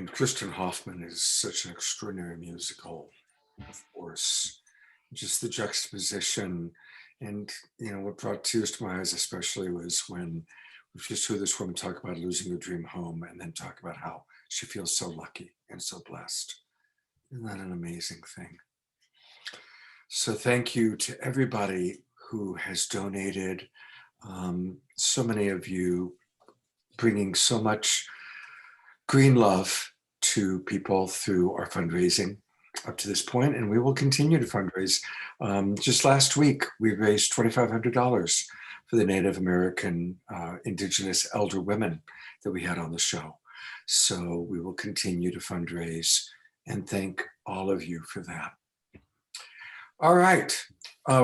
B: Kristen Hoffman is such an extraordinary musical force. Just the juxtaposition, and what brought tears to my eyes especially was when we just heard this woman talk about losing her dream home and then talk about how she feels so lucky and so blessed. Isn't that an amazing thing? So thank you to everybody who has donated. So many of you bringing so much green love to people through our fundraising up to this point, and we will continue to fundraise. Just last week, we raised $2,500 for the Native American Indigenous elder women that we had on the show. So we will continue to fundraise, and thank all of you for that. All right.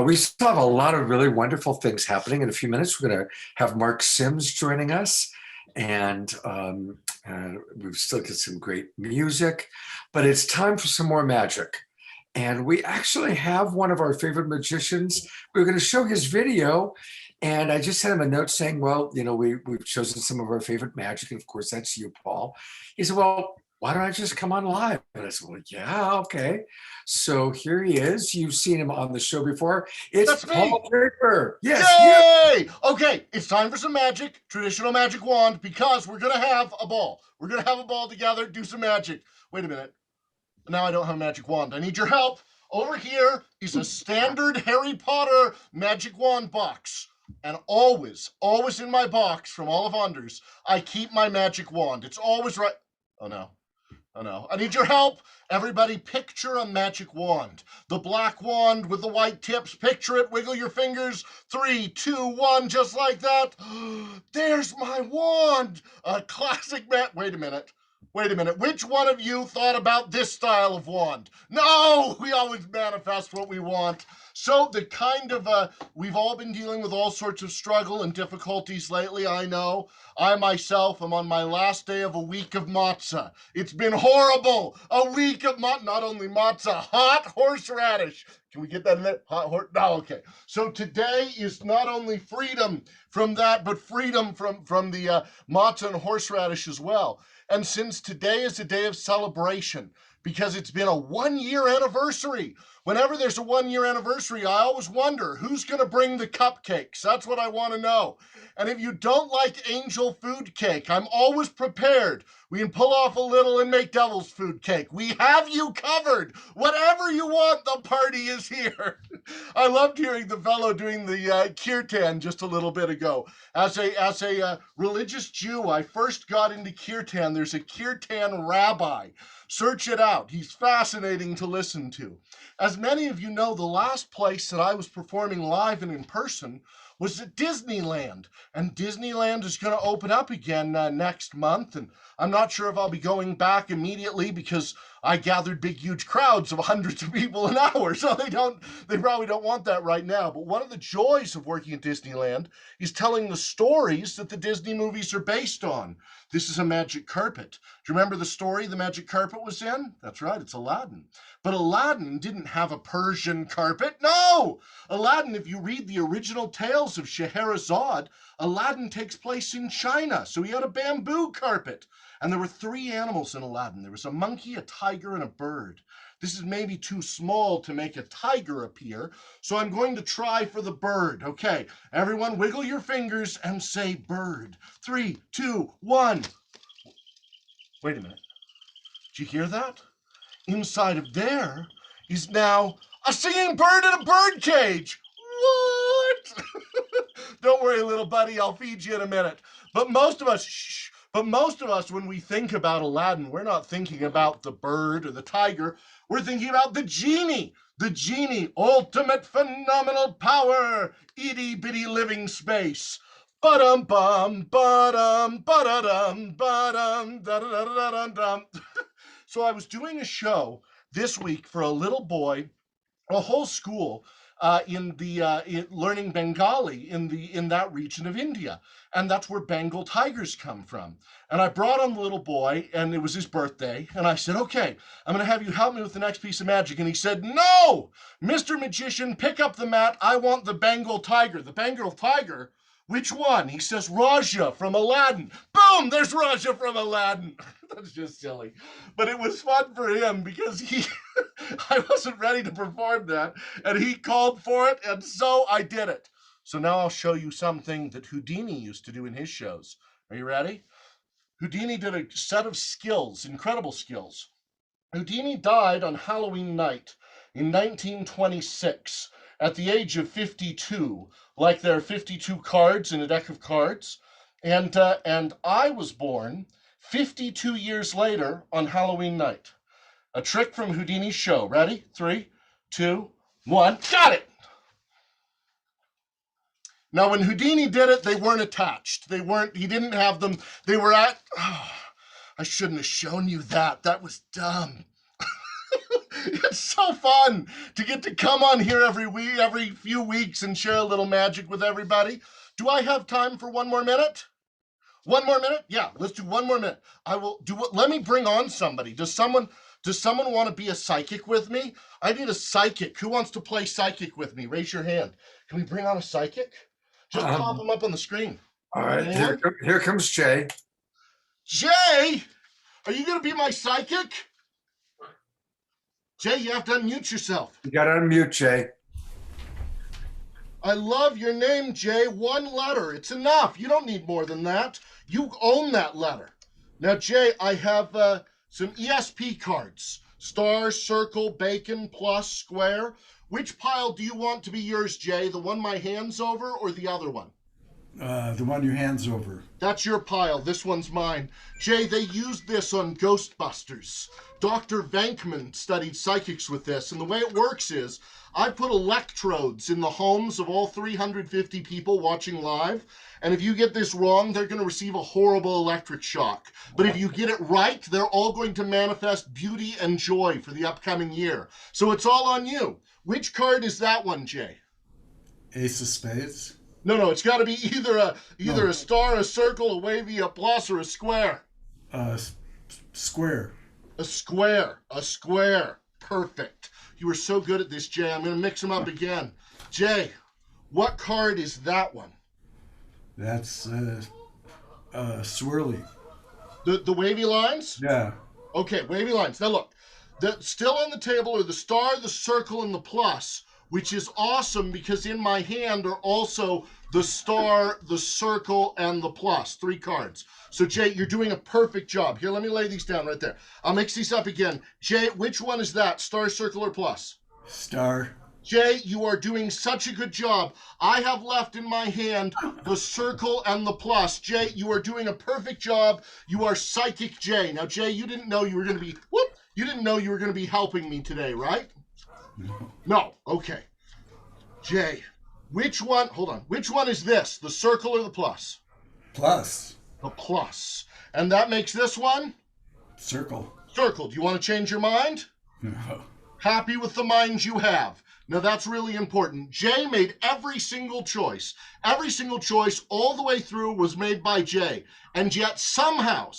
B: We still have a lot of really wonderful things happening. In a few minutes, we're going to have Mark Sims joining us, and we've still got some great music, but it's time for some more magic. And we actually have one of our favorite magicians. We're going to show his video, and I just sent him a note saying, well, we've chosen some of our favorite magic, and of course, that's you, Paul. He said, well, why don't I just come on live? And I said, well, yeah, okay. So here he is. You've seen him on the show before. It's Paul Draper. Yes.
H: Yay! Okay, it's time for some magic, traditional magic wand, because we're going to have a ball. We're going to have a ball together, do some magic. Wait a minute. Now I don't have a magic wand. I need your help. Over here is a standard Harry Potter magic wand box. And always in my box from all of Anders, I keep my magic wand. It's always right. Oh no. I need your help. Everybody picture a magic wand. The black wand with the white tips. Picture it. Wiggle your fingers. 3, 2, 1, just like that. There's my wand. A classic Wait a minute. Which one of you thought about this style of wand? No, we always manifest what we want. So the kind of, we've all been dealing with all sorts of struggle and difficulties lately, I know. I myself am on my last day of a week of matzah. It's been horrible. A week of not only matzah, hot horseradish. Can we get that in there? Hot horse? No, okay. So today is not only freedom from that, but freedom from the matzah and horseradish as well. And since today is a day of celebration, because it's been a 1-year anniversary. Whenever there's a 1-year anniversary, I always wonder who's going to bring the cupcakes. That's what I want to know. And if you don't like angel food cake, I'm always prepared. We can pull off a little and make devil's food cake. We have you covered. Whatever you want, the party is here. I loved hearing the fellow doing the kirtan just a little bit ago. As a religious Jew, I first got into kirtan. There's a kirtan rabbi. Search it out. He's fascinating to listen to. As many of you know, the last place that I was performing live and in person was at Disneyland. And Disneyland is going to open up again next month. And I'm not sure if I'll be going back immediately because I gathered big, huge crowds of hundreds of people an hour. So they probably don't want that right now. But one of the joys of working at Disneyland is telling the stories that the Disney movies are based on. This is a magic carpet. Do you remember the story the magic carpet was in? That's right, it's Aladdin. But Aladdin didn't have a Persian carpet. No! Aladdin, if you read the original tales of Scheherazade, Aladdin takes place in China. So he had a bamboo carpet. And there were 3 animals in Aladdin. There was a monkey, a tiger, and a bird. This is maybe too small to make a tiger appear, so I'm going to try for the bird. Okay, everyone wiggle your fingers and say bird. 3, 2, 1. Wait a minute. Did you hear that? Inside of there is now a singing bird in a bird cage. What? Don't worry, little buddy, I'll feed you in a minute. But most of us, when we think about Aladdin, we're not thinking about the bird or the tiger. We're thinking about the genie. The genie, ultimate phenomenal power, itty bitty living space. Ba-dum bum, ba-dum, ba-da-dum, ba-dum, da-da-da-da-dum. So I was doing a show this week for a little boy, a whole school in learning Bengali in that region of India, and that's where Bengal tigers come from. And I brought on the little boy, and it was his birthday, and I said, "Okay, I'm going to have you help me with the next piece of magic." And he said, "No, Mr. Magician, pick up the mat. I want the Bengal tiger." The Bengal tiger. Which one? He says, Raja from Aladdin. Boom, there's Raja from Aladdin. That's just silly. But it was fun for him because I wasn't ready to perform that, and he called for it, and so I did it. So now I'll show you something that Houdini used to do in his shows. Are you ready? Houdini did a set of skills, incredible skills. Houdini died on Halloween night in 1926 at the age of 52, like there are 52 cards in a deck of cards. And I was born 52 years later on Halloween night. A trick from Houdini's show. Ready? 3, 2, 1. Got it! Now, when Houdini did it, they weren't attached. He didn't have them. They were at, I shouldn't have shown you that. That was dumb. It's so fun to get to come on here every few weeks and share a little magic with everybody. Do I have time for one more minute? One more minute? Yeah, let's do one more minute. I will do what. Let me bring on somebody. Does someone want to be a psychic with me? I need a psychic. Who wants to play psychic with me? Raise your hand. Can we bring on a psychic? Just pop them up on the screen.
B: All right, here comes Jay.
H: Jay, are you going to be my psychic? Jay, you have to unmute yourself.
B: You got to unmute, Jay.
H: I love your name, Jay. 1 letter. It's enough. You don't need more than that. You own that letter. Now, Jay, I have some ESP cards. Star, circle, bacon, plus, square. Which pile do you want to be yours, Jay? The one my hand's over or the other one?
S: The one your hand's over.
H: That's your pile. This one's mine. Jay, they used this on Ghostbusters. Dr. Venkman studied psychics with this, and the way it works is I put electrodes in the homes of all 350 people watching live, and if you get this wrong, they're going to receive a horrible electric shock. But if you get it right, they're all going to manifest beauty and joy for the upcoming year. So it's all on you. Which card is that one, Jay?
S: Ace of Spades.
H: No, it's got to be either a star, a circle, a wavy, a plus, or a square.
S: Square.
H: A square. Perfect. You were so good at this, Jay. I'm going to mix them up again. Jay, what card is that one?
S: That's swirly.
H: The wavy lines?
S: Yeah.
H: Okay, wavy lines. Now look, still on the table are the star, the circle, and the plus, which is awesome because in my hand are also the star, the circle, and the plus. 3 cards. So Jay, you're doing a perfect job. Here, let me lay these down right there. I'll mix these up again. Jay, which one is that? Star, circle, or plus?
S: Star.
H: Jay, you are doing such a good job. I have left in my hand the circle and the plus. Jay, you are doing a perfect job. You are psychic Jay. Now, Jay, you didn't know you were going to be, you didn't know you were going to be helping me today, right? No. Okay. Jay, which one is this? The circle or the plus?
S: Plus.
H: The plus. And that makes this one?
S: Circle.
H: Circle. Do you want to change your mind?
S: No.
H: Happy with the mind you have. Now that's really important. Jay made every single choice. Every single choice all the way through was made by Jay. And yet somehow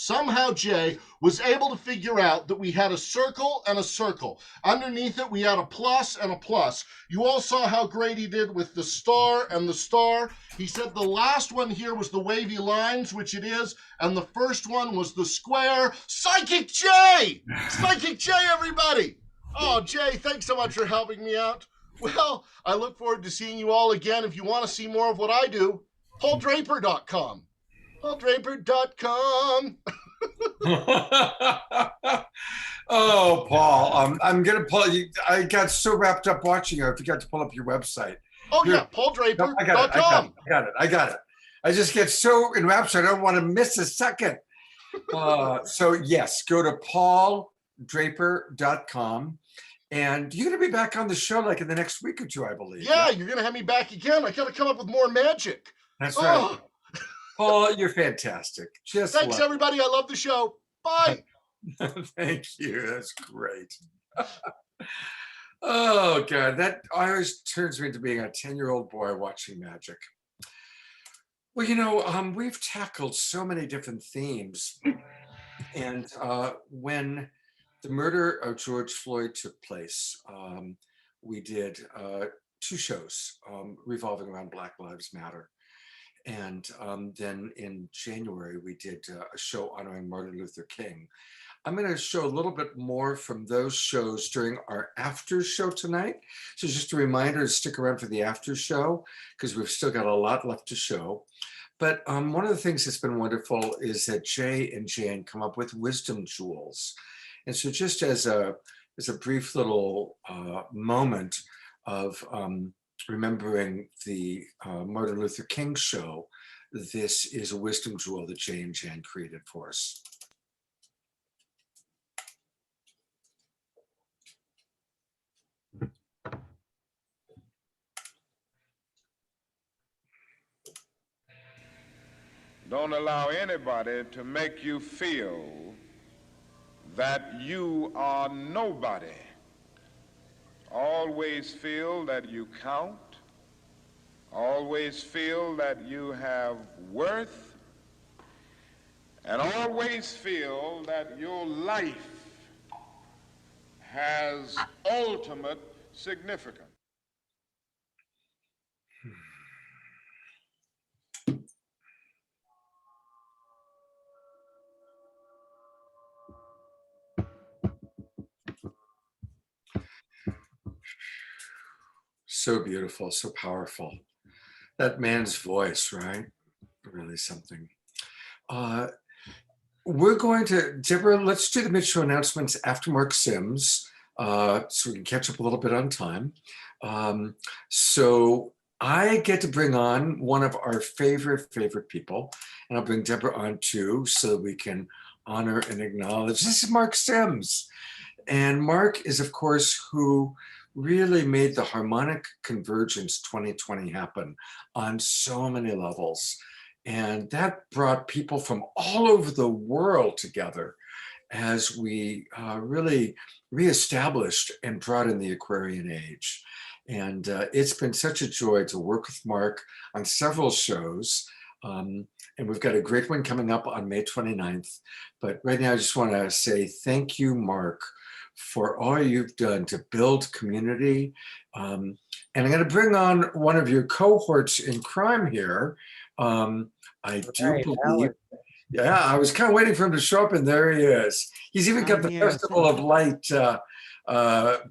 H: Jay was able to figure out that we had a circle and a circle. Underneath it, we had a plus and a plus. You all saw how great he did with the star and the star. He said the last one here was the wavy lines, which it is, and the first one was the square. Psychic Jay! Psychic Jay, everybody! Oh, Jay, thanks so much for helping me out. Well, I look forward to seeing you all again. If you want to see more of what I do, PaulDraper.com. PaulDraper.com.
B: Oh, Paul, I'm gonna pull you. I got so wrapped up watching you, I forgot to pull up your website.
H: Oh yeah, PaulDraper.com.
B: I got it. I just get so enraptured, I don't want to miss a second. So yes, go to PaulDraper.com. And you're going to be back on the show like in the next week or 2, I believe.
H: Yeah, you're going to have me back again. I got to come up with more magic.
B: That's right. Paul, you're fantastic.
H: Thanks, everybody. I love the show. Bye.
B: Thank you. That's great. Oh, God. That always turns me into being a 10-year-old boy watching magic. Well, you know, we've tackled so many different themes. And when the murder of George Floyd took place, we did 2 shows revolving around Black Lives Matter. And then in January, we did a show honoring Martin Luther King. I'm going to show a little bit more from those shows during our after show tonight. So just a reminder to stick around for the after show, because we've still got a lot left to show. But one of the things that's been wonderful is that Jay and Jane come up with wisdom jewels. And so just as a brief little moment of remembering the Martin Luther King show, this is a wisdom jewel that Jay and Jan created for us.
K: Don't allow anybody to make you feel that you are nobody. Always feel that you count. Always feel that you have worth. And always feel that your life has ultimate significance.
B: So beautiful, so powerful. That man's voice, right? Really something. We're going to, Debra, let's do the mid-show announcements after Mark Sims, so we can catch up a little bit on time. So I get to bring on one of our favorite people, and I'll bring Debra on too, so that we can honor and acknowledge. This is Mark Sims. And Mark is, of course, who really made the Harmonic Convergence 2020 happen on so many levels. And that brought people from all over the world together as we really reestablished and brought in the Aquarian Age. And it's been such a joy to work with Mark on several shows. And we've got a great one coming up on May 29th. But right now, I just want to say thank you, Mark, for all you've done to build community. And I'm going to bring on one of your cohorts in crime here. I do believe Yeah, I was kind of waiting for him to show up, and there he is. He's even got
L: I'm
B: the
L: here.
B: Festival of Light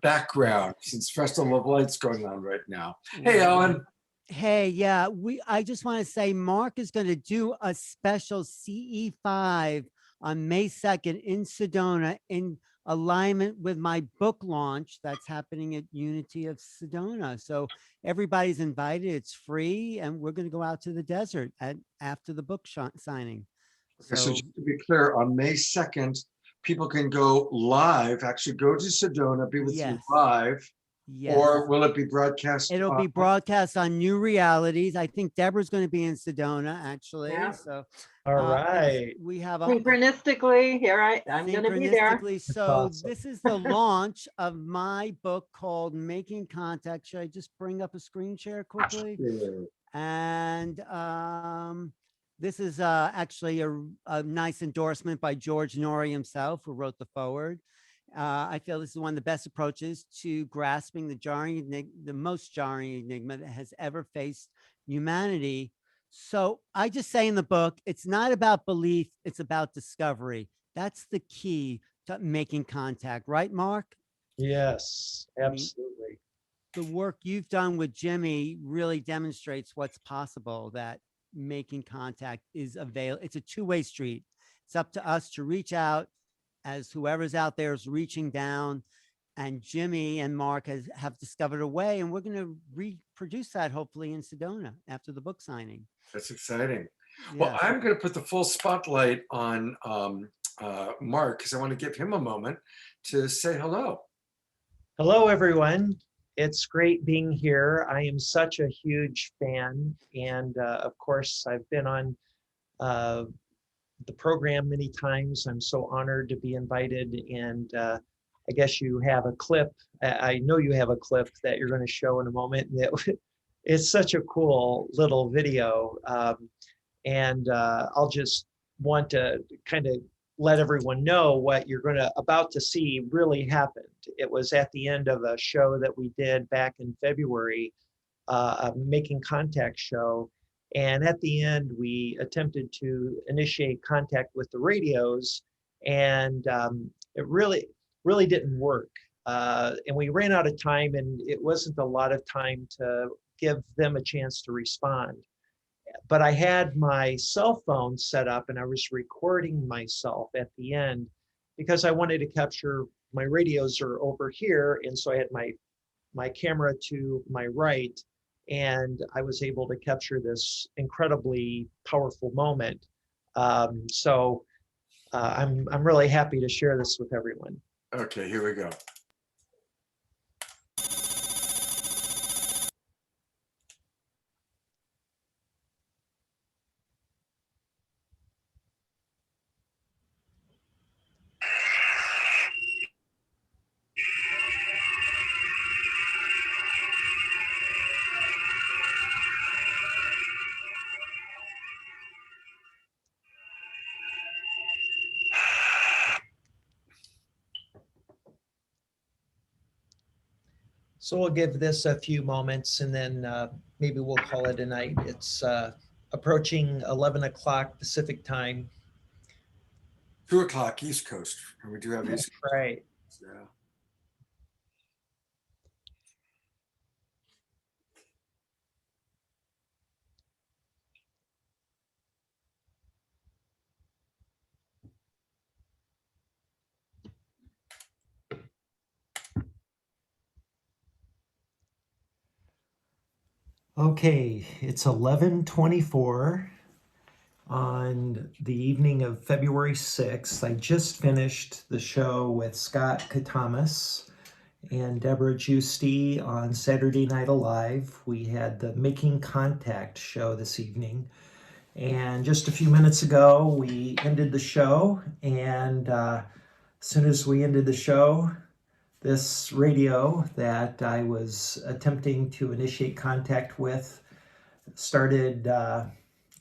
B: background, since Festival of Light's going on right now. Hey, Ellen.
L: Hey, yeah, I just want to say Mark is going to do a special CE5 on May 2nd in Sedona in alignment with my book launch that's happening at Unity of Sedona. So everybody's invited. It's free, and we're going to go out to the desert after the book signing.
B: Okay, so just to be clear, on May 2nd, people can go live, actually go to Sedona, be with you live, or will it be broadcast?
L: It'll be broadcast on New Realities. I think Debra's going to be in Sedona, actually.
E: Yeah.
L: So,
N: all right.
L: We have
E: Synchronistically, here I'm going to be there.
L: So this is the launch of my book called Making Contact. Should I just bring up a screen share quickly?
B: Sure.
L: And this is actually a nice endorsement by George Norrie himself, who wrote the foreword. I feel this is one of the best approaches to grasping the most jarring enigma that has ever faced humanity. So I just say in the book, it's not about belief, it's about discovery. That's the key to making contact, right, Mark?
N: Yes, absolutely.
L: The work you've done with Jimmy really demonstrates what's possible, that making contact is available. It's a two-way street. It's up to us to reach out as whoever's out there is reaching down, and Jimmy and Mark have discovered a way, and we're going to reproduce that hopefully in Sedona after the book signing.
B: That's exciting. Well, I'm going to put the full spotlight on Mark, because I want to give him a moment to say hello.
N: Hello, everyone. It's great being here. I am such a huge fan. And of course, I've been on the program many times. I'm so honored to be invited. And I guess you have a clip. I know you have a clip that you're going to show in a moment. It's such a cool little video. And I'll just want to kind of let everyone know what you're about to see really happened. It was at the end of a show that we did back in February, a Making Contact show. And at the end, we attempted to initiate contact with the radios, and it really didn't work. And we ran out of time, and it wasn't a lot of time to give them a chance to respond. But I had my cell phone set up, and I was recording myself at the end because I wanted to capture. My radios are over here, and so I had my camera to my right, and I was able to capture this incredibly powerful moment. So I'm really happy to share this with everyone.
B: Okay, here we go.
N: So we'll give this a few moments, and then maybe we'll call it a night. It's approaching 11 o'clock Pacific time.
B: 2 o'clock East Coast, and we do have East Coast.
N: Right.
B: Yeah.
N: Okay, it's 11:24 on the evening of February 6th. I just finished the show with Scott Catamas and Debra Giusti on Saturday Night Alive. We had the Making Contact show this evening. And just a few minutes ago, we ended the show. And as soon as we ended the show, this radio that I was attempting to initiate contact with started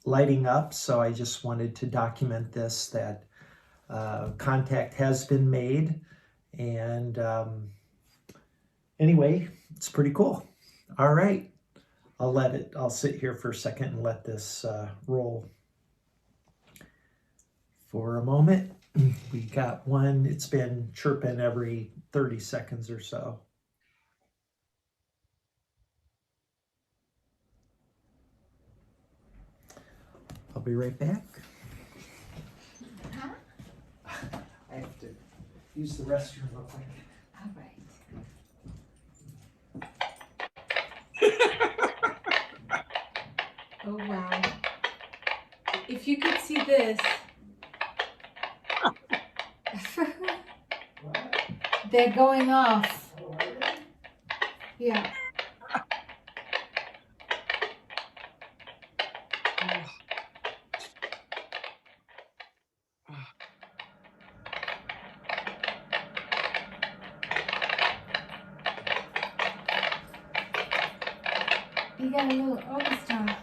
N: lighting up. So I just wanted to document this, that contact has been made. And anyway, it's pretty cool. All right, I'll sit here for a second and let this roll. for a moment. We got one, it's been chirping every 30 seconds or so. I'll be right back. I have to use the restroom real quick.
P: All right. Oh, wow. If you could see this. They're going off. Yeah. You got a little orchestra.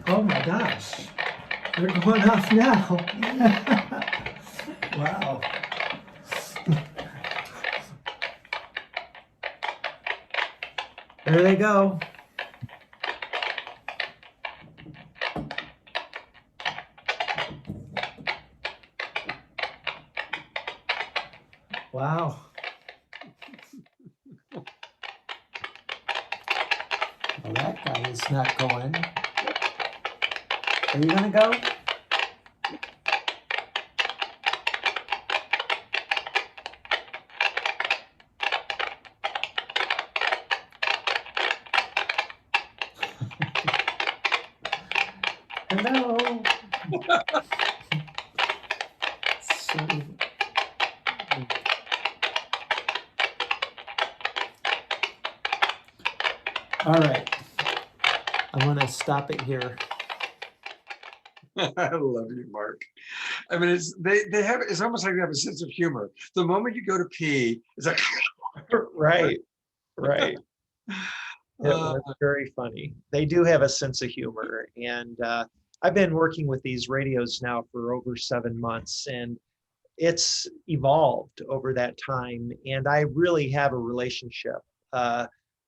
N: Oh my gosh, they're going off now. Wow. There they go. Wow. Well, that guy is not going. Are you gonna go? Hello. So, all right. I'm gonna stop it here.
B: I love you, Mark. I mean, they have, it's almost like they have a sense of humor. The moment you go to pee, it's like
N: Right. It was very funny. They do have a sense of humor, and I've been working with these radios now for over 7 months, and it's evolved over that time. And I really have a relationship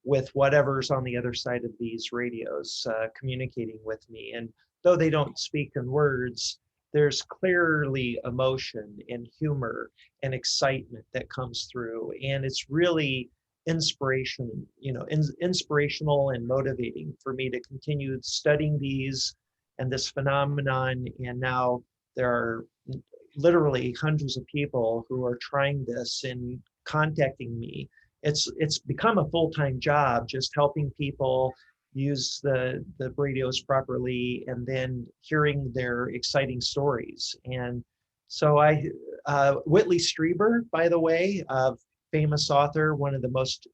N: with whatever's on the other side of these radios communicating with me. And though they don't speak in words, there's clearly emotion and humor and excitement that comes through, and it's really inspirational and motivating for me to continue studying these and this phenomenon. And now there are literally hundreds of people who are trying this and contacting me. It's become a full-time job, just helping people use the radios properly and then hearing their exciting stories. And so Whitley Strieber, by the way, famous author, one of the most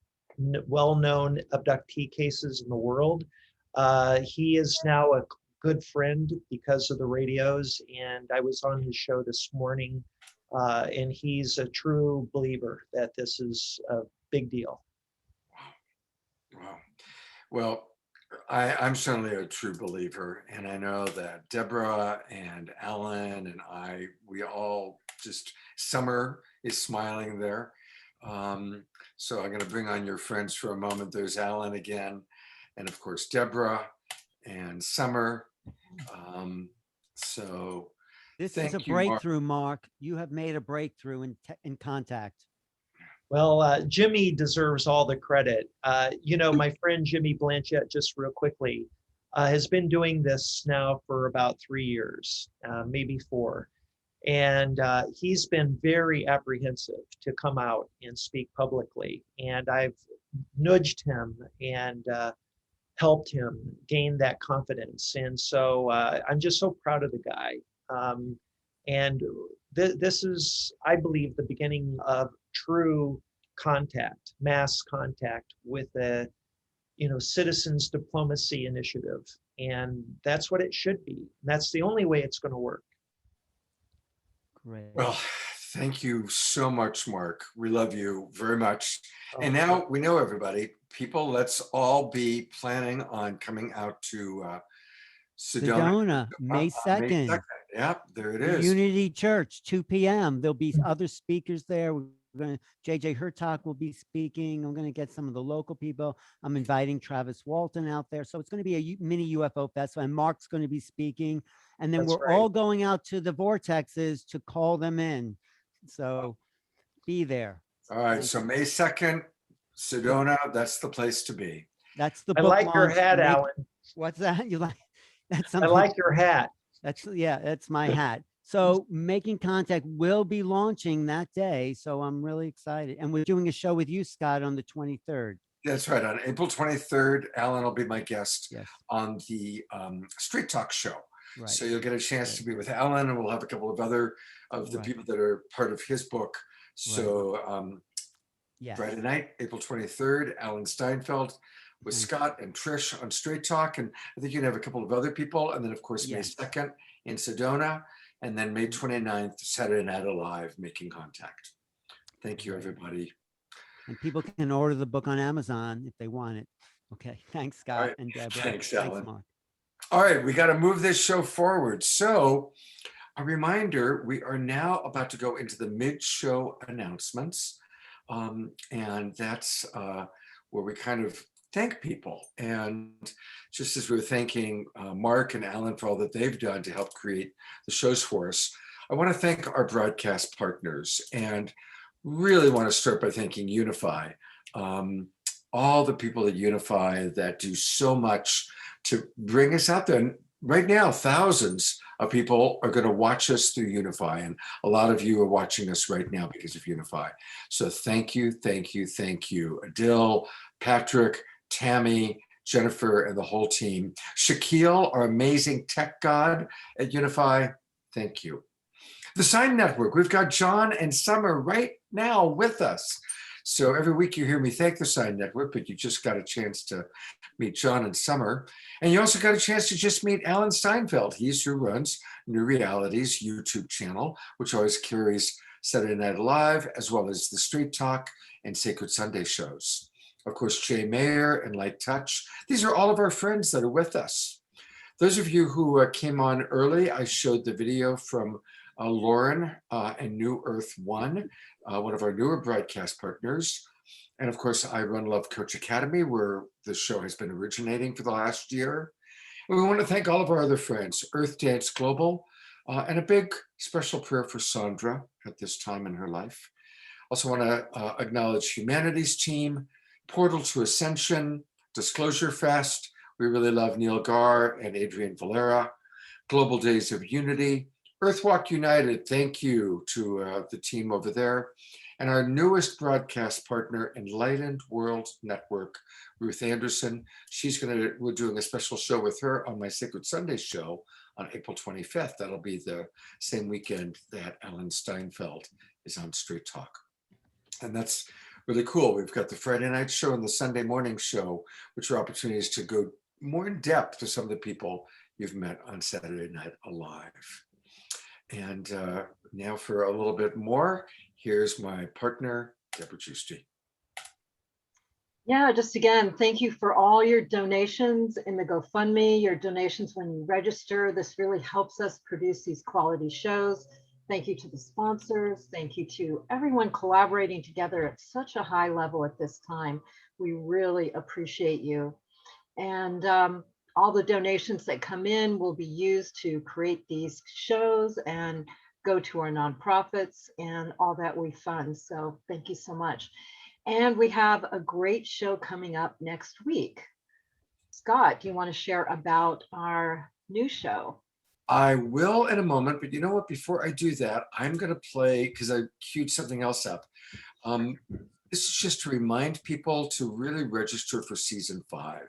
N: well-known abductee cases in the world. He is now a good friend because of the radios, and I was on his show this morning, and he's a true believer that this is a big deal.
B: Wow. Well, I'm certainly a true believer, and I know that Debra and Alan and we all just, Summer is smiling there. So I'm going to bring on your friends for a moment. There's Alan again, and of course Debra and Summer. So
L: this is a breakthrough, Mark. You have made a breakthrough in contact.
N: Well, Jimmy deserves all the credit. My friend Jimmy Blanchett, just real quickly, has been doing this now for about 3 years, maybe 4. And he's been very apprehensive to come out and speak publicly. And I've nudged him and helped him gain that confidence. And so I'm just so proud of the guy. And this is, I believe, the beginning of true contact, mass contact with a citizens diplomacy initiative. And that's what it should be. That's the only way it's going to work.
L: Great.
B: Well, thank you so much, Mark. We love you very much. And now we know, everybody, people, let's all be planning on coming out to
L: Sedona, May 2nd.
B: Yep, there it is.
L: Unity Church, 2 p.m. There'll be other speakers there. We've JJ Hurtak will be speaking. I'm going to get some of the local people. I'm inviting Travis Walton out there. So it's going to be a mini UFO festival, and Mark's going to be speaking. And then
N: That's
L: we're
N: right.
L: all going out to the vortexes to call them in. So be there.
B: All right. So May 2nd, Sedona, that's the place to be.
L: That's the
N: I
L: book
N: like your
L: launch.
N: hat, Alan.
L: What's that? You like? That's
N: I
L: something.
N: like your hat.
L: That's my hat. So Making Contact will be launching that day. So I'm really excited. And we're doing a show with you, Scott, on the 23rd.
B: That's right. On April 23rd, Alan will be my guest
L: Yes.
B: on the Street Talk show.
L: Right.
B: So you'll get a chance to be with Alan, and we'll have a couple of other of the
L: Right.
B: people that are part of his book. So
L: Yes.
B: Friday night, April 23rd, Alan Steinfeld with Scott and Trish on Straight Talk. And I think you're gonna have a couple of other people. And then of course,
L: Yes.
B: May 2nd in Sedona. And then May 29th, Saturday Night Alive, Making Contact. Thank you, everybody.
L: And people can order the book on Amazon if they want it. Okay. Thanks, Scott
B: right.
L: and Debra.
B: Thanks, Alan.
L: Mark.
B: All right, we got to move this show forward. So a reminder, we are now about to go into the mid-show announcements. And that's where we kind of thank people. And just as we were thanking Mark and Alan for all that they've done to help create the shows for us, I want to thank our broadcast partners and really want to start by thanking Unify. All the people at Unify that do so much to bring us out there. And right now, thousands of people are going to watch us through Unify. And a lot of you are watching us right now because of Unify. So thank you, thank you, thank you. Adil, Patrick, Tammy, Jennifer, and the whole team. Shaquille, our amazing tech god at Unify, thank you. The Sign Network, we've got John and Summer right now with us. So every week you hear me thank the Sign Network, but you just got a chance to meet John and Summer. And you also got a chance to just meet Alan Steinfeld. He's who runs New Realities YouTube channel, which always carries Saturday Night Live, as well as the Street Talk and Sacred Sunday shows. Of course, Jay Mayer and Light Touch. These are all of our friends that are with us. Those of you who came on early, I showed the video from Lauren and New Earth One, one of our newer broadcast partners. And of course, I run Love Coach Academy, where the show has been originating for the last year. And we want to thank all of our other friends, Earth Dance Global, and a big special prayer for Sandra at this time in her life. Also want to acknowledge Humanities Team, Portal to Ascension, Disclosure Fest. We really love Neil Gar and Adrian Valera. Global Days of Unity, Earthwalk United, thank you to the team over there. And our newest broadcast partner, Enlightened World Network, Ruth Anderson. We're doing a special show with her on my Sacred Sunday show on April 25th. That'll be the same weekend that Alan Steinfeld is on Straight Talk. And that's really cool. We've got the Friday night show and the Sunday morning show, which are opportunities to go more in depth to some of the people you've met on Saturday Night Alive. And now for a little bit more, here's my partner, Debra Giusti.
E: Yeah, just again, thank you for all your donations in the GoFundMe, your donations when you register. This really helps us produce these quality shows. Thank you to the sponsors. Thank you to everyone collaborating together at such a high level at this time. We really appreciate you. And all the donations that come in will be used to create these shows and go to our nonprofits and all that we fund. So thank you so much. And we have a great show coming up next week. Scott, do you want to share about our new show?
B: I will in a moment, but you know what? Before I do that, I'm going to play, because I queued something else up. This is just to remind people to really register for season 5.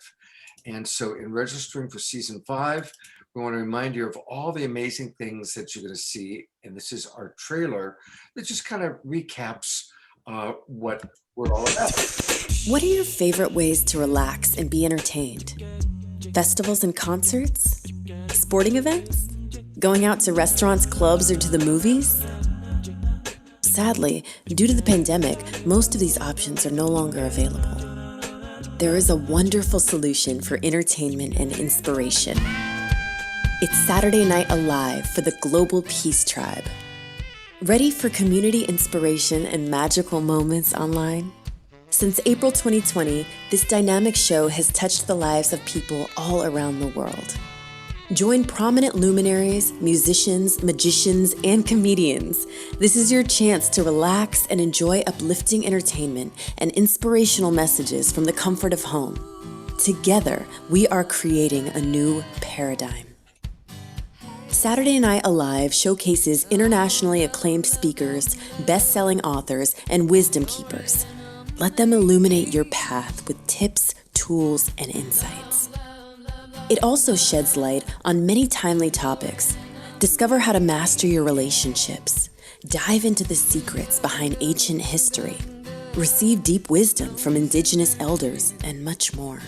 B: And so in registering for season 5, we want to remind you of all the amazing things that you're going to see. And this is our trailer that just kind of recaps what we're all about.
M: What are your favorite ways to relax and be entertained? Festivals and concerts? Sporting events? Going out to restaurants, clubs, or to the movies? Sadly, due to the pandemic, most of these options are no longer available. There is a wonderful solution for entertainment and inspiration. It's Saturday Night Alive for the Global Peace Tribe. Ready for community inspiration and magical moments online? Since April 2020, this dynamic show has touched the lives of people all around the world. Join prominent luminaries, musicians, magicians, and comedians. This is your chance to relax and enjoy uplifting entertainment and inspirational messages from the comfort of home. Together, we are creating a new paradigm. Saturday Night Alive showcases internationally acclaimed speakers, best-selling authors, and wisdom keepers. Let them illuminate your path with tips, tools, and insights. It also sheds light on many timely topics. Discover how to master your relationships. Dive into the secrets behind ancient history. Receive deep wisdom from Indigenous elders, and much more.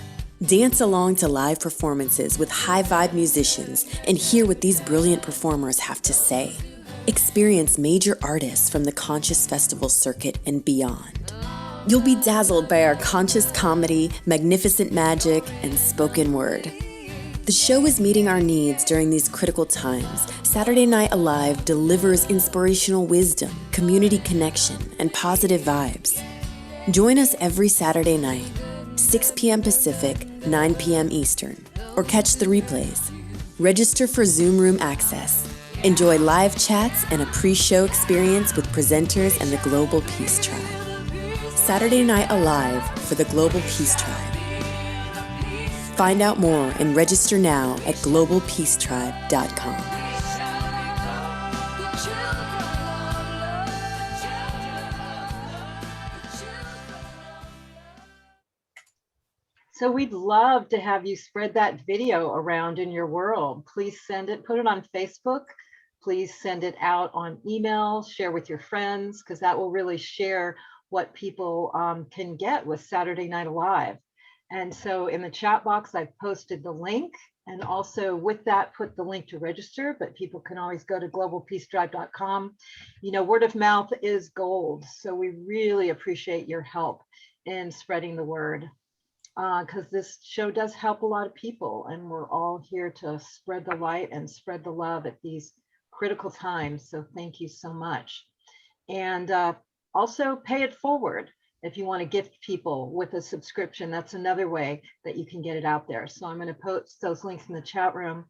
M: Dance along to live performances with high-vibe musicians and hear what these brilliant performers have to say. Experience major artists from the Conscious Festival circuit and beyond. You'll be dazzled by our conscious comedy, magnificent magic, and spoken word. The show is meeting our needs during these critical times. Saturday Night Alive delivers inspirational wisdom, community connection, and positive vibes. Join us every Saturday night, 6 p.m. Pacific, 9 p.m. Eastern, or catch the replays. Register for Zoom Room access. Enjoy live chats and a pre-show experience with presenters and the Global Peace Tribe. Saturday Night Alive for the Global Peace Tribe. Find out more and register now at globalpeacetribe.com.
E: So we'd love to have you spread that video around in your world. Please send it, put it on Facebook. Please send it out on email, share with your friends, because that will really share what people can get with Saturday Night Alive. And so in the chat box, I've posted the link, and also with that, put the link to register, but people can always go to globalpeacetribe.com. You know, word of mouth is gold. So we really appreciate your help in spreading the word. Because this show does help a lot of people, and we're all here to spread the light and spread the love at these critical times. So thank you so much. And also pay it forward. If you want to gift people with a subscription, that's another way that you can get it out there. So I'm going to post those links in the chat room.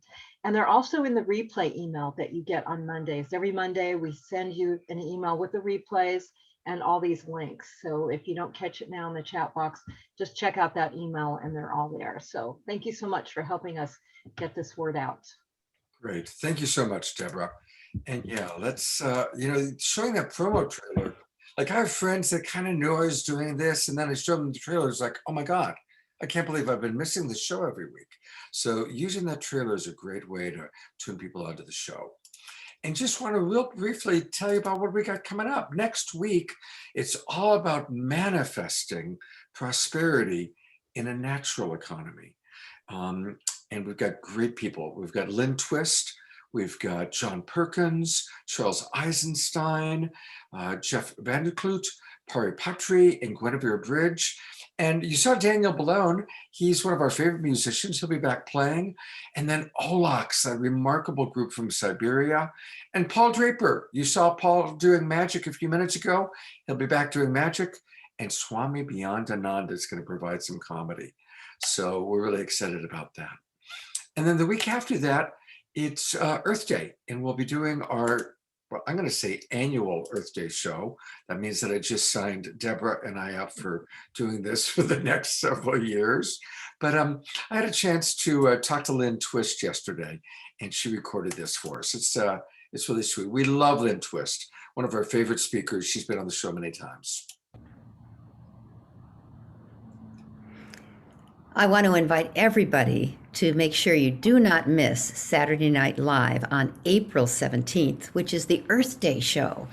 E: And they're also in the replay email that you get on Mondays. Every Monday, we send you an email with the replays and all these links. So if you don't catch it now in the chat box, just check out that email and they're all there. So thank you so much for helping us get this word out.
B: Great. Thank you so much, Debra. And yeah, let's, you know, showing that promo trailer, like I have friends that kind of knew I was doing this, and then I showed them the trailer. It's like, oh my God, I can't believe I've been missing the show every week. So using that trailer is a great way to tune people onto the show. And just want to real briefly tell you about what we got coming up. Next week, it's all about manifesting prosperity in a natural economy. And we've got great people. We've got Lynne Twist, we've got John Perkins, Charles Eisenstein, Jeff Vanderkloot, Pari Patri, and Guinevere Bridge. And you saw Daniel Balone. He's one of our favorite musicians. He'll be back playing. And then Olax, a remarkable group from Siberia. And Paul Draper. You saw Paul doing magic a few minutes ago. He'll be back doing magic. And Swami Beyond Ananda is going to provide some comedy. So we're really excited about that. And then the week after that, it's Earth Day. And we'll be doing our, well, I'm going to say annual Earth Day show. That means that I just signed Debra and I up for doing this for the next several years. But I had a chance to talk to Lynne Twist yesterday, and she recorded this for us. It's really sweet. We love Lynne Twist, one of our favorite speakers. She's been on the show many times.
G: I want to invite everybody to make sure you do not miss Saturday Night Live on April 17th, which is the Earth Day show.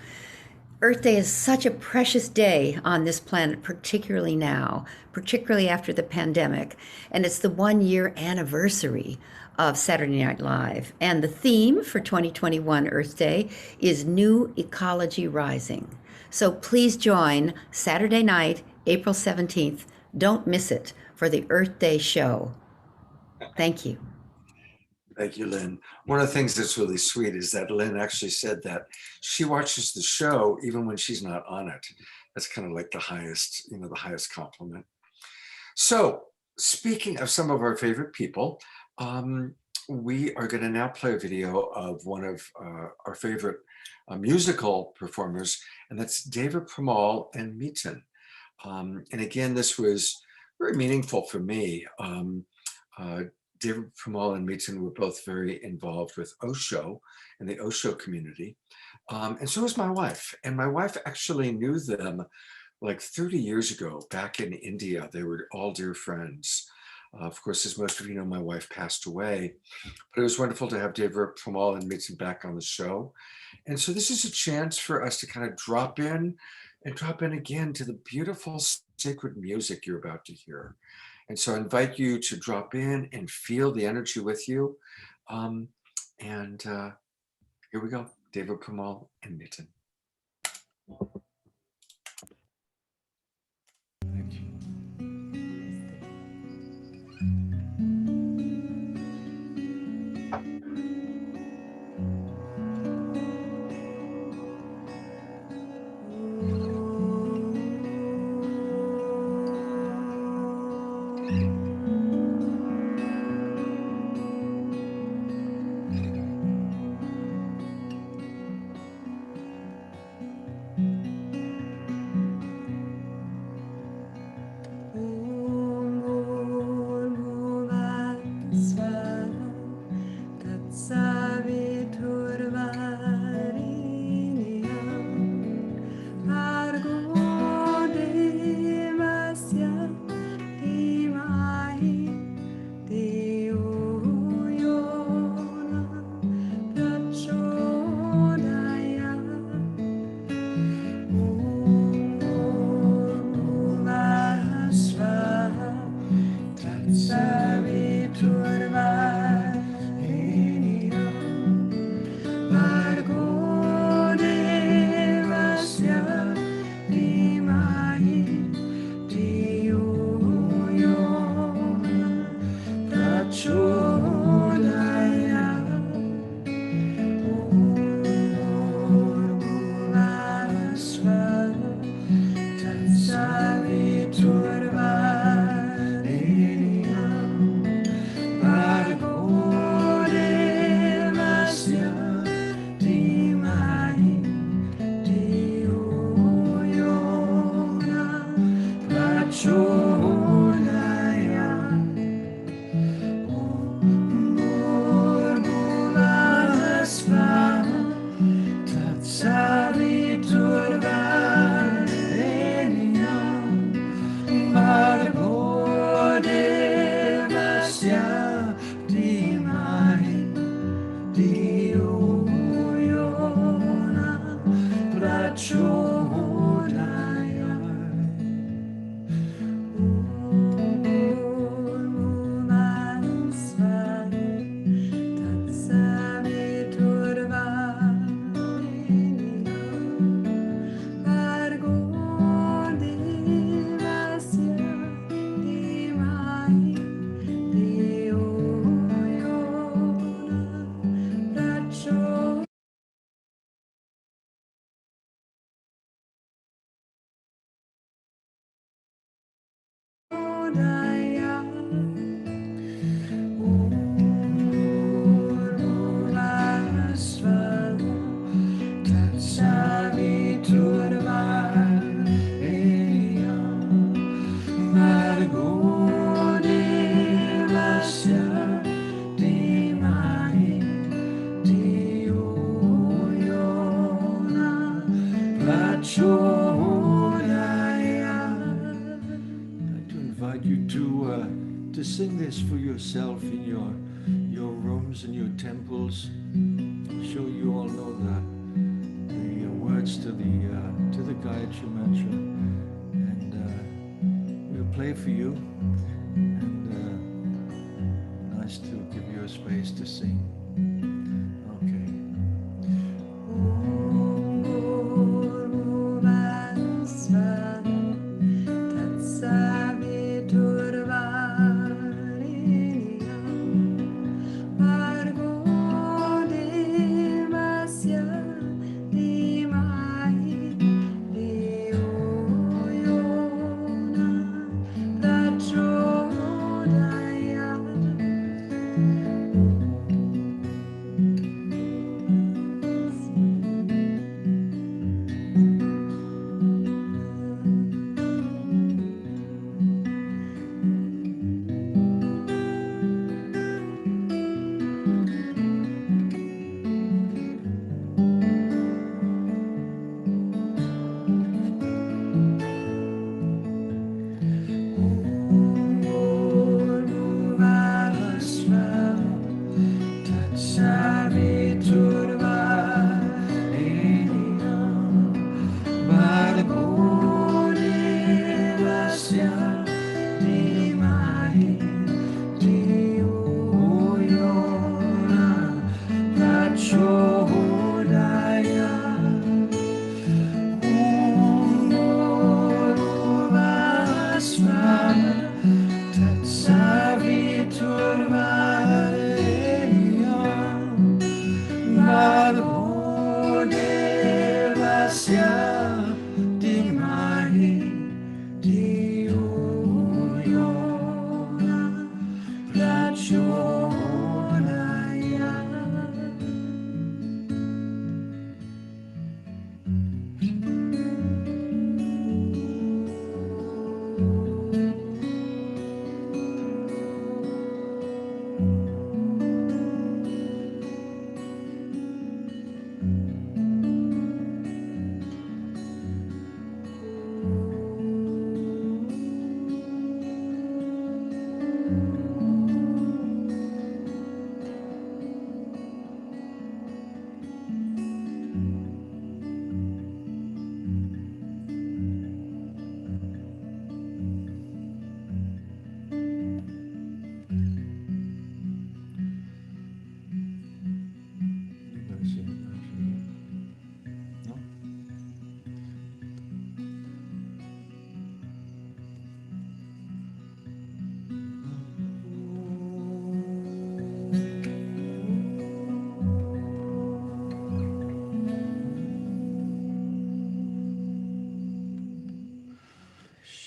G: Earth Day is such a precious day on this planet, particularly now, particularly after the pandemic. And it's the 1-year anniversary of Saturday Night Live. And the theme for 2021 Earth Day is New Ecology Rising. So please join Saturday night, April 17th. Don't miss it for the Earth Day show. Thank you.
B: Thank you, Lynn. One of the things that's really sweet is that Lynn actually said that she watches the show even when she's not on it. That's kind of like the highest, the highest compliment. So speaking of some of our favorite people, we are going to now play a video of one of our favorite musical performers, and that's Deva, Premal, and Miten. And again, this was very meaningful for me. Deva, Premal, and Miten were both very involved with Osho and the Osho community. And so was my wife. And my wife actually knew them like 30 years ago back in India. They were all dear friends. Of course, as most of you know, my wife passed away, but it was wonderful to have Debra, Premal, and Miten back on the show. And so this is a chance for us to kind of drop in again to the beautiful sacred music you're about to hear. And so I invite you to drop in and feel the energy with you. Here we go, Debra, Premal, and Miten. Thank you. To sing this for yourself in your rooms and your temples. I'm sure you all know the words to the Gayatri Mantra, and we'll play for you. And nice to give you a space to sing. Okay.
O: Marci.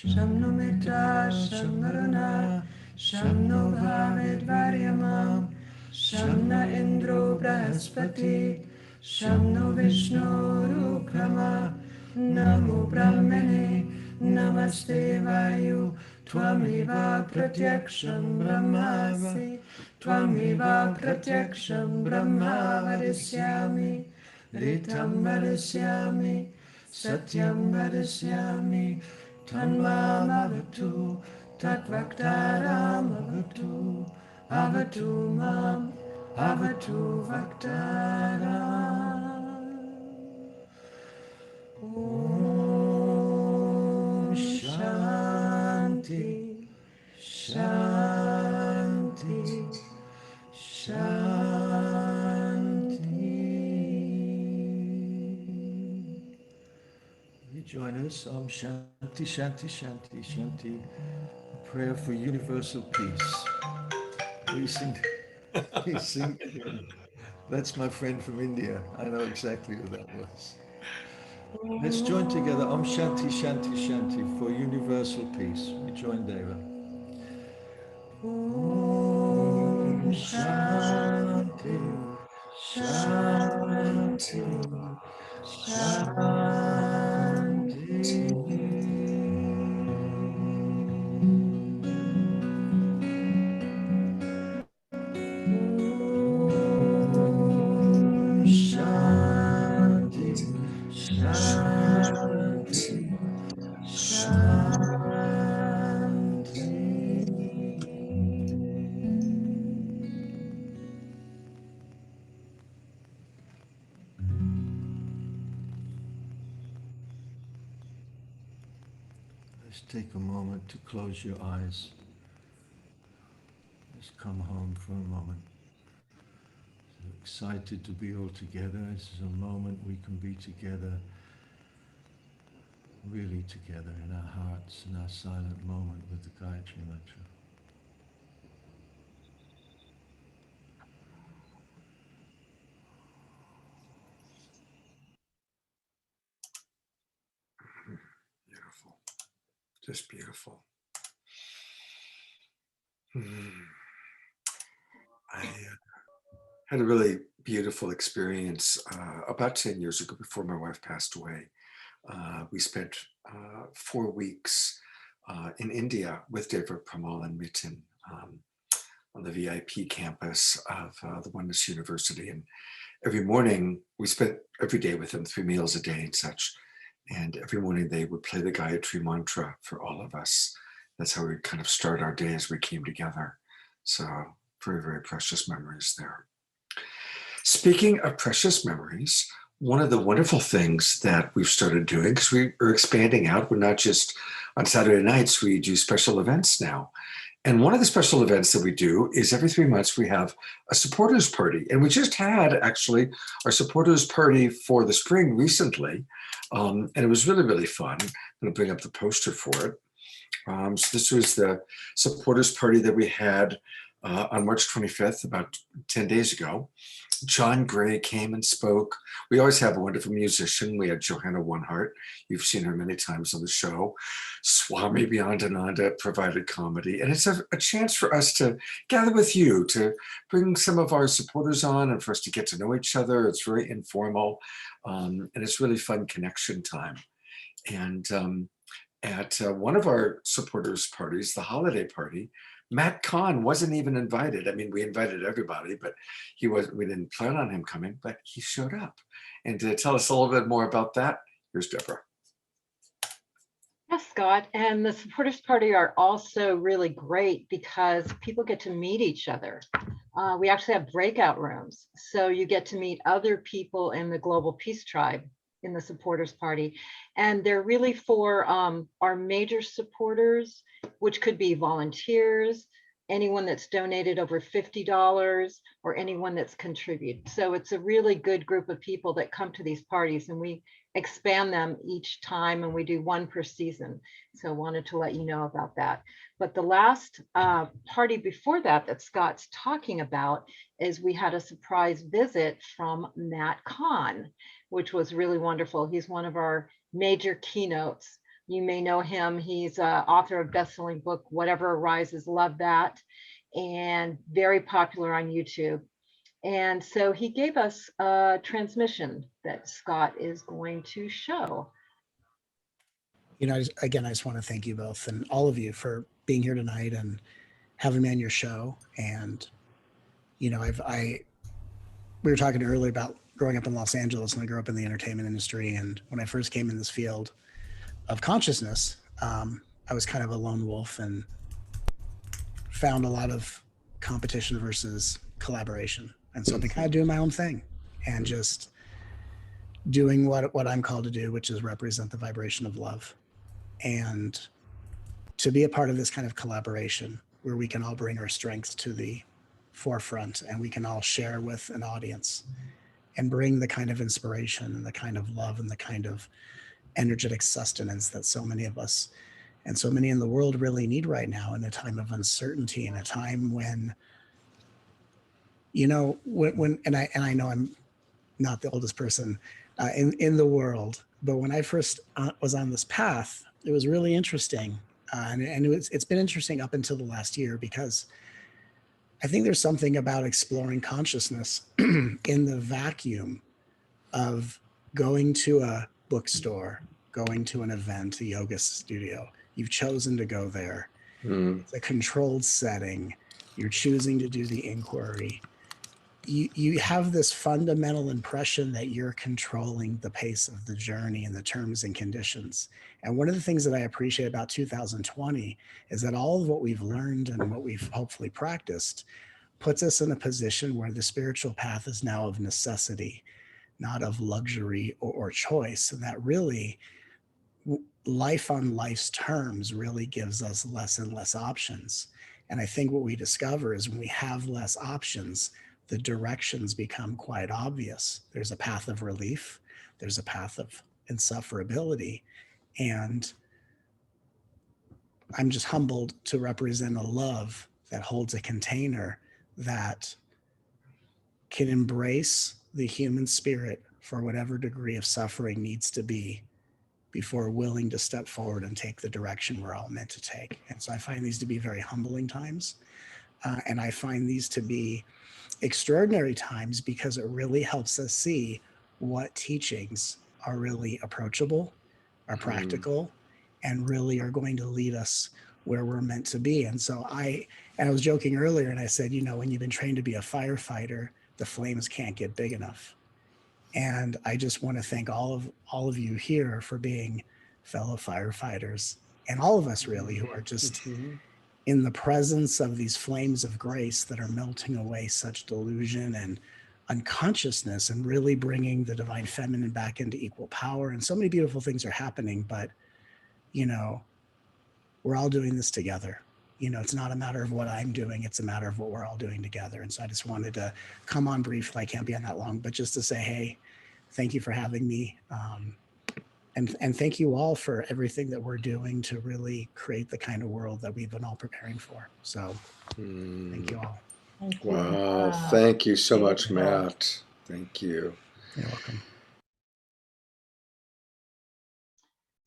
O: Shamno mitra, shammarana, shamno bhavid varyamam, shamna indro brahaspati, shamno vishnu rukrama, namo brahmane, namaste vayu, tvamiva pratyaksham brahmasi, tvamiva pratyaksham brahma vadisyami, ritam vadisyami, satyam vadisyami, Tanmam avatu, tatvaktaram avatu, avatu mam, avatu vaktaram. Om Shanti, Shanti, Shanti. Join us, Om Shanti, Shanti, Shanti, Shanti, a prayer for universal peace. Please sing, please sing again. That's my friend from India. I know exactly who that was. Let's join together, Om Shanti, Shanti, Shanti, for universal peace. We join Deva. Om Shanti, Shanti, Shanti, Shanti, Just take a moment to close your eyes. Just come home for a moment. So excited to be all together. This is a moment we can be together, really together in our hearts, in our silent moment with the Gayatri Mantra.
B: Beautiful. Just beautiful. I had a really beautiful experience about 10 years ago before my wife passed away. We spent 4 weeks in India with Debra, Premal, and Miten on the VIP campus of the Oneness University. And every morning, we spent every day with them, 3 meals a day and such. And every morning they would play the Gayatri Mantra for all of us. That's how we kind of start our day as we came together. So very, very precious memories there. Speaking of precious memories, one of the wonderful things that we've started doing, because we are expanding out, we're not just on Saturday nights, we do special events now. And one of the special events that we do is every 3 months we have a supporters party. And we just had actually our supporters party for the spring recently. And it was really, really fun. I'm going to bring up the poster for it. So this was the supporters party that we had on March 25th, about 10 days ago. Grae came and spoke. We always have a wonderful musician. We had Johanna Oneheart. You've seen her many times on the show. Swami Beyondananda provided comedy. And it's a chance for us to gather with you, to bring some of our supporters on and for us to get to know each other. It's very informal. And it's really fun connection time. And at one of our supporters parties, the holiday party, Kahn wasn't even invited. I mean, we invited everybody, but we didn't plan on him coming, but he showed up. And to tell us a little bit more about that, here's Debra.
E: Yes, Scott. And the supporters party are also really great because people get to meet each other. We actually have breakout rooms. So you get to meet other people in the Global Peace Tribe in the supporters party. And they're really for our major supporters, which could be volunteers, anyone that's donated over $50, or anyone that's contributed. So it's a really good group of people that come to these parties, and we expand them each time, and we do one per season. So I wanted to let you know about that. But the last party before that Scott's talking about is we had a surprise visit from Kahn, which was really wonderful. He's one of our major keynotes. You may know him. He's author of best-selling book, Whatever Arises, love that, and very popular on YouTube. And so he gave us a transmission that Scott is going to show.
Q: You know, again, I just want to thank you both and all of you for being here tonight and having me on your show. And, you know, we were talking earlier about growing up in Los Angeles, and I grew up in the entertainment industry. And when I first came in this field of consciousness, I was kind of a lone wolf and found a lot of competition versus collaboration. And so I've been kind of doing my own thing and just doing what I'm called to do, which is represent the vibration of love. And to be a part of this kind of collaboration where we can all bring our strengths to the forefront and we can all share with an audience and bring the kind of inspiration and the kind of love and the kind of energetic sustenance that so many of us and so many in the world really need right now, in a time of uncertainty, in a time when, you know, and I know I'm not the oldest person in the world, but when I first was on this path, it was really interesting. And it's been interesting up until the last year, because I think there's something about exploring consciousness in the vacuum of going to a bookstore, going to an event, a yoga studio. You've chosen to go there. It's a controlled setting. You're choosing to do the inquiry. You have this fundamental impression that you're controlling the pace of the journey and the terms and conditions. And one of the things that I appreciate about 2020 is that all of what we've learned and what we've hopefully practiced puts us in a position where the spiritual path is now of necessity, not of luxury or choice. And that really, life on life's terms really gives us less and less options. And I think what we discover is when we have less options, the directions become quite obvious. There's a path of relief. There's a path of insufferability. And I'm just humbled to represent a love that holds a container that can embrace the human spirit for whatever degree of suffering needs to be before willing to step forward and take the direction we're all meant to take. And so I find these to be very humbling times. And I find these to be extraordinary times because it really helps us see what teachings are really approachable, are practical, and really are going to lead us where we're meant to be. And so I was joking earlier and I said, you know, when you've been trained to be a firefighter, the flames can't get big enough. And I just want to thank all of you here for being fellow firefighters, and all of us really who are just in the presence of these flames of grace that are melting away such delusion and unconsciousness and really bringing the divine feminine back into equal power. And so many beautiful things are happening, but, you know, we're all doing this together. it's not a matter of what I'm doing, it's a matter of what we're all doing together. And so I just wanted to come on briefly. I can't be on that long, but just to say, hey, thank you for having me. And thank you all for everything that we're doing to really create the kind of world that we've been all preparing for. So thank you all.
B: Wow. Thank you so much, Matt. Thank you.
Q: You're welcome.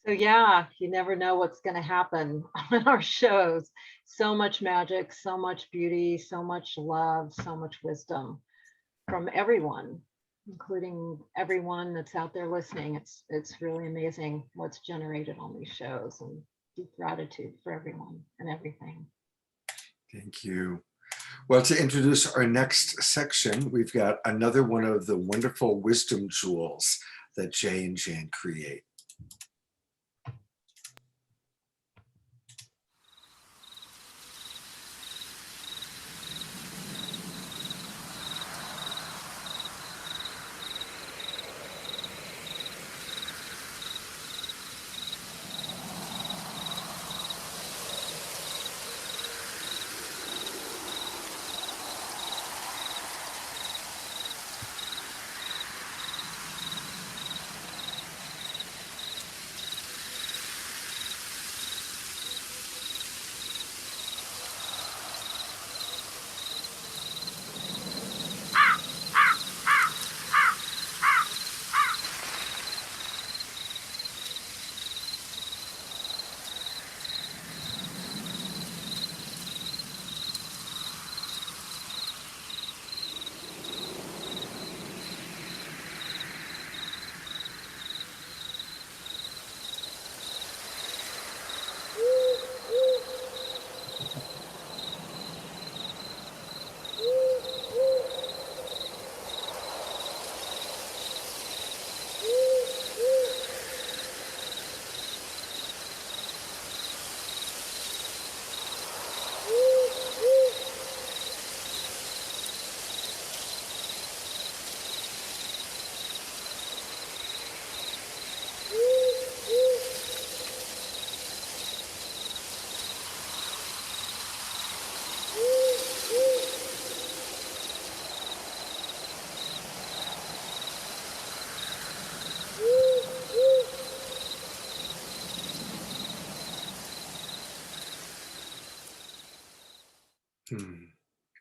E: So yeah, you never know what's going to happen on our shows. So much magic, so much beauty, so much love, so much wisdom from everyone, including everyone that's out there listening. It's really amazing what's generated on these shows, and deep gratitude for everyone and everything.
B: Thank you. Well, to introduce our next section, we've got another one of the wonderful wisdom jewels that Jay and Jan create.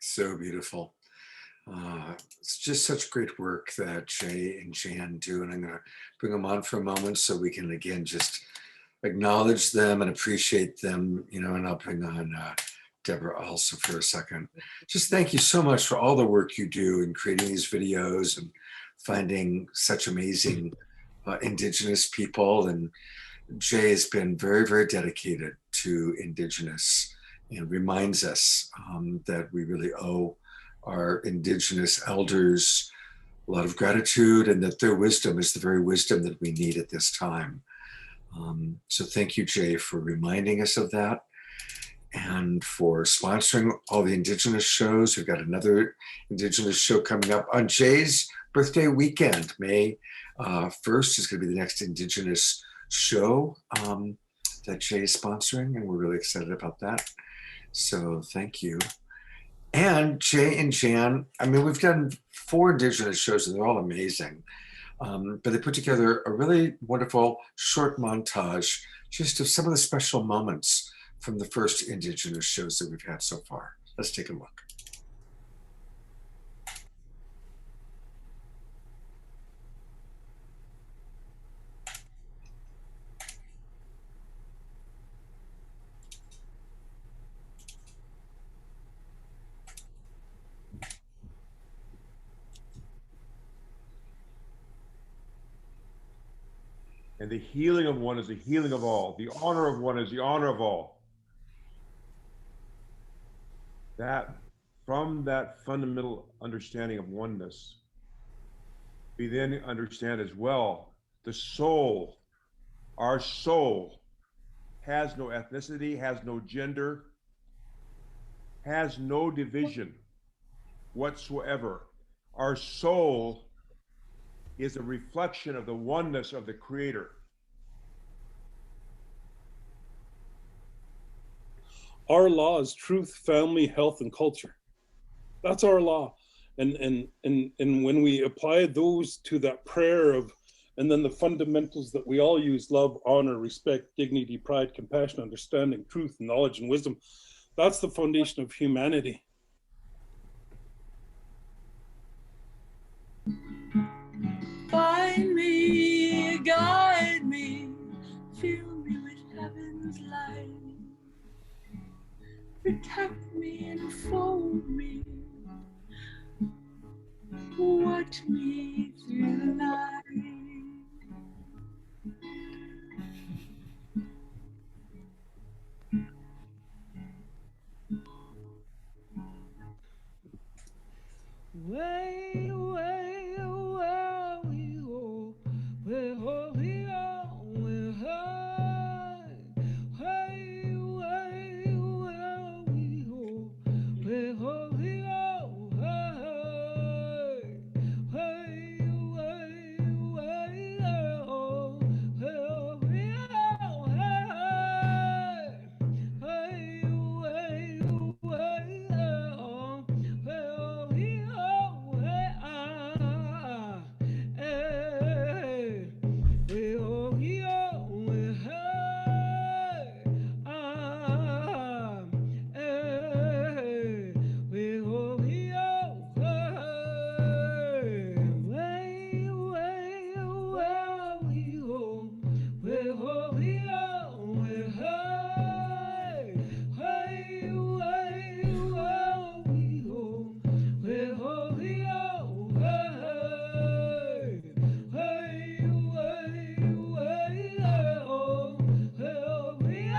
B: So beautiful. It's just such great work that Jay and Jan do, and I'm going to bring them on for a moment so we can again just acknowledge them and appreciate them, and I'll bring on Debra also for a second. Just thank you so much for all the work you do in creating these videos and finding such amazing Indigenous people. And Jay has been very, very dedicated to Indigenous and reminds us that we really owe our Indigenous elders a lot of gratitude, and that their wisdom is the very wisdom that we need at this time. So thank you, Jay, for reminding us of that and for sponsoring all the Indigenous shows. We've got another Indigenous show coming up on Jay's birthday weekend. May 1st is going to be the next Indigenous show that Jay is sponsoring, and we're really excited about that. So thank you. And Jay and Jan, we've done 4 Indigenous shows and they're all amazing. But they put together a really wonderful short montage just of some of the special moments from the first Indigenous shows that we've had so far. Let's take a look.
F: And the healing of one is the healing of all. The honor of one is the honor of all. That, from that fundamental understanding of oneness, we then understand as well the soul, our soul, has no ethnicity, has no gender, has no division whatsoever. Our soul is a reflection of the oneness of the Creator.
T: Our law is truth, family, health, and culture. That's our law. And when we apply those to that prayer of, and then the fundamentals that we all use, love, honor, respect, dignity, pride, compassion, understanding, truth, knowledge, and wisdom, that's the foundation of humanity.
V: Find me, guide me, fill me with heaven's light. Protect me and fold me, watch me through the night. Way, way, where we go, where we go, where way, way, where we go, where we go, way, way, way, oh, where we go, hey, way, way, oh, where we go, hey, oh, we go, hey, hey, we go, hey, way, way, where we go, where we go, hey, hey, way, where we go, where we go, hey, hey, way, way, oh, where we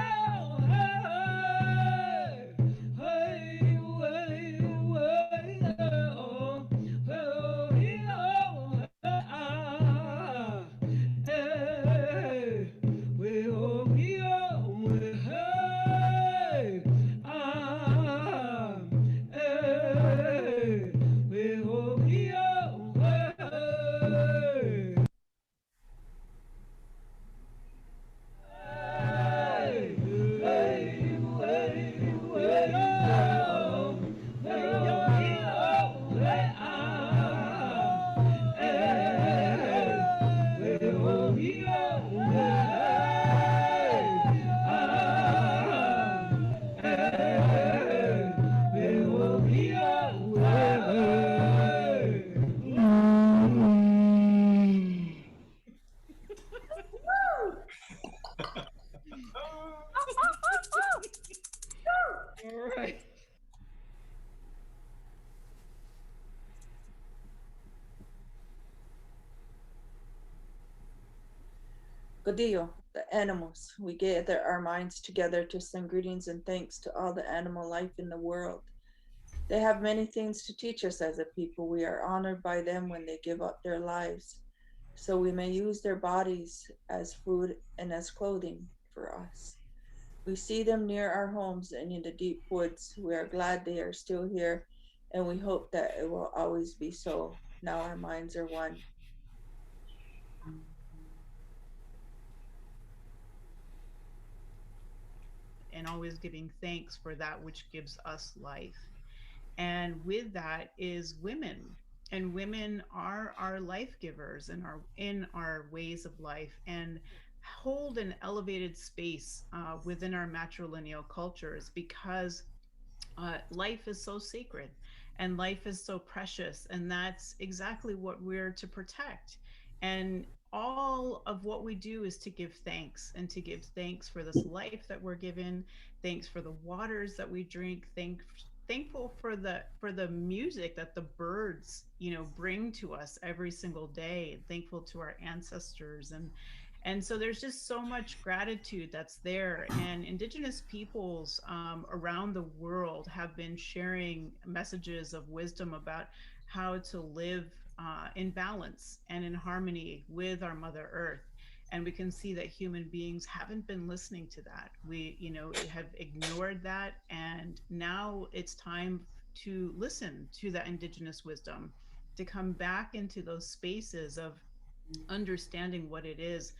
V: go, hey, hey, way, way, oh, where we go, hey, we oh, we oh, hey, hey, we oh, we oh, hey. All right.
W: Godillo, the animals. We gather our minds together to send greetings and thanks to all the animal life in the world. They have many things to teach us as a people. We are honored by them when they give up their lives, so we may use their bodies as food and as clothing for us. We see them near our homes and in the deep woods. We are glad they are still here, and we hope that it will always be so. Now our minds are one.
U: And always giving thanks for that which gives us life. And with that is women. And women are our life givers and are in our ways of life and hold an elevated space within our matrilineal cultures because life is so sacred and life is so precious. And that's exactly what we're to protect. And all of what we do is to give thanks and to give thanks for this life that we're given, thanks for the waters that we drink, thankful for the music that the birds bring to us every single day, thankful to our ancestors. And so there's just so much gratitude that's there. And Indigenous peoples around the world have been sharing messages of wisdom about how to live in balance and in harmony with our Mother Earth. And we can see that human beings haven't been listening to that. We, have ignored that. And now it's time to listen to that Indigenous wisdom, to come back into those spaces of understanding what it is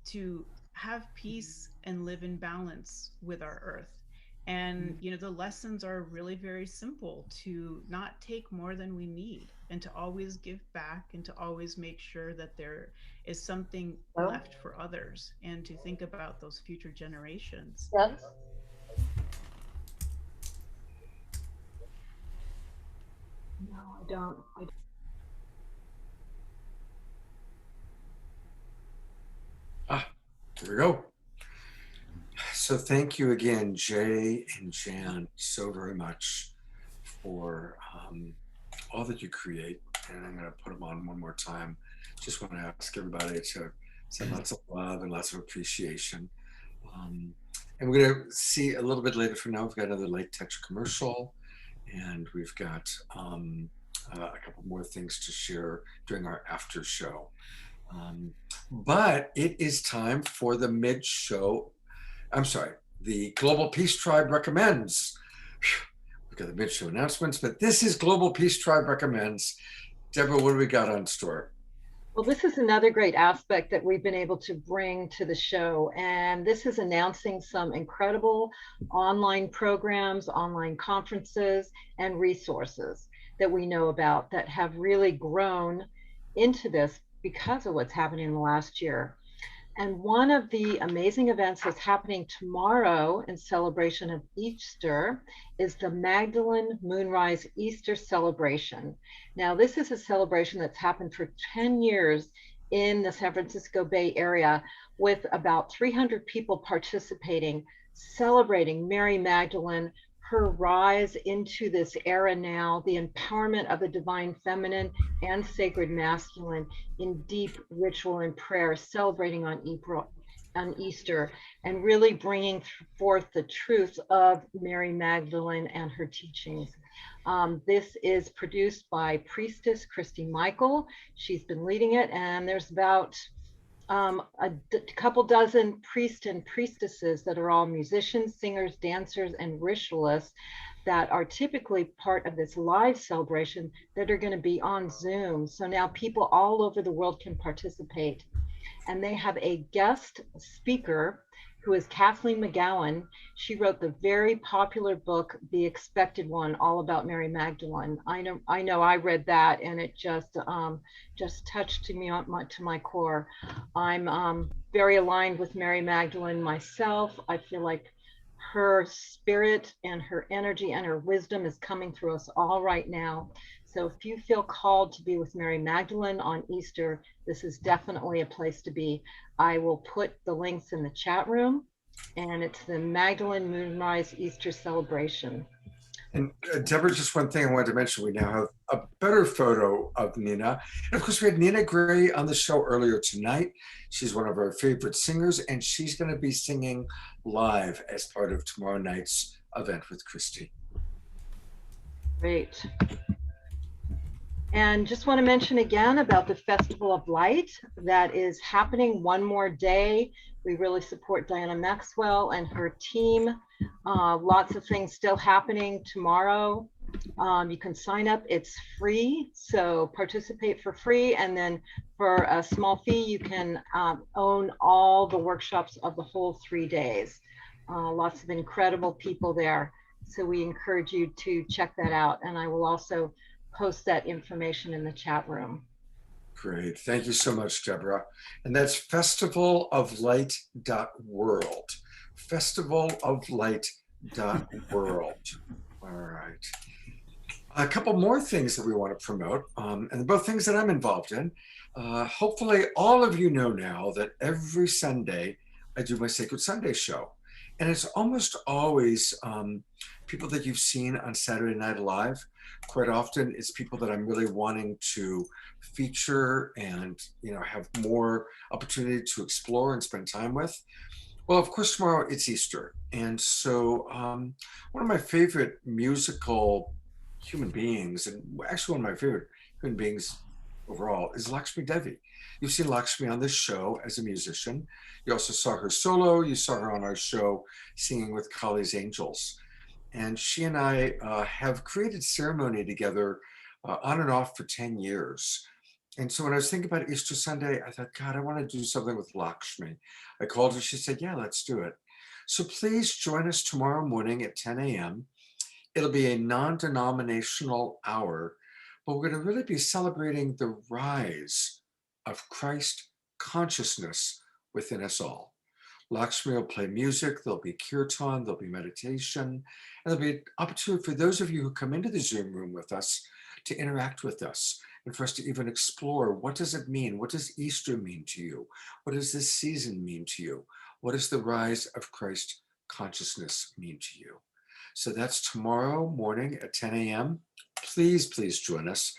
U: to have peace and live in balance with our earth.
A: And, you know, the lessons are really very simple: to not take more than we need, and to always give back, and to always make sure that there is something left for others, and to think about those future generations.
E: Yes. No, I don't.
B: Here we go. So thank you again, Jay and Jan, so very much for all that you create. And I'm going to put them on one more time. Just want to ask everybody to send lots of love and lots of appreciation. And we're going to see a little bit later from now, we've got another light touch commercial, and we've got a couple more things to share during our after show. But it is time for the mid-show. I'm sorry, the Global Peace Tribe recommends. We've got the mid-show announcements, but this is Global Peace Tribe recommends. Debra, what do we got on store?
E: Well, this is another great aspect that we've been able to bring to the show. And this is announcing some incredible online programs, online conferences, and resources that we know about that have really grown into this because of what's happening in the last year. And one of the amazing events that's happening tomorrow in celebration of Easter is the Magdalene Moonrise Easter celebration. Now, this is a celebration that's happened for 10 years in the San Francisco Bay Area, with about 300 people participating, celebrating Mary Magdalene, her rise into this era now, the empowerment of the divine feminine and sacred masculine in deep ritual and prayer, celebrating on Easter, and really bringing forth the truth of Mary Magdalene and her teachings. This is produced by Priestess Christy Michael. She's been leading it, and there's about a couple dozen priests and priestesses that are all musicians, singers, dancers, and ritualists that are typically part of this live celebration that are going to be on Zoom. So now people all over the world can participate. And they have a guest speaker who is Kathleen McGowan. She wrote the very popular book, The Expected One, all about Mary Magdalene. I know I read that, and it just touched me to my core. I'm very aligned with Mary Magdalene myself. I feel like her spirit and her energy and her wisdom is coming through us all right now. So if you feel called to be with Mary Magdalene on Easter, this is definitely a place to be. I will put the links in the chat room, and it's the Magdalene Moonrise Easter celebration.
B: And Debra, just one thing I wanted to mention, we now have a better photo of Nina. And of course, we had Nina Grae on the show earlier tonight. She's one of our favorite singers, and she's going to be singing live as part of tomorrow night's event with Christy.
E: Great. And just want to mention again about the Festival of Light that is happening one more day. We really support Diana Maxwell and her team. Lots of things still happening tomorrow. You can sign up, it's free, so participate for free. And then for a small fee, you can own all the workshops of the whole 3 days. Lots of incredible people there. So we encourage you to check that out. And I will also post that information in the chat room.
B: Great. Thank you so much, Debra. And that's festivaloflight.world. Festivaloflight.world. All right. A couple more things that we want to promote, and both things that I'm involved in. Hopefully all of you know now that every Sunday I do my Sacred Sunday show. And it's almost always people that you've seen on Saturday Night Live. Quite often it's people that I'm really wanting to feature and, you know, have more opportunity to explore and spend time with. Well, of course, tomorrow it's Easter. And so one of my favorite musical human beings, and actually one of my favorite human beings overall, is Lakshmi Devi. You've seen Lakshmi on this show as a musician. You also saw her solo. You saw her on our show singing with Kali's Angels. And she and I have created ceremony together on and off for 10 years. And so when I was thinking about Easter Sunday, I thought, God, I want to do something with Lakshmi. I called her, she said, yeah, let's do it. So please join us tomorrow morning at 10 a.m. It'll be a non-denominational hour, but we're going to really be celebrating the rise of Christ consciousness within us all. Lakshmi will play music, there'll be kirtan, there'll be meditation, and there'll be an opportunity for those of you who come into the Zoom room with us to interact with us and for us to even explore, what does it mean? What does Easter mean to you? What does this season mean to you? What does the rise of Christ consciousness mean to you? So that's tomorrow morning at 10 a.m. Please, please join us.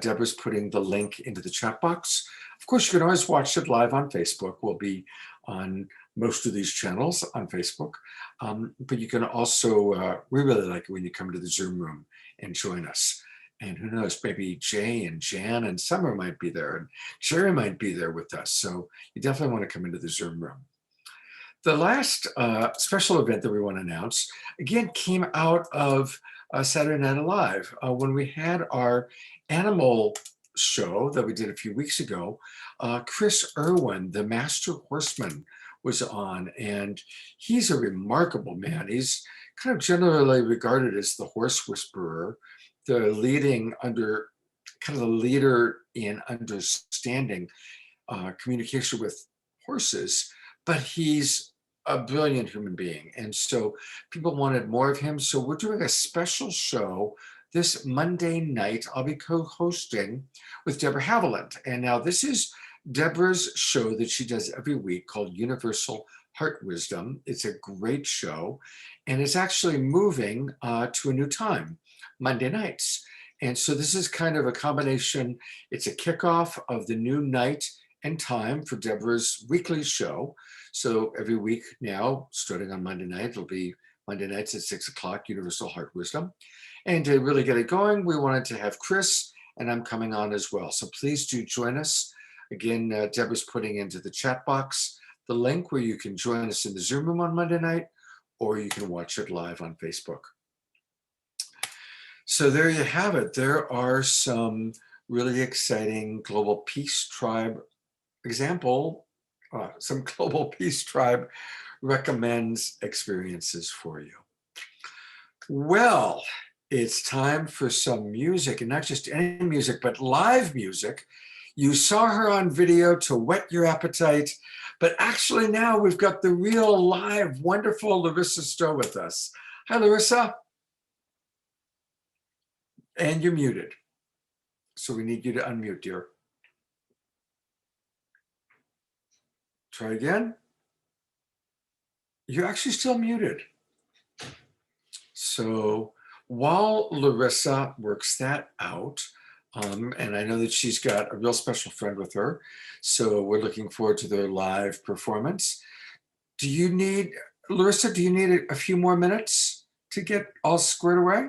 B: Deborah's putting the link into the chat box. Of course, you can always watch it live on Facebook. We'll be on most of these channels on Facebook. But you can also, we really like it when you come to the Zoom room and join us. And who knows, maybe Jay and Jan and Summer might be there, and Jerry might be there with us. So you definitely want to come into the Zoom room. The last special event that we want to announce, again, came out of Saturday Night Live. When we had our animal show that we did a few weeks ago, Chris Irwin, the Master Horseman, was on, and he's a remarkable man. He's kind of generally regarded as the horse whisperer, the leader in understanding communication with horses, but he's a brilliant human being. And so people wanted more of him. So we're doing a special show this Monday night. I'll be co-hosting with Debra Haviland. And now this is Debra's show that she does every week called Universal Heart Wisdom. It's a great show. And it's actually moving to a new time, Monday nights. And so this is kind of a combination. It's a kickoff of the new night and time for Debra's weekly show. So every week now, starting on Monday night, it'll be Monday nights at 6 o'clock, Universal Heart Wisdom. And to really get it going, we wanted to have Chris, and I'm coming on as well. So please do join us. Again, Debra's putting into the chat box the link where you can join us in the Zoom room on Monday night, or you can watch it live on Facebook. So there you have it. There are some really exciting Global Peace Tribe some Global Peace Tribe recommends experiences for you. Well, it's time for some music, and not just any music, but live music. You saw her on video to whet your appetite, but actually now we've got the real live, wonderful Larisa Stow with us. Hi, Larisa. And you're muted. So we need you to unmute, dear. Try again. You're actually still muted. So while Larisa works that out, and I know that she's got a real special friend with her, so we're looking forward to their live performance. Larisa, do you need a few more minutes to get all squared away?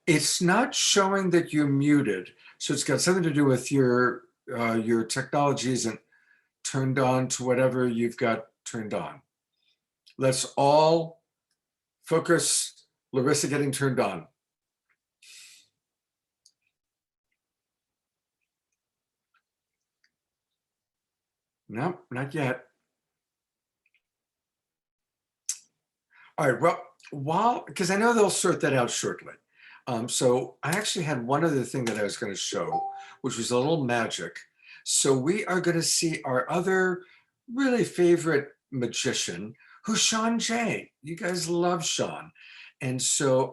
B: It's not showing that you're muted, so it's got something to do with your technology isn't turned on to whatever you've got turned on. Let's all focus Larisa getting turned on. No, not yet. All right, well, because I know they'll sort that out shortly. So I actually had one other thing that I was going to show, which was a little magic. So we are going to see our other really favorite magician, who's Shaun J. You guys love Shaun. And so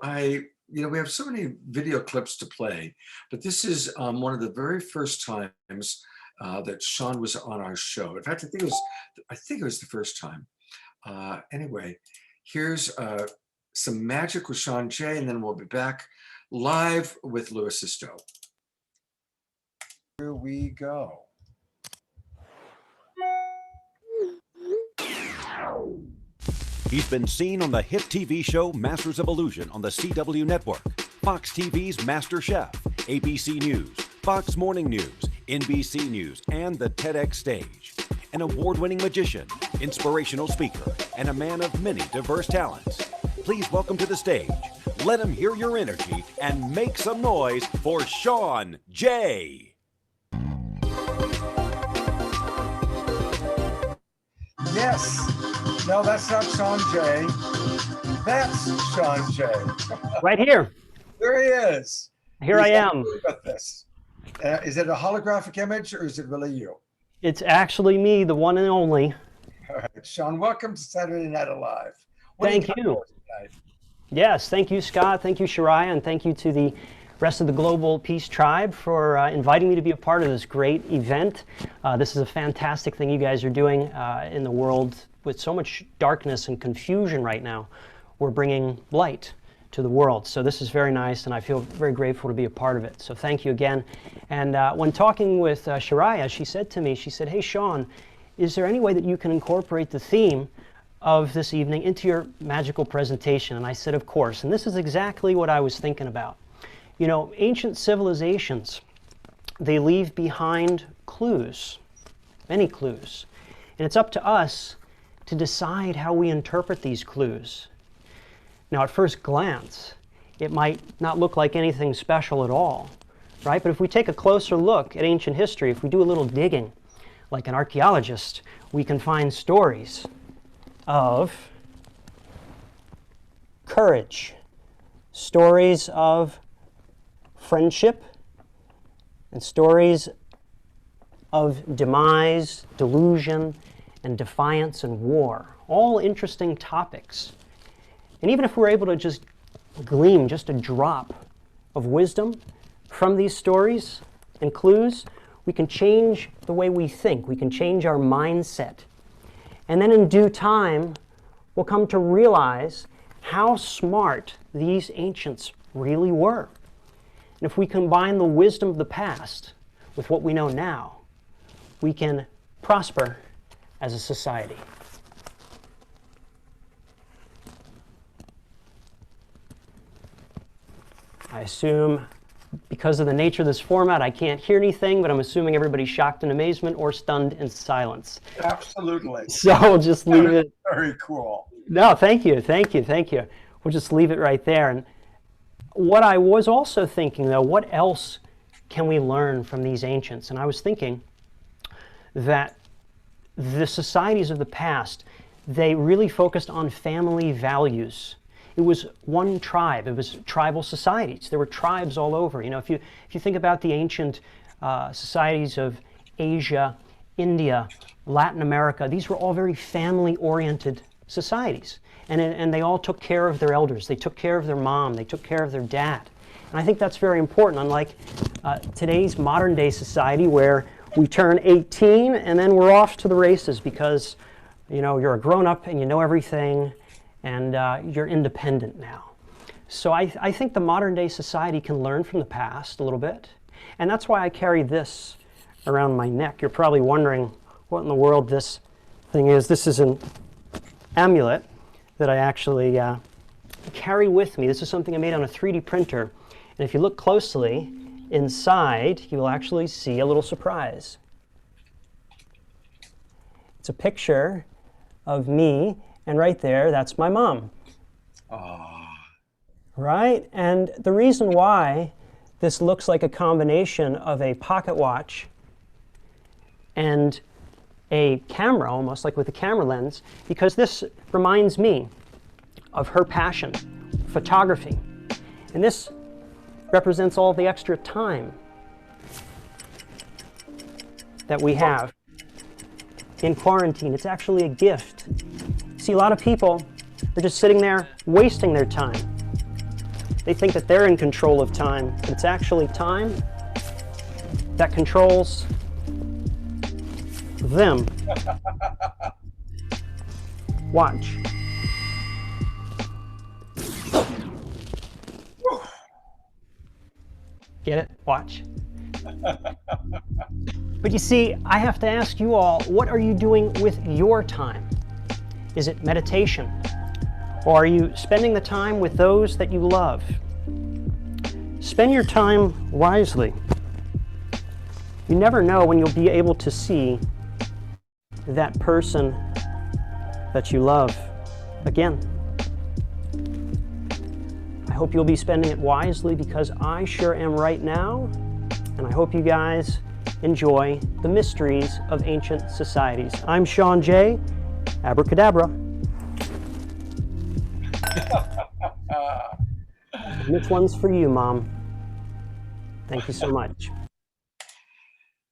B: we have so many video clips to play, but this is one of the very first times that Shaun was on our show. In fact, I think it was the first time. Anyway, here's some magic with Shaun J, and then we'll be back live with Larisa Stow. Here we go.
C: He's been seen on the hit TV show Masters of Illusion on the CW network, Fox TV's Master Chef, ABC News, Fox Morning News, NBC News, and the TEDx stage. An award-winning magician, inspirational speaker, and a man of many diverse talents. Please welcome to the stage. Let him hear your energy and make some noise for Shaun J.
B: Yes. No, that's not Shaun J. That's Shaun J.
D: Right here.
B: There he is.
D: Here I am.
B: With this. Is it a holographic image or is it really you?
D: It's actually me, the one and only.
B: All right, Shaun, welcome to Saturday Night Alive.
D: Thank you. Yes, thank you, Scott. Thank you, Shariah, and thank you to the rest of the Global Peace Tribe for inviting me to be a part of this great event. This is a fantastic thing you guys are doing in the world with so much darkness and confusion right now. We're bringing light to the world. So this is very nice, and I feel very grateful to be a part of it. So thank you again. And when talking with Shariah, she said to me, she said, hey, Shaun, is there any way that you can incorporate the theme of this evening into your magical presentation? And I said, of course. And this is exactly what I was thinking about. You know, ancient civilizations, they leave behind clues, many clues. And it's up to us to decide how we interpret these clues. Now, at first glance, it might not look like anything special at all, right? But if we take a closer look at ancient history, if we do a little digging, like an archaeologist, we can find stories of courage, stories of friendship, and stories of demise, delusion, and defiance and war. All interesting topics. And even if we're able to just glean just a drop of wisdom from these stories and clues, we can change the way we think. We can change our mindset. And then in due time, we'll come to realize how smart these ancients really were. And if we combine the wisdom of the past with what we know now, we can prosper as a society. I assume, because of the nature of this format, I can't hear anything, but I'm assuming everybody's shocked in amazement or stunned in silence.
B: Absolutely.
D: So we'll just leave it.
B: Very cool.
D: No, thank you, thank you, thank you. We'll just leave it right there. And what I was also thinking, though, what else can we learn from these ancients? And I was thinking that the societies of the past, they really focused on family values. It was one tribe. It was tribal societies. There were tribes all over. You know, if you think about the ancient societies of Asia, India, Latin America, these were all very family-oriented societies. And they all took care of their elders. They took care of their mom. They took care of their dad. And I think that's very important, unlike today's modern-day society where we turn 18 and then we're off to the races because, you know, you're a grown-up and you know everything, and you're independent now. So I think the modern day society can learn from the past a little bit. And that's why I carry this around my neck. You're probably wondering what in the world this thing is. This is an amulet that I actually carry with me. This is something I made on a 3D printer. And if you look closely inside, you will actually see a little surprise. It's a picture of me, and right there, that's my mom.
B: Oh.
D: Right? And the reason why this looks like a combination of a pocket watch and a camera, almost like with a camera lens, because this reminds me of her passion, photography. And this represents all the extra time that we have in quarantine. It's actually a gift. See, a lot of people, they're just sitting there wasting their time. They think that they're in control of time, but it's actually time that controls them. Watch. Get it? Watch. But you see, I have to ask you all, what are you doing with your time? Is it meditation? Or are you spending the time with those that you love? Spend your time wisely. You never know when you'll be able to see that person that you love again. I hope you'll be spending it wisely because I sure am right now, and I hope you guys enjoy the mysteries of ancient societies. I'm Shaun J, Abracadabra. And this one's for you, Mom. Thank you so much.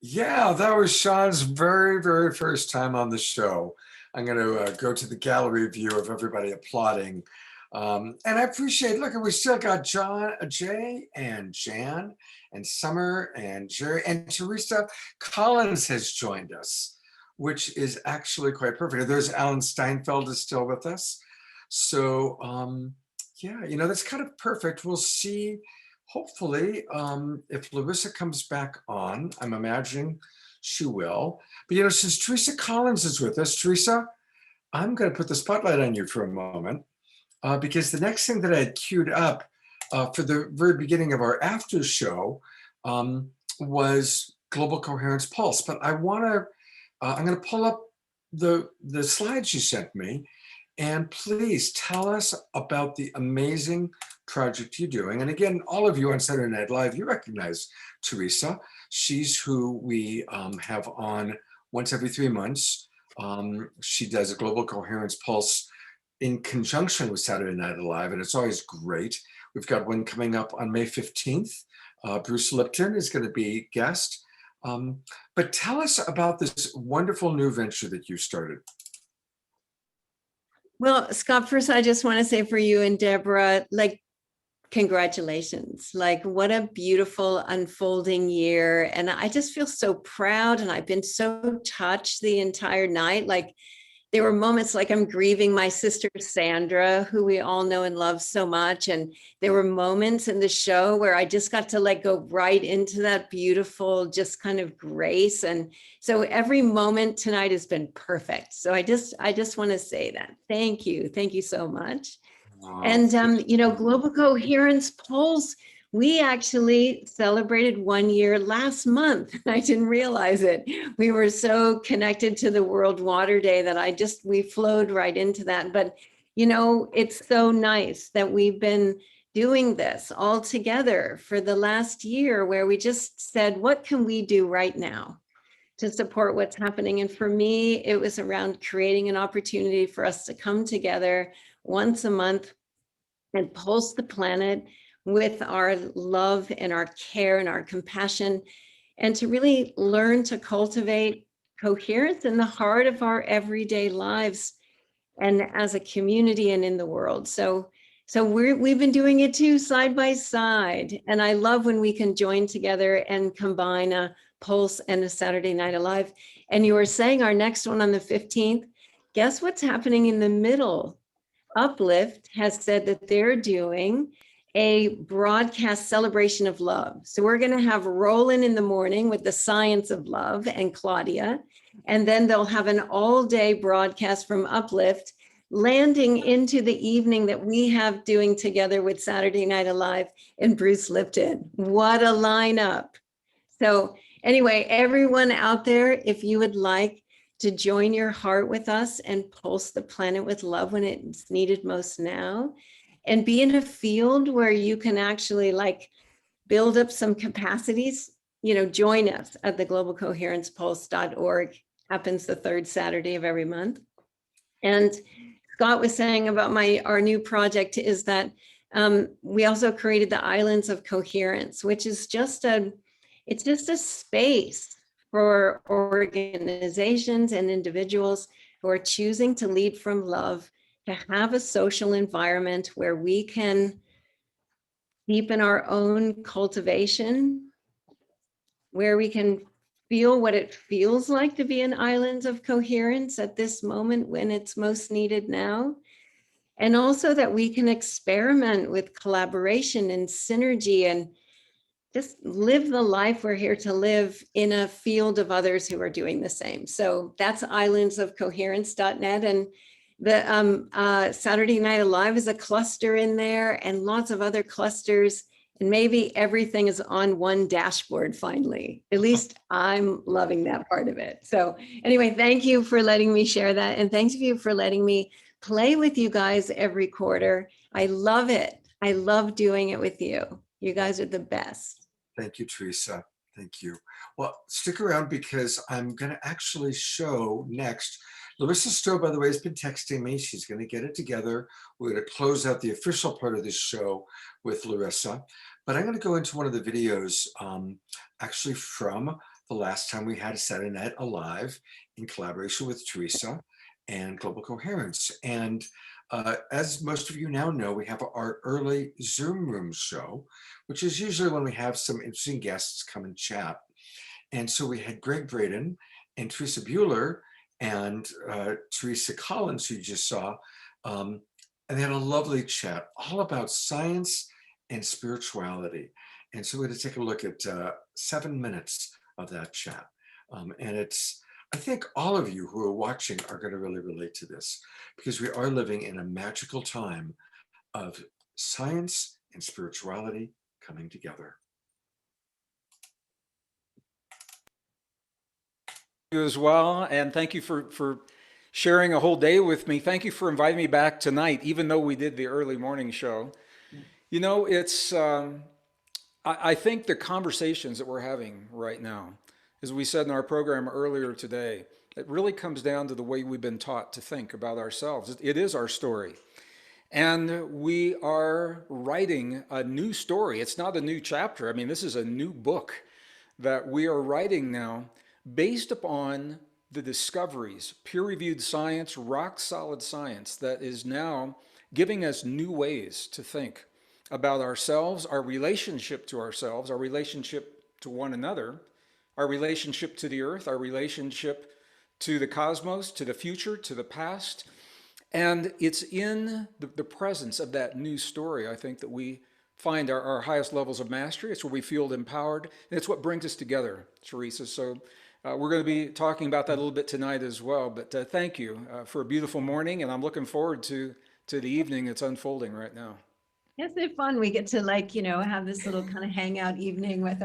B: Yeah, that was Shaun's very, very first time on the show. I'm going to go to the gallery view of everybody applauding. And I appreciate, look, we still got Jay and Jan and Summer and Jerry and Teresa Collins has joined us, which is actually quite perfect. There's Alan Steinfeld is still with us. So yeah, you know, that's kind of perfect. We'll see, hopefully, if Larisa comes back on. I'm imagining she will. But you know, since Teresa Collins is with us, Teresa, I'm going to put the spotlight on you for a moment. Because the next thing that I had queued up for the very beginning of our after show was Global Coherence Pulse. But I want to, I'm going to pull up the slides you sent me, and please tell us about the amazing project you're doing. And again, all of you on Saturday Night Live, you recognize Teresa. She's who we have on once every 3 months. She does a Global Coherence Pulse in conjunction with Saturday Night Live, and it's always great. We've got one coming up on May 15th. Bruce Lipton is going to be guest. But tell us about this wonderful new venture that you started.
I: Well, Scott, first, I just want to say for you and Debra, like, congratulations. Like, what a beautiful unfolding year. And I just feel so proud, and I've been so touched the entire night. Like, there were moments like I'm grieving my sister, Sandra, who we all know and love so much. And there were moments in the show where I just got to like go right into that beautiful, just kind of grace. And so every moment tonight has been perfect. So I just want to say that. Thank you. Thank you so much. Wow. And, you know, Global Coherence Pulse, we actually celebrated 1 year last month. I didn't realize it. We were so connected to the World Water Day that we flowed right into that. But, you know, it's so nice that we've been doing this all together for the last year, where we just said, what can we do right now to support what's happening? And for me, it was around creating an opportunity for us to come together once a month and pulse the planet with our love and our care and our compassion, and to really learn to cultivate coherence in the heart of our everyday lives and as a community and in the world. So we've been doing it too, side by side. And I love when we can join together and combine a Pulse and a Saturday Night Alive. And you were saying our next one on the 15th, guess what's happening in the middle? Uplift has said that they're doing a broadcast celebration of love. So we're going to have Roland in the morning with the science of love and Claudia, and then they'll have an all-day broadcast from Uplift, landing into the evening that we have doing together with Saturday Night Alive and Bruce Lipton. What a lineup. So anyway, everyone out there, if you would like to join your heart with us and pulse the planet with love when it's needed most now, and be in a field where you can actually like build up some capacities, you know, join us at the globalcoherencepulse.org. Happens the third Saturday of every month. And Scott was saying about our new project is that we also created the Islands of Coherence, which is just a space for organizations and individuals who are choosing to lead from love, to have a social environment where we can deepen our own cultivation, where we can feel what it feels like to be in islands of coherence at this moment when it's most needed now. And also that we can experiment with collaboration and synergy and just live the life we're here to live in a field of others who are doing the same. So that's islandsofcoherence.net. And the Saturday Night Alive is a cluster in there, and lots of other clusters. And maybe everything is on one dashboard finally. At least I'm loving that part of it. So anyway, thank you for letting me share that. And thanks you for letting me play with you guys every quarter. I love it. I love doing it with you. You guys are the best.
B: Thank you, Teresa. Thank you. Well, stick around because I'm going to actually show next Larisa Stow, by the way, has been texting me. She's going to get it together. We're going to close out the official part of this show with Larisa. But I'm going to go into one of the videos actually from the last time we had a Saturday Night Alive in collaboration with Teresa and Global Coherence. And as most of you now know, we have our early Zoom room show, which is usually when we have some interesting guests come and chat. And so we had Gregg, Braden, and Teresa Bueller, and Teresa Collins, who you just saw, and they had a lovely chat all about science and spirituality. And so we're going to take a look at 7 minutes of that chat. And I think all of you who are watching are going to really relate to this, because we are living in a magical time of science and spirituality coming together.
J: You as well, and thank you for sharing a whole day with me. Thank you for inviting me back tonight, even though we did the early morning show. You know, it's I think the conversations that we're having right now, as we said in our program earlier today, it really comes down to the way we've been taught to think about ourselves. It is our story. And we are writing a new story. It's not a new chapter. I mean, this is a new book that we are writing now, based upon the discoveries, peer-reviewed science, rock-solid science that is now giving us new ways to think about ourselves, our relationship to ourselves, our relationship to one another, our relationship to the earth, our relationship to the cosmos, to the future, to the past. And it's in the presence of that new story, I think, that we find our highest levels of mastery. It's where we feel empowered, and it's what brings us together, Teresa. So we're going to be talking about that a little bit tonight as well. But thank you for a beautiful morning, and I'm looking forward to the evening that's unfolding right now.
I: Isn't it fun? We get to, like, you know, have this little kind of hangout evening with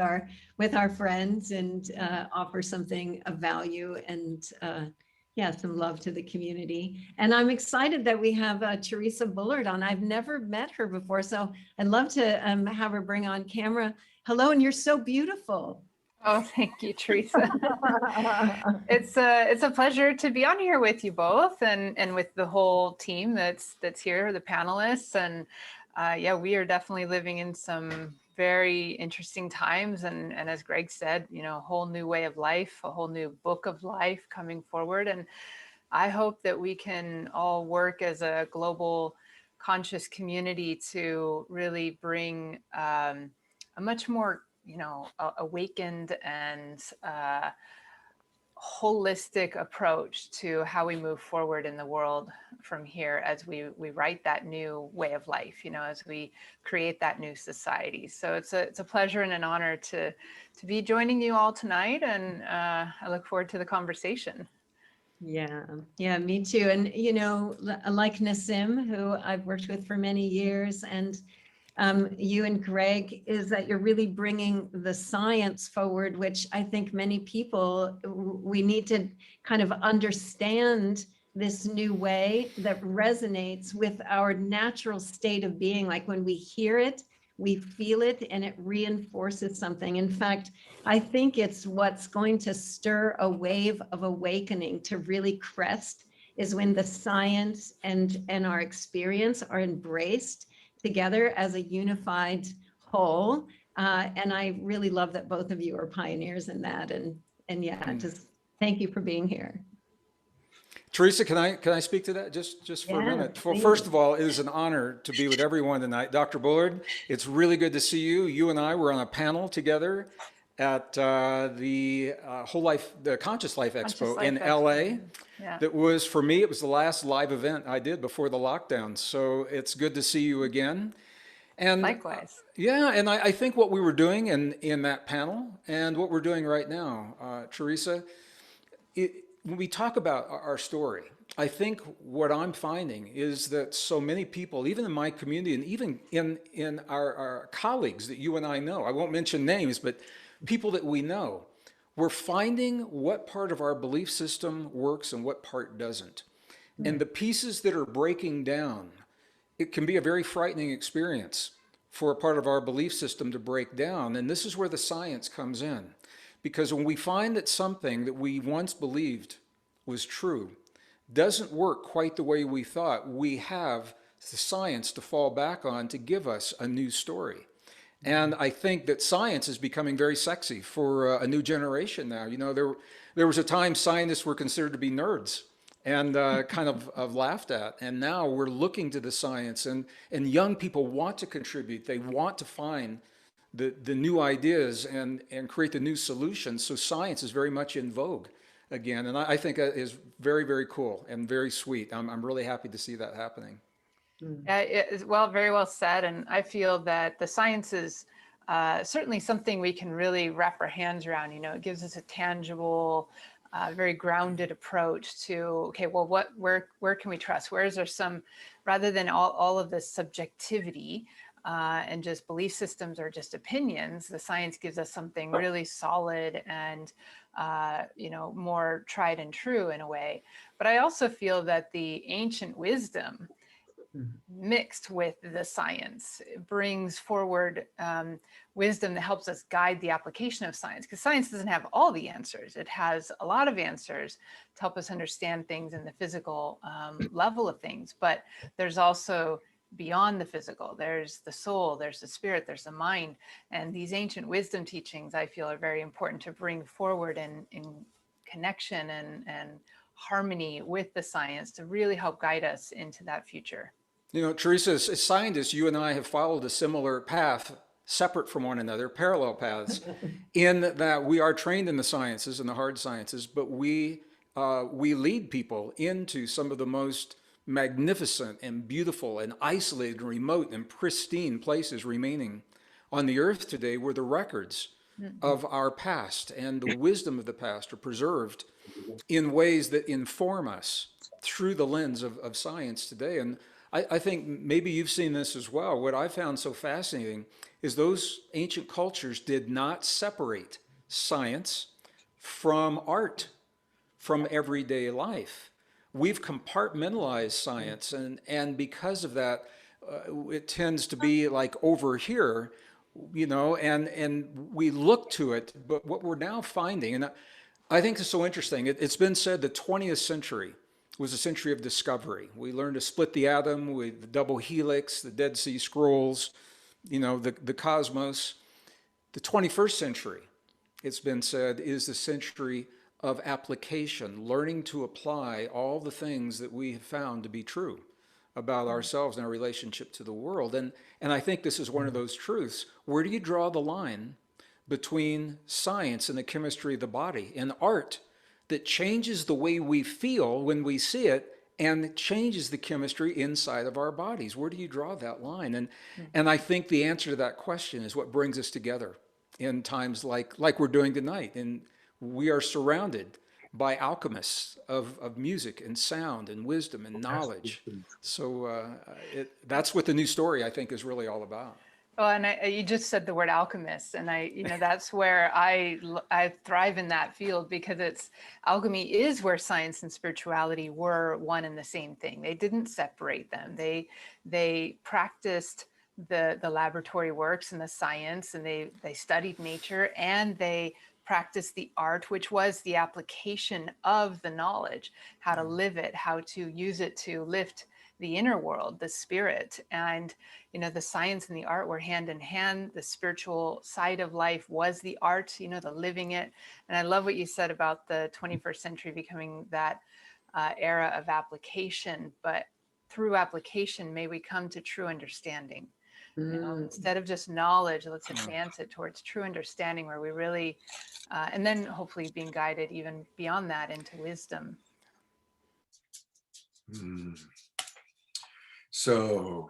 I: our friends and offer something of value and yeah, some love to the community. And I'm excited that we have Teresa Bullard on. I've never met her before, so I'd love to have her bring on camera. Hello, and you're so beautiful.
R: Oh, thank you, Teresa. It's a pleasure to be on here with you both, and with the whole team that's here, the panelists. And yeah, we are definitely living in some very interesting times, and as Gregg said, you know, a whole new way of life, a whole new book of life coming forward. And I hope that we can all work as a global conscious community to really bring a much more, you know, awakened and holistic approach to how we move forward in the world from here, as we write that new way of life, you know, as we create that new society. So it's a pleasure and an honor to be joining you all tonight, and I look forward to the conversation.
I: Yeah, me too. And, you know, like Nassim, who I've worked with for many years, and you and Gregg, is that you're really bringing the science forward, which I think many people, we need to kind of understand this new way that resonates with our natural state of being. Like when we hear it, we feel it, and it reinforces something. In fact, I think it's what's going to stir a wave of awakening to really crest, is when the science and our experience are embraced together as a unified whole. And I really love that both of you are pioneers in that. And yeah, just thank you for being here.
J: Teresa, can I speak to that just for a minute? Well, first of all, it is an honor to be with everyone tonight. Dr. Bullard, it's really good to see you. You and I were on a panel together at the Conscious Life Expo in LA.
R: Yeah.
J: That was, for me, it was the last live event I did before the lockdown. So it's good to see you again. And
R: likewise.
J: Yeah, and I think what we were doing in that panel and what we're doing right now, Teresa, when we talk about our story, I think what I'm finding is that so many people, even in my community and even in our colleagues that you and I know, I won't mention names, but people that we know, we're finding what part of our belief system works and what part doesn't. And the pieces that are breaking down, it can be a very frightening experience for a part of our belief system to break down. And this is where the science comes in. Because when we find that something that we once believed was true doesn't work quite the way we thought, we have the science to fall back on to give us a new story. And I think that science is becoming very sexy for a new generation now. You know, there was a time scientists were considered to be nerds and kind of laughed at. And now we're looking to the science, and young people want to contribute. They want to find the new ideas and create the new solutions. So science is very much in vogue again. And I think that is very, very cool and very sweet. I'm really happy to see that happening.
R: It is very well said. And I feel that the science is certainly something we can really wrap our hands around. You know, it gives us a tangible, very grounded approach to, okay, well, where can we trust? Where is there some, rather than all of this subjectivity and just belief systems or just opinions, the science gives us something really solid and, you know, more tried and true in a way. But I also feel that the ancient wisdom mixed with the science brings forward wisdom that helps us guide the application of science, because science doesn't have all the answers. It has a lot of answers to help us understand things in the physical level of things, but there's also beyond the physical, there's the soul, there's the spirit, there's the mind. And these ancient wisdom teachings, I feel, are very important to bring forward in connection and harmony with the science to really help guide us into that future.
J: You know, Teresa, as scientists, you and I have followed a similar path, separate from one another, parallel paths, in that we are trained in the sciences and the hard sciences, but we lead people into some of the most magnificent and beautiful and isolated, and remote and pristine places remaining on the earth today, where the records of our past and the wisdom of the past are preserved in ways that inform us through the lens of science today. And I think maybe you've seen this as well. What I found so fascinating is those ancient cultures did not separate science from art, from everyday life. We've compartmentalized science, and because of that, it tends to be like over here, you know, and we look to it. But what we're now finding, and I think it's so interesting, it's been said the 20th century was a century of discovery. We learned to split the atom with the double helix, the Dead Sea Scrolls, you know, the cosmos. The 21st century, it's been said, is the century of application, learning to apply all the things that we have found to be true about ourselves and our relationship to the world. And I think this is one of those truths. Where do you draw the line between science and the chemistry of the body and art that changes the way we feel when we see it and changes the chemistry inside of our bodies? Where do you draw that line? And I think the answer to that question is what brings us together in times like we're doing tonight. And we are surrounded by alchemists of music and sound and wisdom and knowledge. So that's what the new story, I think, is really all about.
R: Well, and you just said the word alchemist, and that's where I thrive in that field, because alchemy is where science and spirituality were one and the same thing. They didn't separate them. They practiced the laboratory works and the science, and they studied nature, and they practiced the art, which was the application of the knowledge, how to live it, how to use it to lift the inner world, the spirit. And the science and the art were hand in hand. The spiritual side of life was the art, the living it. And I love what you said about the 21st century becoming that era of application, but through application, may we come to true understanding. Instead of just knowledge, let's advance it towards true understanding, where we really, and then hopefully being guided even beyond that into wisdom.
B: So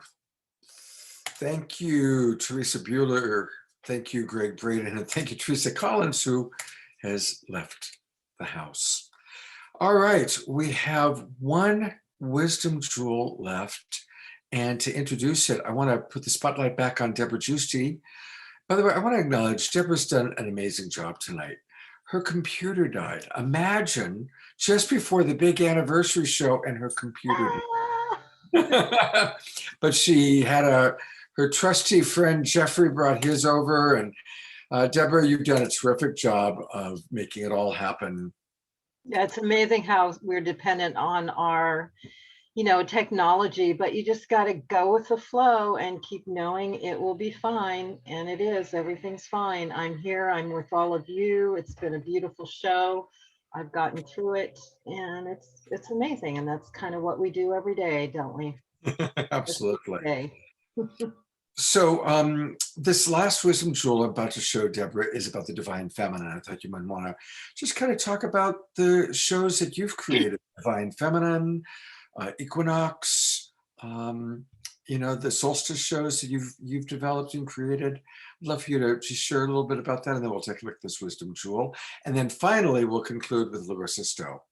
B: thank you, Teresa Buehler. Thank you, Gregg, Braden, and thank you, Teresa Collins, who has left the house. All right, we have one wisdom jewel left. And to introduce it, I want to put the spotlight back on Debra Giusti. By the way, I want to acknowledge Debra's done an amazing job tonight. Her computer died. Imagine just before the big anniversary show and her computer died. But she had her trusty friend Jeffrey brought his over, and Debra, you've done a terrific job of making it all happen
E: Yeah, it's amazing how we're dependent on our, technology, but you just got to go with the flow and keep knowing it will be fine. And it is, everything's fine. I'm here, I'm with all of you. It's been a beautiful show. I've gotten through it and it's amazing. And that's kind of what we do every day, don't we?
B: Absolutely. So this last wisdom jewel I'm about to show, Debra, is about the divine feminine. I thought you might want to just kind of talk about the shows that you've created, divine feminine, equinox, the solstice shows that you've developed and created. I'd love for you to just share a little bit about that, and then we'll take a look at this wisdom jewel. And then finally, we'll conclude with Larisa Stow.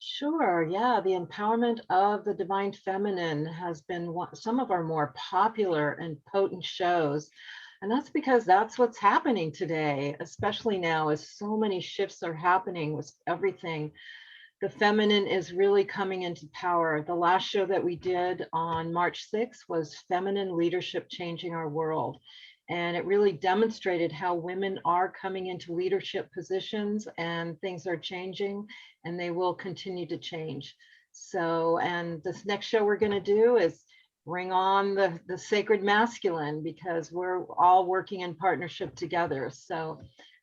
E: Sure. Yeah. The empowerment of the divine feminine has been some of our more popular and potent shows. And that's because that's what's happening today, especially now as so many shifts are happening with everything. The feminine is really coming into power. The last show that we did on March 6th was Feminine Leadership Changing Our World. And it really demonstrated how women are coming into leadership positions and things are changing and they will continue to change. So, and this next show we're going to do is bring on the sacred masculine, because we're all working in partnership together. So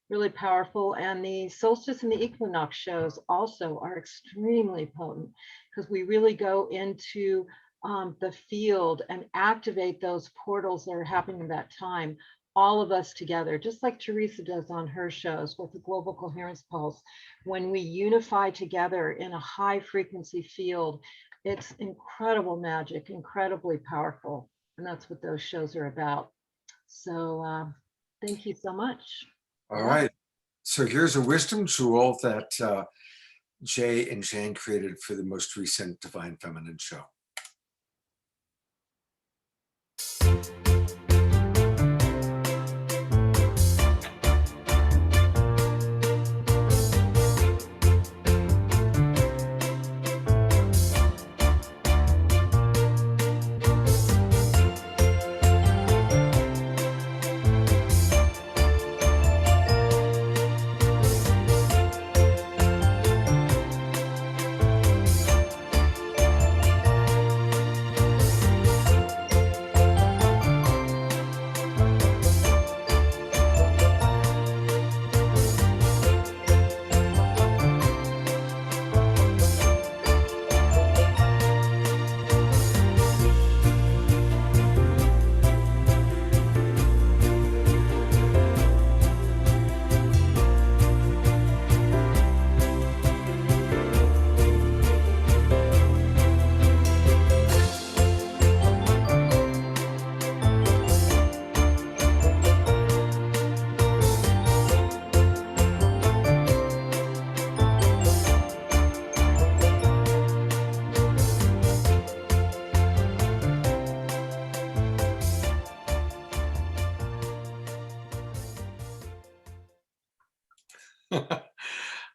E: really powerful. And the solstice and the equinox shows also are extremely potent, because we really go into the field and activate those portals that are happening at that time, all of us together, just like Teresa does on her shows with the Global Coherence Pulse. When we unify together in a high frequency field, it's incredible magic, incredibly powerful. And that's what those shows are about. So thank you so much.
B: All right. So here's a wisdom jewel that Jay and Jane created for the most recent Divine Feminine show.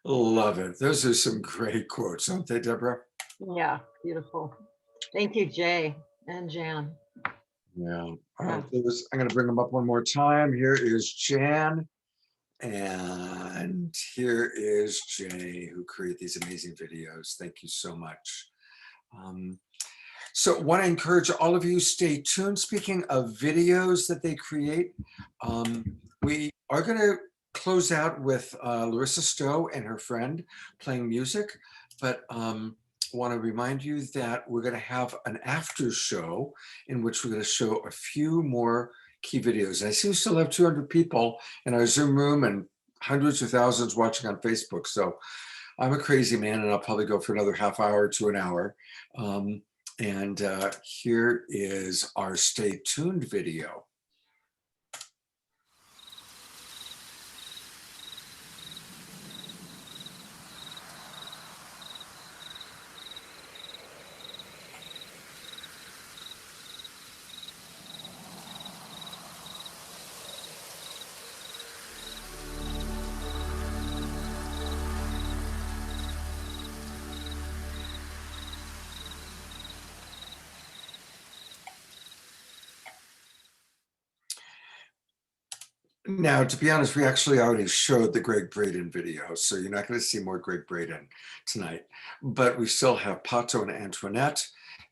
B: Love it. Those are some great quotes, aren't they, Debra?
E: Yeah, beautiful. Thank you, Jay and Jan.
B: Yeah. I'm going to bring them up one more time. Here is Jan, and here is Jay, who create these amazing videos. Thank you so much. So want to encourage all of you, stay tuned. Speaking of videos that they create, we are going to close out with Larisa Stow and her friend playing music, but want to remind you that we're going to have an after show in which we're going to show a few more key videos. And I see we still have 200 people in our Zoom room and hundreds of thousands watching on Facebook. So I'm a crazy man, and I'll probably go for another half hour to an hour. And here is our Stay Tuned video. Now, to be honest, we actually already showed the Gregg Braden video, so you're not going to see more Gregg Braden tonight. But we still have Pato and Antoinette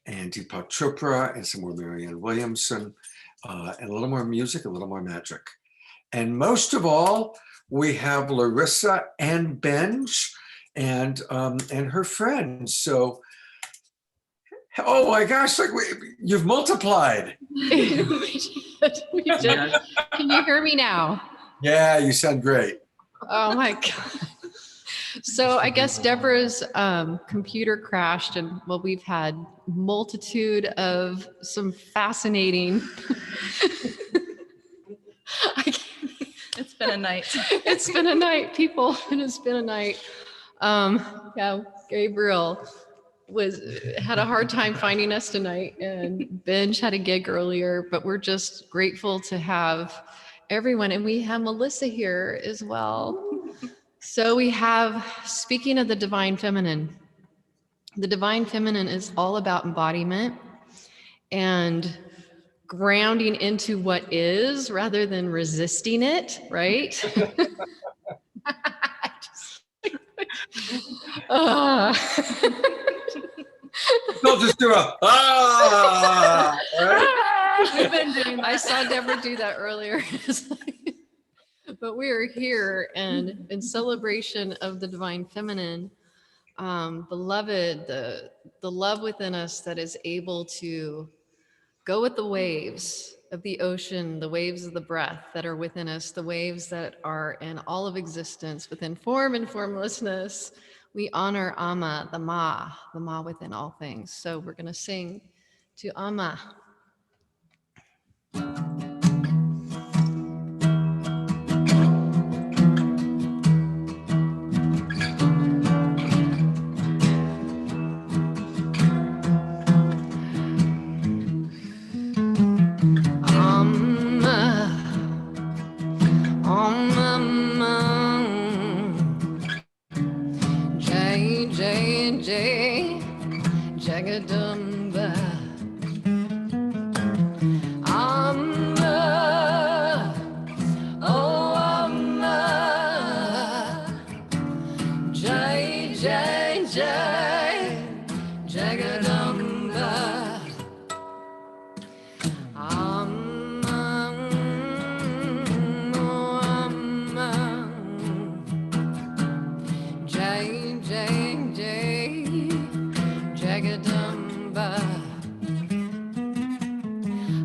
B: and Deepak Chopra and some more Marianne Williamson, and a little more music, a little more magic. And most of all, we have Larisa and Benj and her friends. So, oh my gosh, like you've multiplied.
H: We did. Can you hear me now?
B: Yeah, you sound great.
H: Oh my God. So I guess Deborah's computer crashed, and well, we've had multitude of some fascinating.
K: It's been a night.
H: It's been a night, people. It has been a night. Yeah, Gabriel had a hard time finding us tonight, and Benj had a gig earlier, but we're just grateful to have everyone, and we have Melissa here as well. So we have, speaking of the divine feminine is all about embodiment and grounding into what is rather than resisting it, right?
B: Don't just do a right?
H: We've been doing that. I saw Debra do that earlier. But we are here and in celebration of the divine feminine, beloved, the love within us that is able to go with the waves of the ocean, the waves of the breath that are within us, the waves that are in all of existence within form and formlessness. We honor Amma, the Ma within all things. So we're going to sing to Amma. Jagadamba, Amma, oh Amma, Jai Jai Jai, Jagadamba, Amma, oh Amma, Jai Jai Jai, Jagadamba,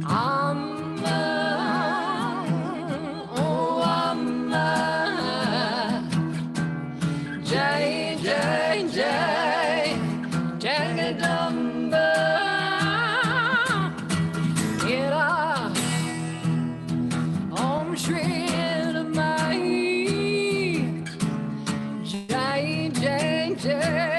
H: Amma, oh Amma, Jai Jai Jai, Jagadamba, Ira, Om Shri Ramai, Jai Jai Jai.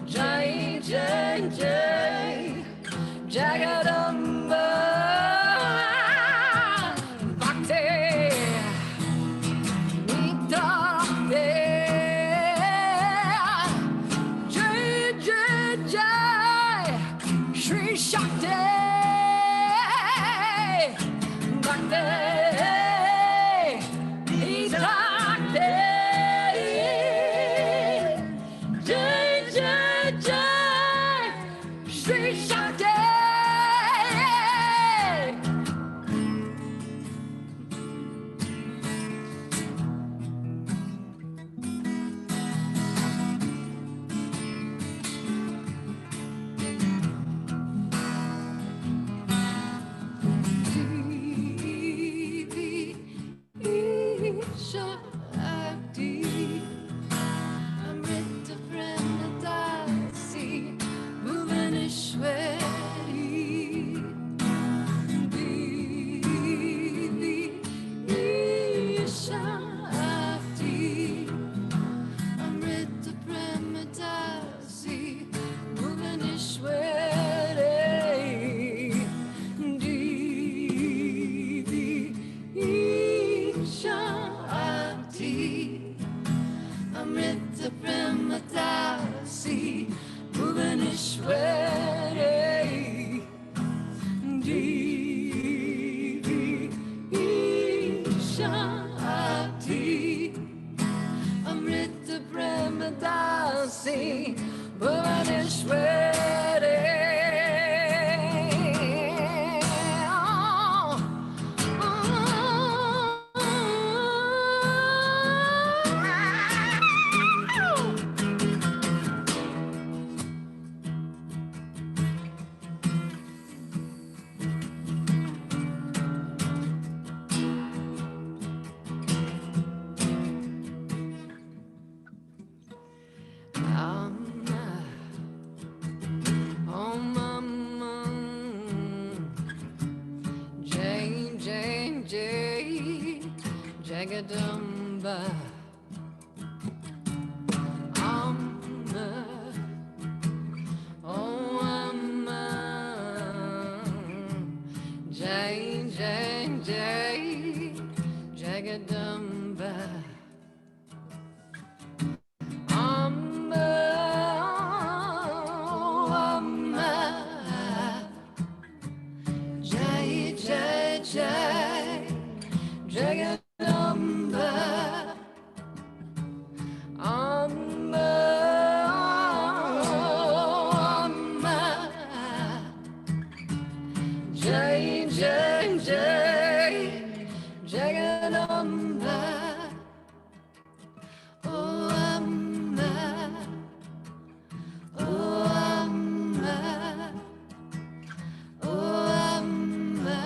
V: Jai Jai Jai Jagadamba Bhakti Nidakti Jai Jai Jai Shri Shakti Bhakti Nidakti Jai Jai Jai Shri Shakti. Shakti Amrita Pranadasi Bhuvaneshwari Devi Shakti Amrita Pranadasi Bhuvaneshwari Devi Shakti Amrita Pramadasi Bhuvaneshwari Devi Shakti Amrita Pramadasi Bhuvaneshwari. Oh mama, Jai Jai Jai Jagadamba. Amma, oh amma, Jai Jai Jai Jagadamba. Amma, oh amma, Jai Jai Jai Jagadamba. Amma, oh amma, Jai Jai Jai Jagadamba. Oh amma, oh amma, oh amma,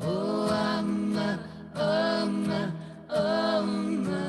V: oh amma, amma, amma.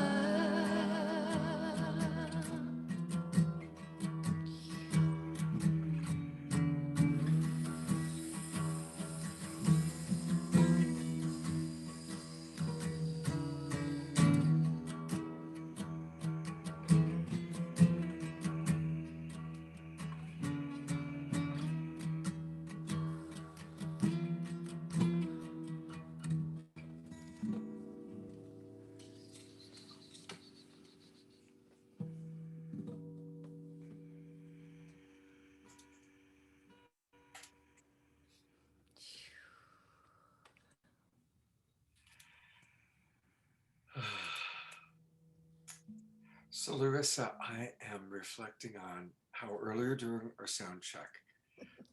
B: So Larisa, I am reflecting on how earlier during our sound check,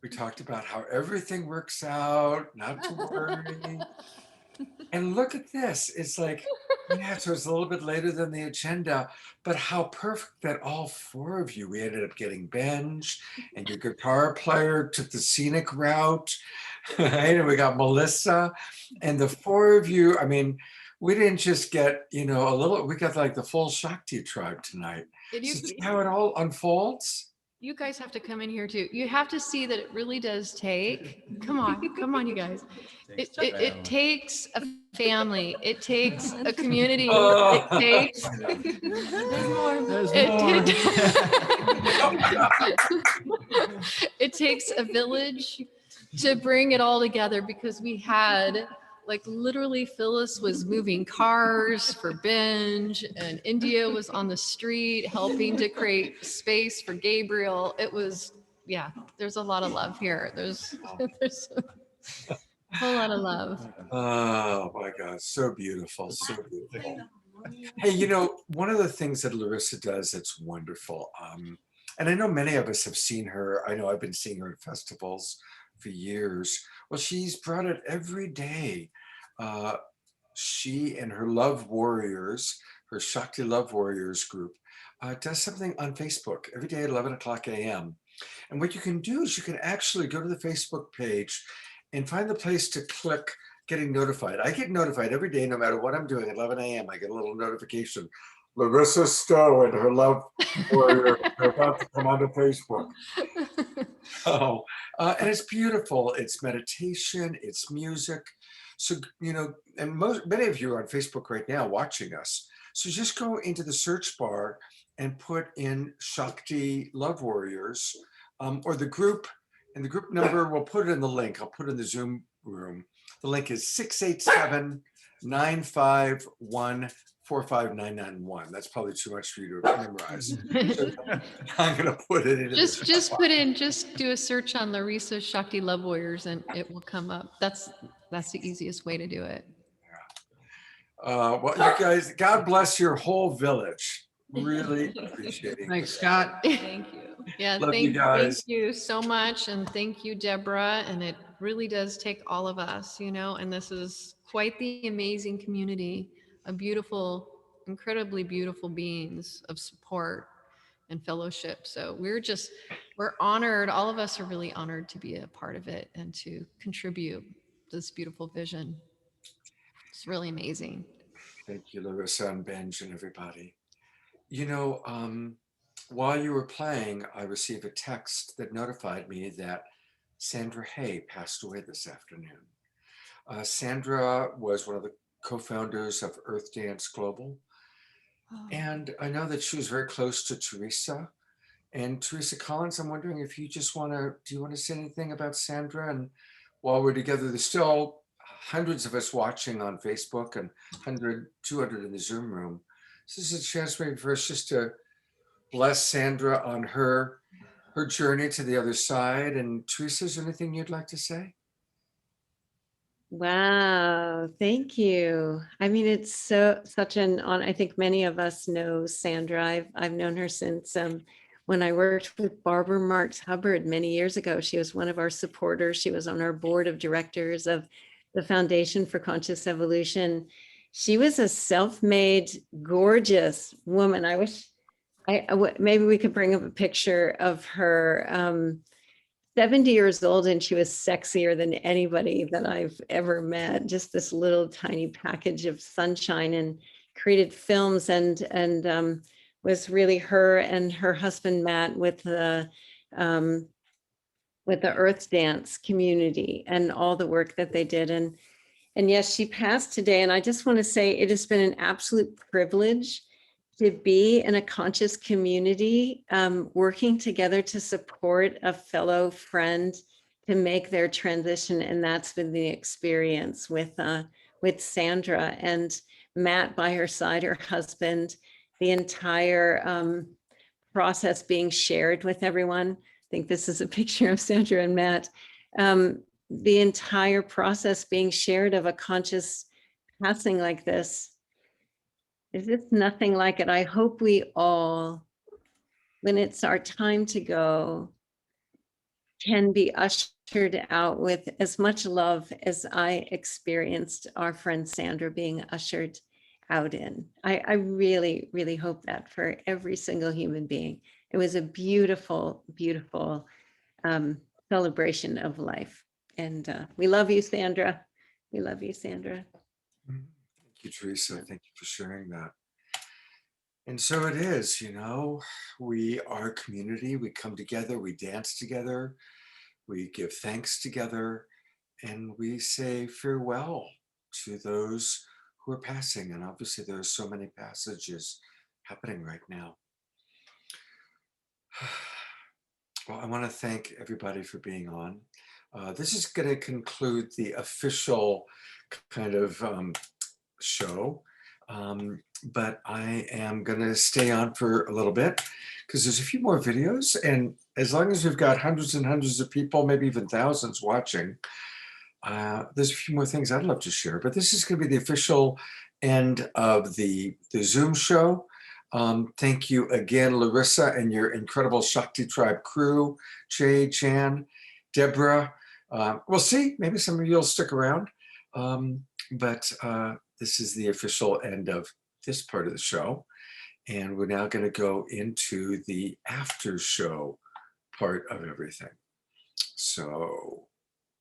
B: we talked about how everything works out, not to worry. And look at this. It's like, yeah, so it's a little bit later than the agenda, but how perfect that all four of you, we ended up getting Benj, and your guitar player took the scenic route, right? And we got Melissa, and the four of you, I mean, we didn't just get, you know, a little, we got like the full Shakti tribe tonight.
H: Did you,
B: So see how it all unfolds?
H: You guys have to come in here too. You have to see that it really does take, come on, you guys. It takes a family. It takes a community. It takes, there's more. It takes a village to bring it all together, because we had, like, literally Phyllis was moving cars for Binge, and India was on the street helping to create space for Gabriel. It was, yeah, there's a lot of love here. There's a whole lot of love.
B: Oh my God, so beautiful, so beautiful. Hey, you know, one of the things that Larisa does that's wonderful, and I know many of us have seen her. I know I've been seeing her at festivals for years. Well, she's brought it every day. She and her Love Warriors, her Shakti Love Warriors group, does something on Facebook every day at 11 o'clock a.m. And what you can do is you can actually go to the Facebook page and find the place to click getting notified. I get notified every day, no matter what I'm doing at 11 a.m. I get a little notification. Larisa Stow and her Love Warrior are about to come onto Facebook. Oh, and it's beautiful. It's meditation, it's music. So, you know, and many of you are on Facebook right now watching us. So just go into the search bar and put in Shakti Love Warriors, or the group, and the group number, we'll put it in the link. I'll put it in the Zoom room. The link is 687-951-45991. That's probably too much for you to memorize. So I'm going to put it in.
H: Just do a search on Larisa Shakti Love Warriors and it will come up. That's the easiest way to do it.
B: Well, you guys, God bless your whole village. Really appreciating it.
A: Thanks, Scott.
H: Thank you. Yeah,
B: Love you guys.
H: Thank you so much. And thank you, Debra. And it really does take all of us, you know, and this is quite the amazing community, a beautiful, incredibly beautiful beings of support and fellowship. So we're honored. All of us are really honored to be a part of it and to contribute this beautiful vision. It's really amazing.
B: Thank you, Larisa and Benj and everybody. You know, while you were playing, I received a text that notified me that Sandra Hay passed away this afternoon. Sandra was one of the co-founders of Earth Dance Global. And I know that she was very close to Teresa. And Teresa Collins, I'm wondering if you just do you want to say anything about Sandra? And while we're together, there's still hundreds of us watching on Facebook and 100, 200 in the Zoom room. So this is a chance maybe for us just to bless Sandra on her journey to the other side. And Teresa, is there anything you'd like to say?
I: Wow, thank you. I mean, it's such an honor. I think many of us know Sandra. I've known her since when I worked with Barbara Marx Hubbard many years ago. She was one of our supporters. She was on our board of directors of the Foundation for Conscious Evolution. She was a self-made, gorgeous woman. I wish maybe we could bring up a picture of her. 70 years old, and she was sexier than anybody that I've ever met. Just this little tiny package of sunshine, and created films and was really her and her husband Matt with the Earth Dance community and all the work that they did. And yes, she passed today. And I just want to say it has been an absolute privilege to be in a conscious community, working together to support a fellow friend to make their transition. And that's been the experience with Sandra and Matt by her side, her husband, the entire process being shared with everyone. I think this is a picture of Sandra and Matt. The entire process being shared of a conscious passing like this. Is this nothing like it? I hope we all, when it's our time to go, can be ushered out with as much love as I experienced our friend Sandra being ushered out in. I really, really hope that for every single human being. It was a beautiful, beautiful celebration of life. And we love you, Sandra. We love you, Sandra.
B: Thank you, Teresa. Thank you for sharing that. And so it is, you know, we are a community, we come together, we dance together, we give thanks together, and we say farewell to those who are passing. And obviously there are so many passages happening right now. Well, I want to thank everybody for being on. This is going to conclude the official kind of show. But I am going to stay on for a little bit because there's a few more videos. And as long as we've got hundreds and hundreds of people, maybe even thousands watching, there's a few more things I'd love to share. But this is going to be the official end of the Zoom show. Thank you again, Larisa, and your incredible Shakti Tribe crew, Jay, Jan, Debra. We'll see. Maybe some of you will stick around. But this is the official end of this part of the show. And we're now going to go into the after show part of everything. So,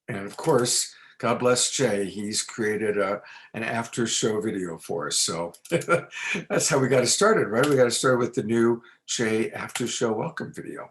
B: and of course, God bless Jay. He's created an after show video for us. So that's how we got it started, right? We got to start with the new Jay after show welcome video.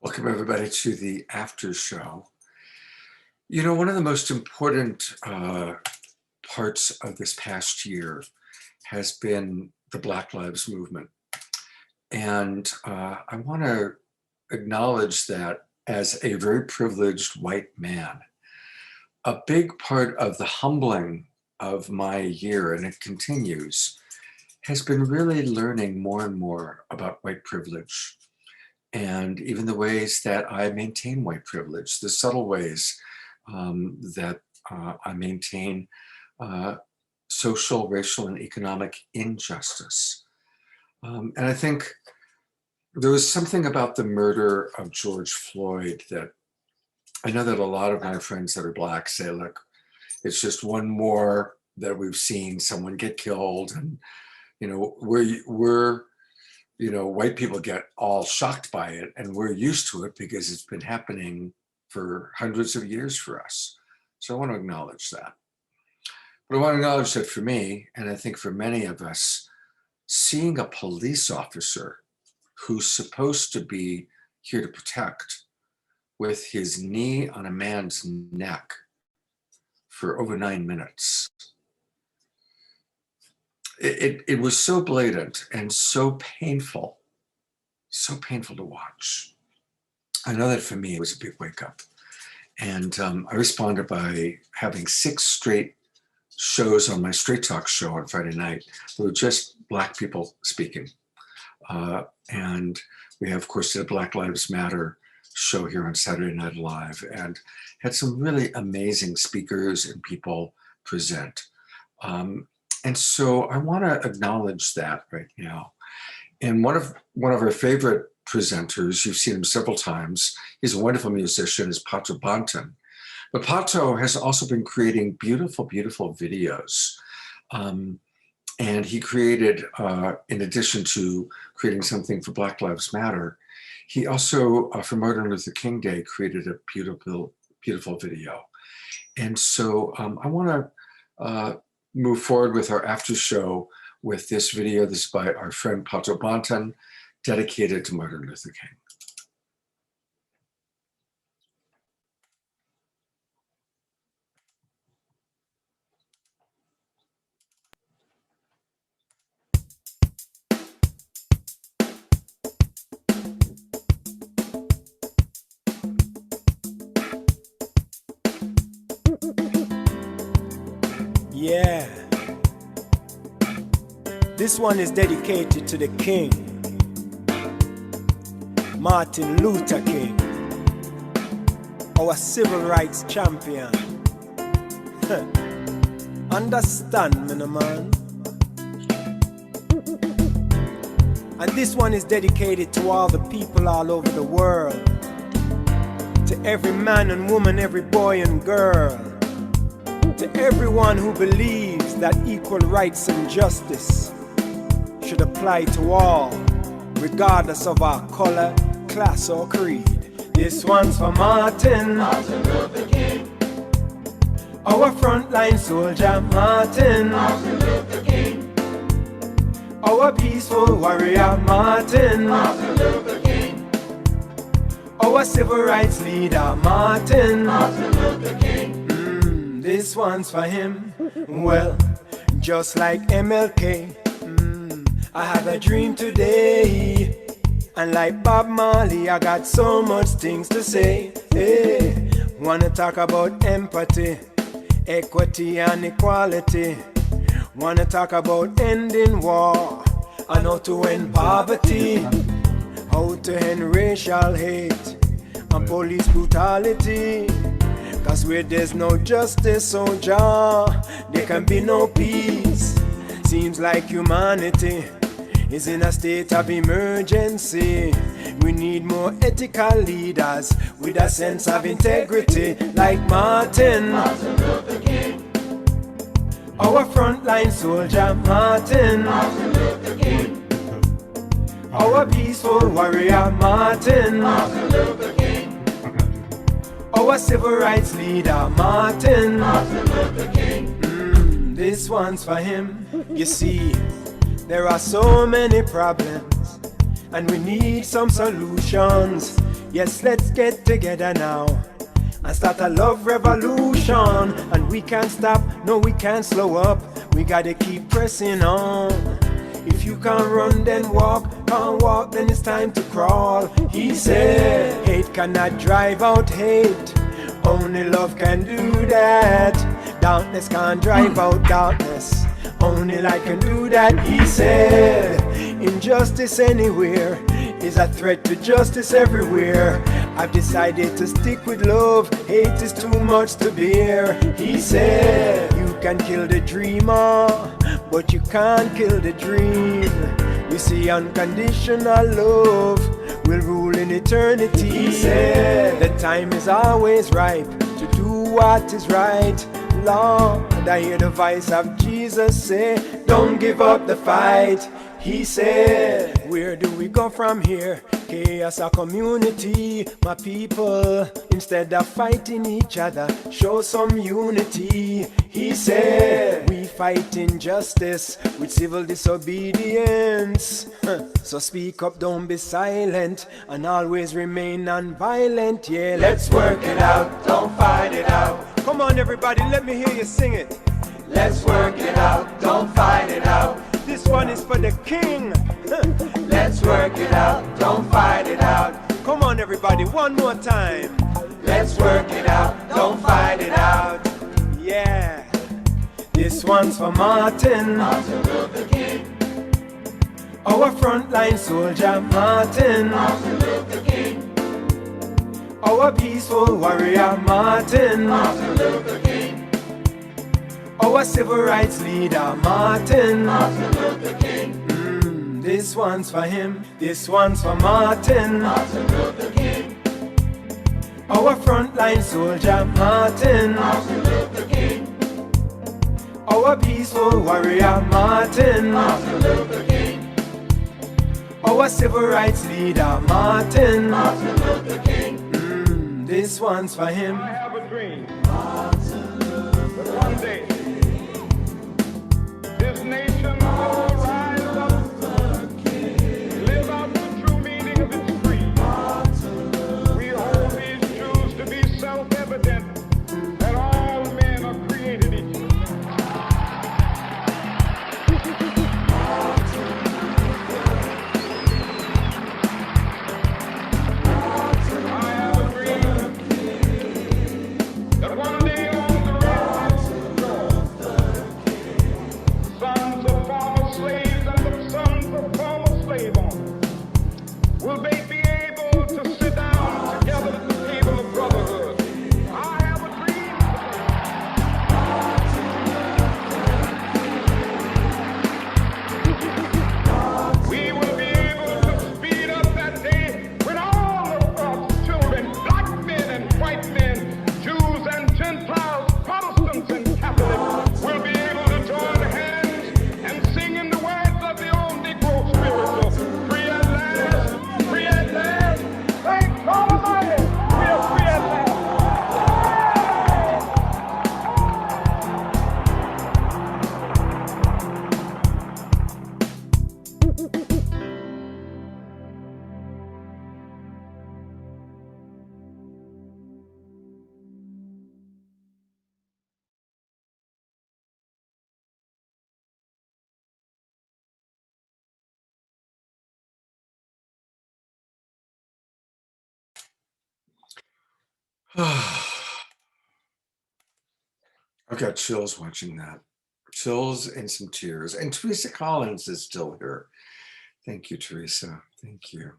B: Welcome everybody to the after show. You know, one of the most important parts of this past year has been the Black Lives Movement. And I want to acknowledge that as a very privileged white man. A big part of the humbling of my year, and it continues, has been really learning more and more about white privilege. And even the ways that I maintain white privilege, the subtle ways that I maintain social, racial, and economic injustice. And I think there was something about the murder of George Floyd that I know that a lot of my friends that are Black say, look, it's just one more that we've seen someone get killed. And, you know, we're you know, white people get all shocked by it, and we're used to it because it's been happening for hundreds of years for us. So I want to acknowledge that. But I want to acknowledge that for me, and I think for many of us, seeing a police officer who's supposed to be here to protect with his knee on a man's neck for over 9 minutes, it was so blatant and so painful to watch. I know that for me, it was a big wake up. And I responded by having 6 straight shows on my Straight Talk show on Friday night. They were just Black people speaking. And we have, of course, the Black Lives Matter show here on Saturday Night Live, and had some really amazing speakers and people present. And so I want to acknowledge that right now. And one of our favorite presenters, you've seen him several times, he's a wonderful musician, is Pato Banton. But Pato has also been creating beautiful, beautiful videos. And he created, in addition to creating something for Black Lives Matter, he also, for Martin Luther King Day, created a beautiful, beautiful video. And so I want to move forward with our after show with this video. This is by our friend Pato Banton, dedicated to Martin Luther King.
N: Yeah. This one is dedicated to the king, Martin Luther King, our civil rights champion. Understand me, no man. And this one is dedicated to all the people all over the world, to every man and woman, every boy and girl, to everyone who believes that equal rights and justice should apply to all, regardless of our color, class, or creed. This one's for Martin Luther King, our frontline soldier, Martin Luther King, our peaceful warrior, Martin Luther King, our civil rights leader, Martin Luther King. This one's for him. Well, just like MLK, I have a dream today. And like Bob Marley, I got so much things to say. Hey, wanna talk about empathy, equity and equality. Wanna talk about ending war and how to end poverty, how to end racial hate and police brutality. Cause where there's no justice, oh Jah, there can be no peace. Seems like humanity is in a state of emergency. We need more ethical leaders with a sense of integrity, like Martin Luther King, our frontline soldier, Martin Luther King, our peaceful warrior, Martin Luther King, our civil rights leader, Martin Luther King. This one's for him. You see, there are so many problems, and we need some solutions. Yes, let's get together now and start a love revolution. And we can't stop, no, we can't slow up. We gotta keep pressing on. If you can't run, then walk. Can't walk, then it's time to crawl. He said, hate cannot drive out hate. Only love can do that. Darkness can't drive out darkness. Only light can do that, he said. Injustice anywhere is a threat to justice everywhere. I've decided to stick with love. Hate is too much to bear. He said, you can kill the dreamer, but you can't kill the dream. You see, unconditional love will rule in eternity. He said, the time is always ripe to do what is right. Lord, I hear the voice of Jesus say, don't give up the fight. He said, where do we go from here? Chaos or community, my people. Instead of fighting each other, show some unity. He said, we fight injustice with civil disobedience. So speak up, don't be silent, and always remain non-violent. Yeah, let's work it out, don't fight it out. Come on everybody, let me hear you sing it. Let's work it out, don't fight it out. This one is for the king. Let's work it out, don't fight it out. Come on everybody, one more time. Let's work it out, don't fight it out. Yeah. This one's for Martin Luther King, our frontline soldier, Martin Luther King, our peaceful warrior, Martin Luther King, our civil rights leader, Martin Luther King. This one's for him. This one's for Martin Luther King, our frontline soldier, Martin Luther King, our peaceful warrior, Martin Luther King, our civil rights leader, Martin Luther King. This one's for him.
F: I have a dream that one day this nation will rise up, live out the true meaning of its creed. We hold these truths to be self-evident, that all men are created equal. I have a dream that one day on the sons of former slaves and the sons of former slave owners will they be able
B: I've got chills watching that. Chills and some tears. And Teresa Collins is still here. Thank you, Teresa. Thank you.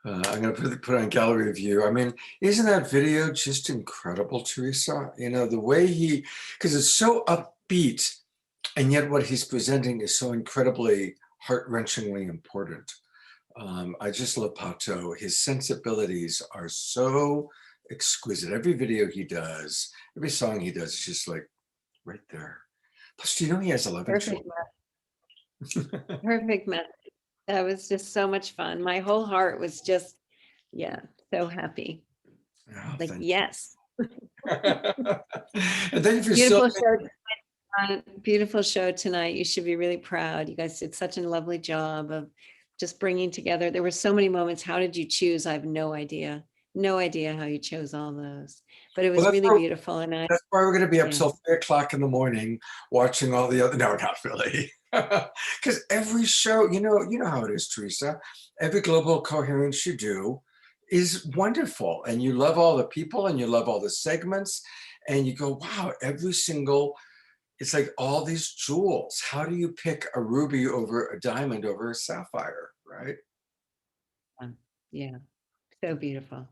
B: I'm going to put on gallery view. I mean, isn't that video just incredible, Teresa? You know, the way because it's so upbeat, and yet what he's presenting is so incredibly heart-wrenchingly important. I just love Pato. His sensibilities are so exquisite. Every video he does, every song he does is just like right there. Plus, do you know he has 11
I: Perfect. Perfect message. That was just so much fun. My whole heart was just, yeah, so happy.
B: Oh,
I: like, yes.
B: And thank you for
I: Beautiful show tonight. Beautiful show tonight. You should be really proud. You guys did such a lovely job of just bringing together. There were so many moments. How did you choose? I have no idea. No idea how you chose all those. But it was really beautiful. And
B: that's why we're going to be up till 3 o'clock in the morning watching all the other. No, not really. Because every show, you know how it is, Teresa. Every global coherence you do is wonderful, and you love all the people, and you love all the segments, and you go, wow, every single. It's like all these jewels. How do you pick a ruby over a diamond over a sapphire, right?
I: Yeah, so beautiful.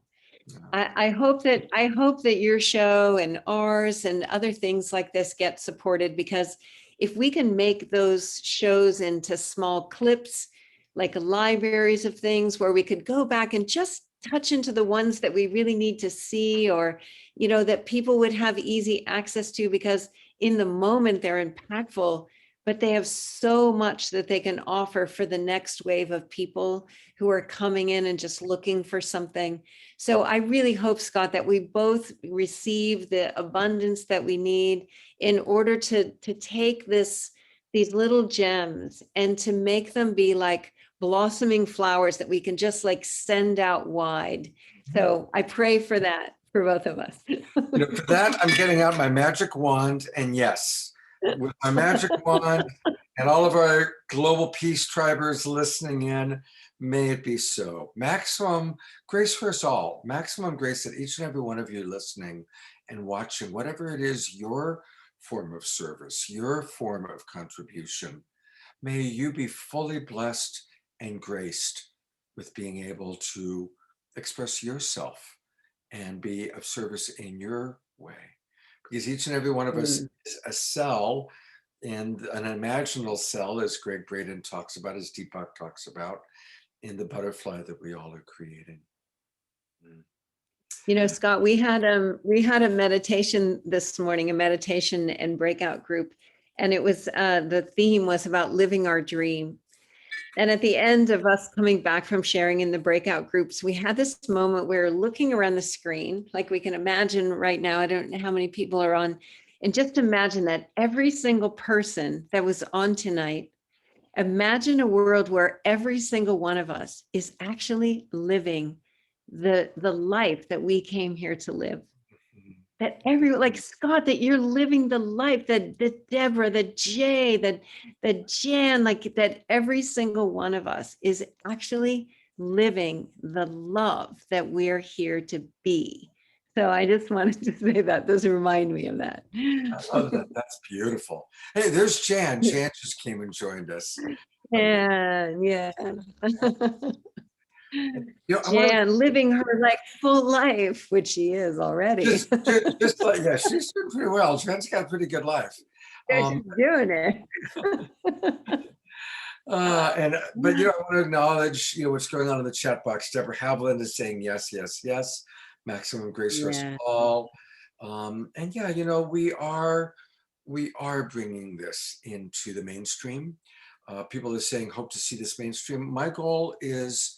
I: I hope that your show and ours and other things like this get supported, because if we can make those shows into small clips, like libraries of things where we could go back and just touch into the ones that we really need to see, or, that people would have easy access to, because in the moment they're impactful, but they have so much that they can offer for the next wave of people who are coming in and just looking for something. So I really hope, Scott, that we both receive the abundance that we need in order to take these little gems and to make them be like blossoming flowers that we can just like send out wide. So I pray for that for both of us.
B: For that, I'm getting out my magic wand, and yes, with my magic wand and all of our global peace tribers listening in, may it be so. Maximum grace for us all. Maximum grace that each and every one of you listening and watching, whatever it is, your form of service, your form of contribution. May you be fully blessed and graced with being able to express yourself and be of service in your way. Because each and every one of us is a cell, and an imaginal cell, as Gregg Braden talks about, as Deepak talks about, in the butterfly that we all are creating.
I: Scott, we had a meditation this morning, a meditation and breakout group, and it was the theme was about living our dream. And at the end of us coming back from sharing in the breakout groups, we had this moment where we're looking around the screen, like we can imagine right now. I don't know how many people are on, and just imagine that every single person that was on tonight, imagine a world where every single one of us is actually living the life that we came here to live. That like Scott, that you're living the life, that Debra, that Jay, that Jan, like that every single one of us is actually living the love that we're here to be. So I just wanted to say that. Those remind me of that.
B: I love that. That's beautiful. Hey, there's Jan. Jan just came and joined us.
I: Yeah. Jan, living her like full life, which she is already.
B: Just like, yeah, she's doing pretty well. Jan's got a pretty good life.
I: She's doing it.
B: But I want to acknowledge what's going on in the chat box. Deborah Haviland is saying yes, yes, yes. Maximum grace for us all. And yeah, we are bringing this into the mainstream. People are saying hope to see this mainstream. My goal is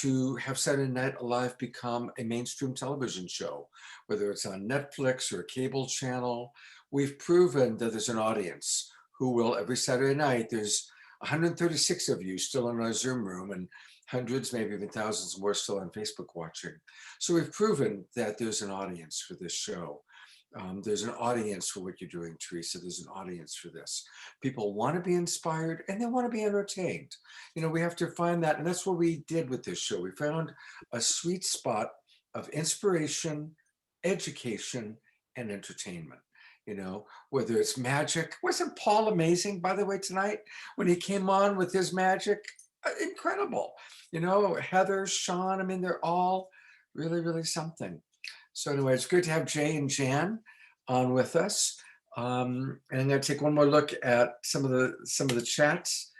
B: to have Saturday Night Live become a mainstream television show, whether it's on Netflix or a cable channel. We've proven that there's an audience who will, every Saturday night, there's 136 of you still in our Zoom room, and hundreds, maybe even thousands more still on Facebook watching. So we've proven that there's an audience for this show. There's an audience for what you're doing, Teresa. There's an audience for this. People want to be inspired and they want to be entertained. We have to find that. And that's what we did with this show. We found a sweet spot of inspiration education and entertainment. You know, whether it's magic. Wasn't Paul amazing, by the way, tonight when he came on with his magic? Incredible. You know, Heather, Shaun, I mean, they're all really, really something. So anyway, it's good to have Jay and Jan on with us. And I'm going to take one more look at some of the chats.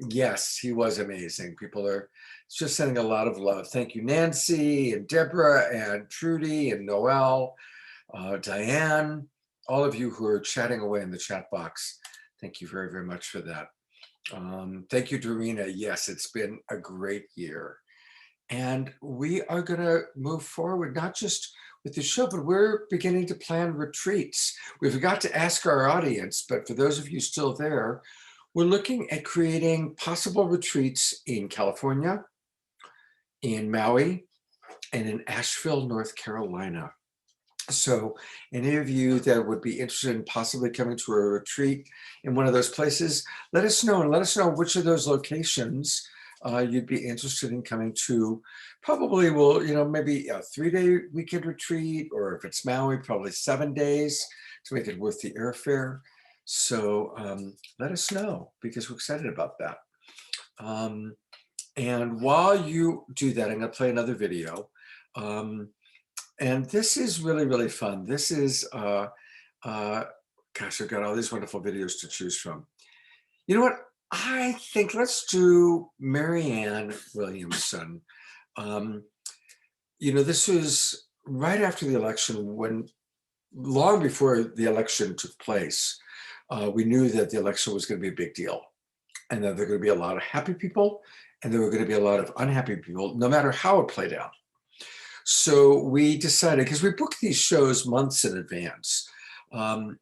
B: Yes, he was amazing. People are just sending a lot of love. Thank you, Nancy and Debra and Trudy and Noelle. Diane, all of you who are chatting away in the chat box, thank you very, very much for that. Thank you, Dorina. Yes, it's been a great year. And we are going to move forward, not just with the show, but we're beginning to plan retreats. We forgot to ask our audience, but for those of you still there, we're looking at creating possible retreats in California, in Maui, and in Asheville, North Carolina. So any of you that would be interested in possibly coming to a retreat in one of those places, let us know, and let us know which of those locations you'd be interested in coming to. Probably will, you know, maybe a 3-day weekend retreat, or if it's Maui, probably 7 days to make it worth the airfare. So let us know, because we're excited about that. And while you do that, I'm going to play another video. And this is really, really fun. This is, gosh, I've got all these wonderful videos to choose from. You know what? I think let's do Marianne Williamson. You know, this was right after the election, when long before the election took place, we knew that the election was going to be a big deal, and that there were going to be a lot of happy people, and there were going to be a lot of unhappy people, no matter how it played out. So we decided, because we booked these shows months in advance, and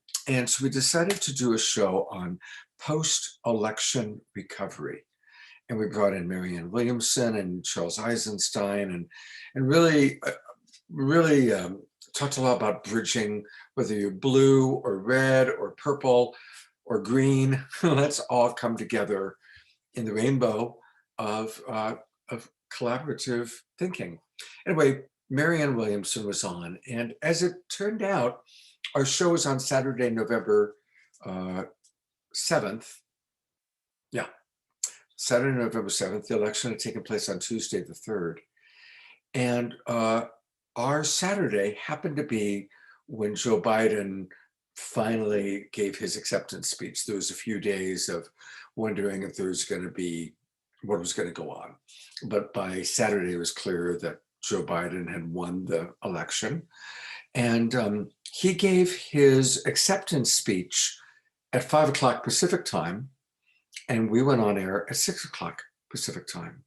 B: so we decided to do a show on post-election recovery. And we brought in Marianne Williamson and Charles Eisenstein, and really talked a lot about bridging, whether you're blue or red or purple or green. Let's all come together in the rainbow of collaborative thinking. Anyway, Marianne Williamson was on, and as it turned out, our show was on Saturday, November 7th. Yeah, Saturday, November 7th. The election had taken place on Tuesday, the 3rd. And our Saturday happened to be when Joe Biden finally gave his acceptance speech. There was a few days of wondering if there was going to be what was going to go on. But by Saturday, it was clear that Joe Biden had won the election. And he gave his acceptance speech at 5 o'clock Pacific time, and we went on air at 6 o'clock Pacific time.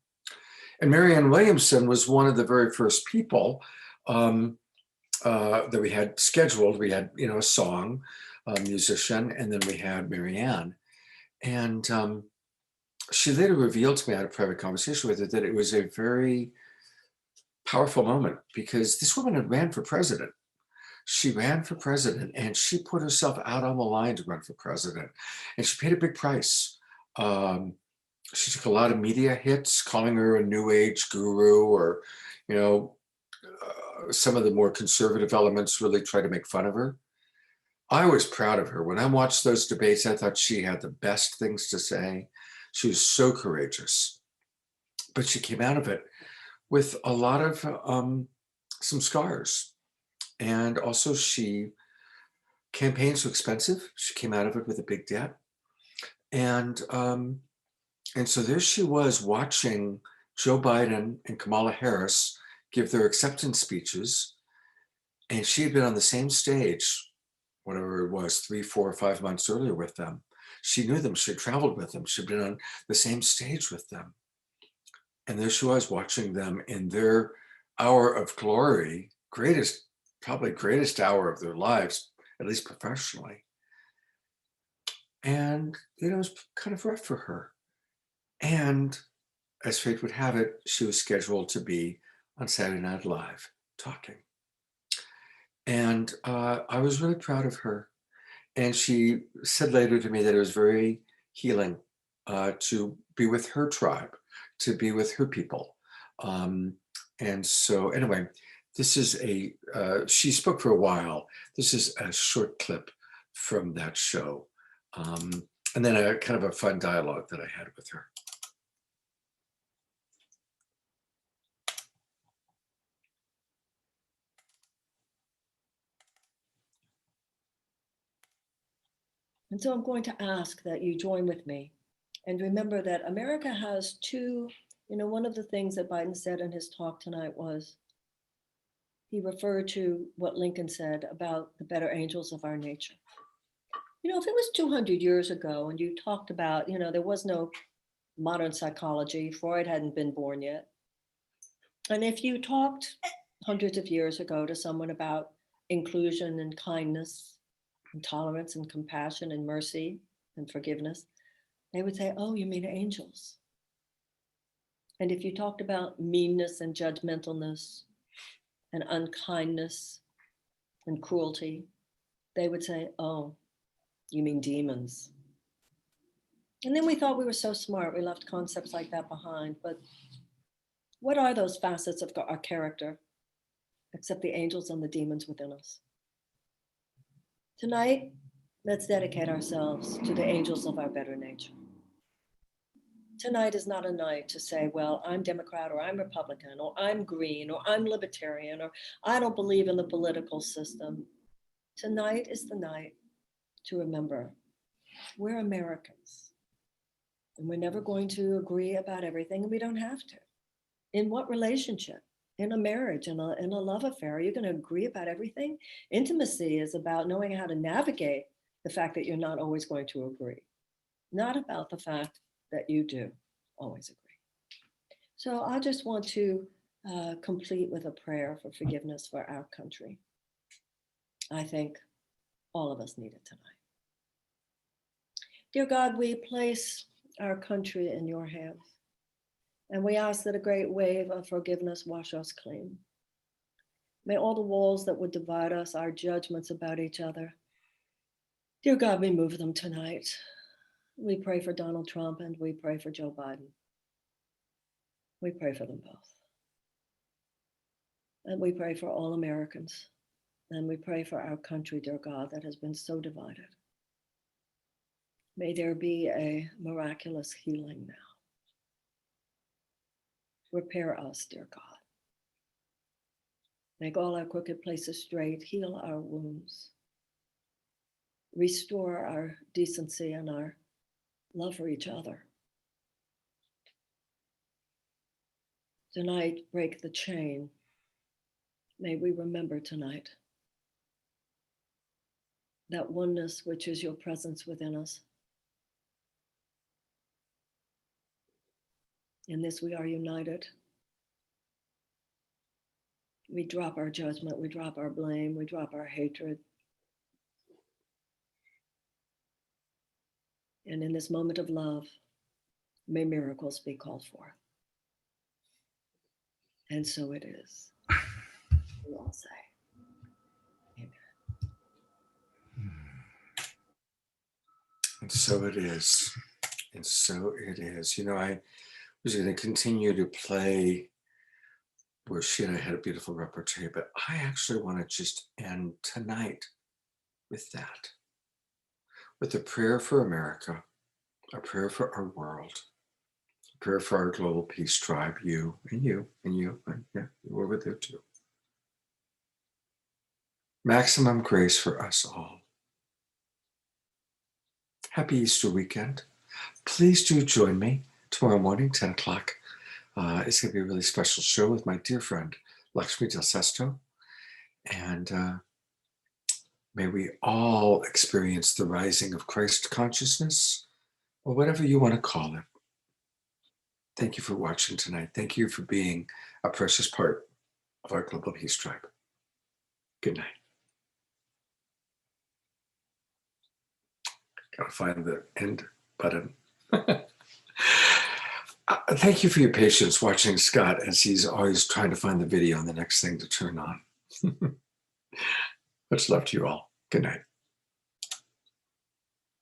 B: And Marianne Williamson was one of the very first people that we had scheduled. We had, you know, a song, a musician, and then we had Marianne. And she later revealed to me, I had a private conversation with her, that it was a very powerful moment, because this woman had ran for president. She ran for president, and she put herself out on the line to run for president, and she paid a big price. She took a lot of media hits, calling her a new age guru, or, you know, some of the more conservative elements really tried to make fun of her. I was proud of her. When I watched those debates, I thought she had the best things to say. She was so courageous, but she came out of it with a lot of some scars. And also, campaigns were expensive. She came out of it with a big debt. And so there she was, watching Joe Biden and Kamala Harris give their acceptance speeches. And she had been on the same stage, whatever it was, 3, 4, or 5 months earlier with them. She knew them. She had traveled with them. She'd been on the same stage with them. And there she was, watching them in their hour of glory, probably greatest hour of their lives, at least professionally. And, you know, it was kind of rough for her. And as fate would have it, she was scheduled to be on Saturday Night Live talking. And I was really proud of her. And she said later to me that it was very healing to be with her tribe, to be with her people. And so anyway, This is she spoke for a while. This is a short clip from that show. And then a kind of a fun dialogue that I had with her.
L: And so I'm going to ask that you join with me and remember that America has two, one of the things that Biden said in his talk tonight was, he referred to what Lincoln said about the better angels of our nature. If it was 200 years ago and you talked about, there was no modern psychology, Freud hadn't been born yet. And if you talked hundreds of years ago to someone about inclusion and kindness and tolerance and compassion and mercy and forgiveness, they would say, oh, you mean angels. And if you talked about meanness and judgmentalness and unkindness and cruelty, they would say, oh, you mean demons. And then we thought we were so smart, we left concepts like that behind. But what are those facets of our character, except the angels and the demons within us? Tonight, let's dedicate ourselves to the angels of our better nature. Tonight is not a night to say, well, I'm Democrat or I'm Republican or I'm Green or I'm Libertarian or I don't believe in the political system. Tonight is the night to remember we're Americans and we're never going to agree about everything, and we don't have to. In what relationship? In a marriage, in a love affair, are you going to agree about everything? Intimacy is about knowing how to navigate the fact that you're not always going to agree, not about the fact that you do always agree. So I just want to complete with a prayer for forgiveness for our country. I think all of us need it tonight. Dear God, we place our country in your hands. And we ask that a great wave of forgiveness wash us clean. May all the walls that would divide us, our judgments about each other, dear God, remove them tonight. We pray for Donald Trump and we pray for Joe Biden. We pray for them both. And we pray for all Americans. And we pray for our country, dear God, that has been so divided. May there be a miraculous healing now. Repair us, dear God. Make all our crooked places straight, heal our wounds. Restore our decency and our love for each other. Tonight, break the chain. May we remember tonight that oneness which is your presence within us. In this we are united. We drop our judgment, we drop our blame, we drop our hatred. And in this moment of love, may miracles be called forth. And so it is. We all say, amen.
B: And so it is. And so it is. I was going to continue to play where she and I had a beautiful repertoire, but I actually want to just end tonight with that, with a prayer for America, a prayer for our world, a prayer for our global peace tribe, you and you and you, and yeah, you over there too. Maximum grace for us all. Happy Easter weekend. Please do join me tomorrow morning, 10 o'clock. It's going to be a really special show with my dear friend, Lakshmi Del Sesto. And may we all experience the rising of Christ consciousness, or whatever you want to call it. Thank you for watching tonight. Thank you for being a precious part of our global peace tribe. Good night. Gotta find the end button. Thank you for your patience watching Scott as he's always trying to find the video and the next thing to turn on. Much love to you all. Good night.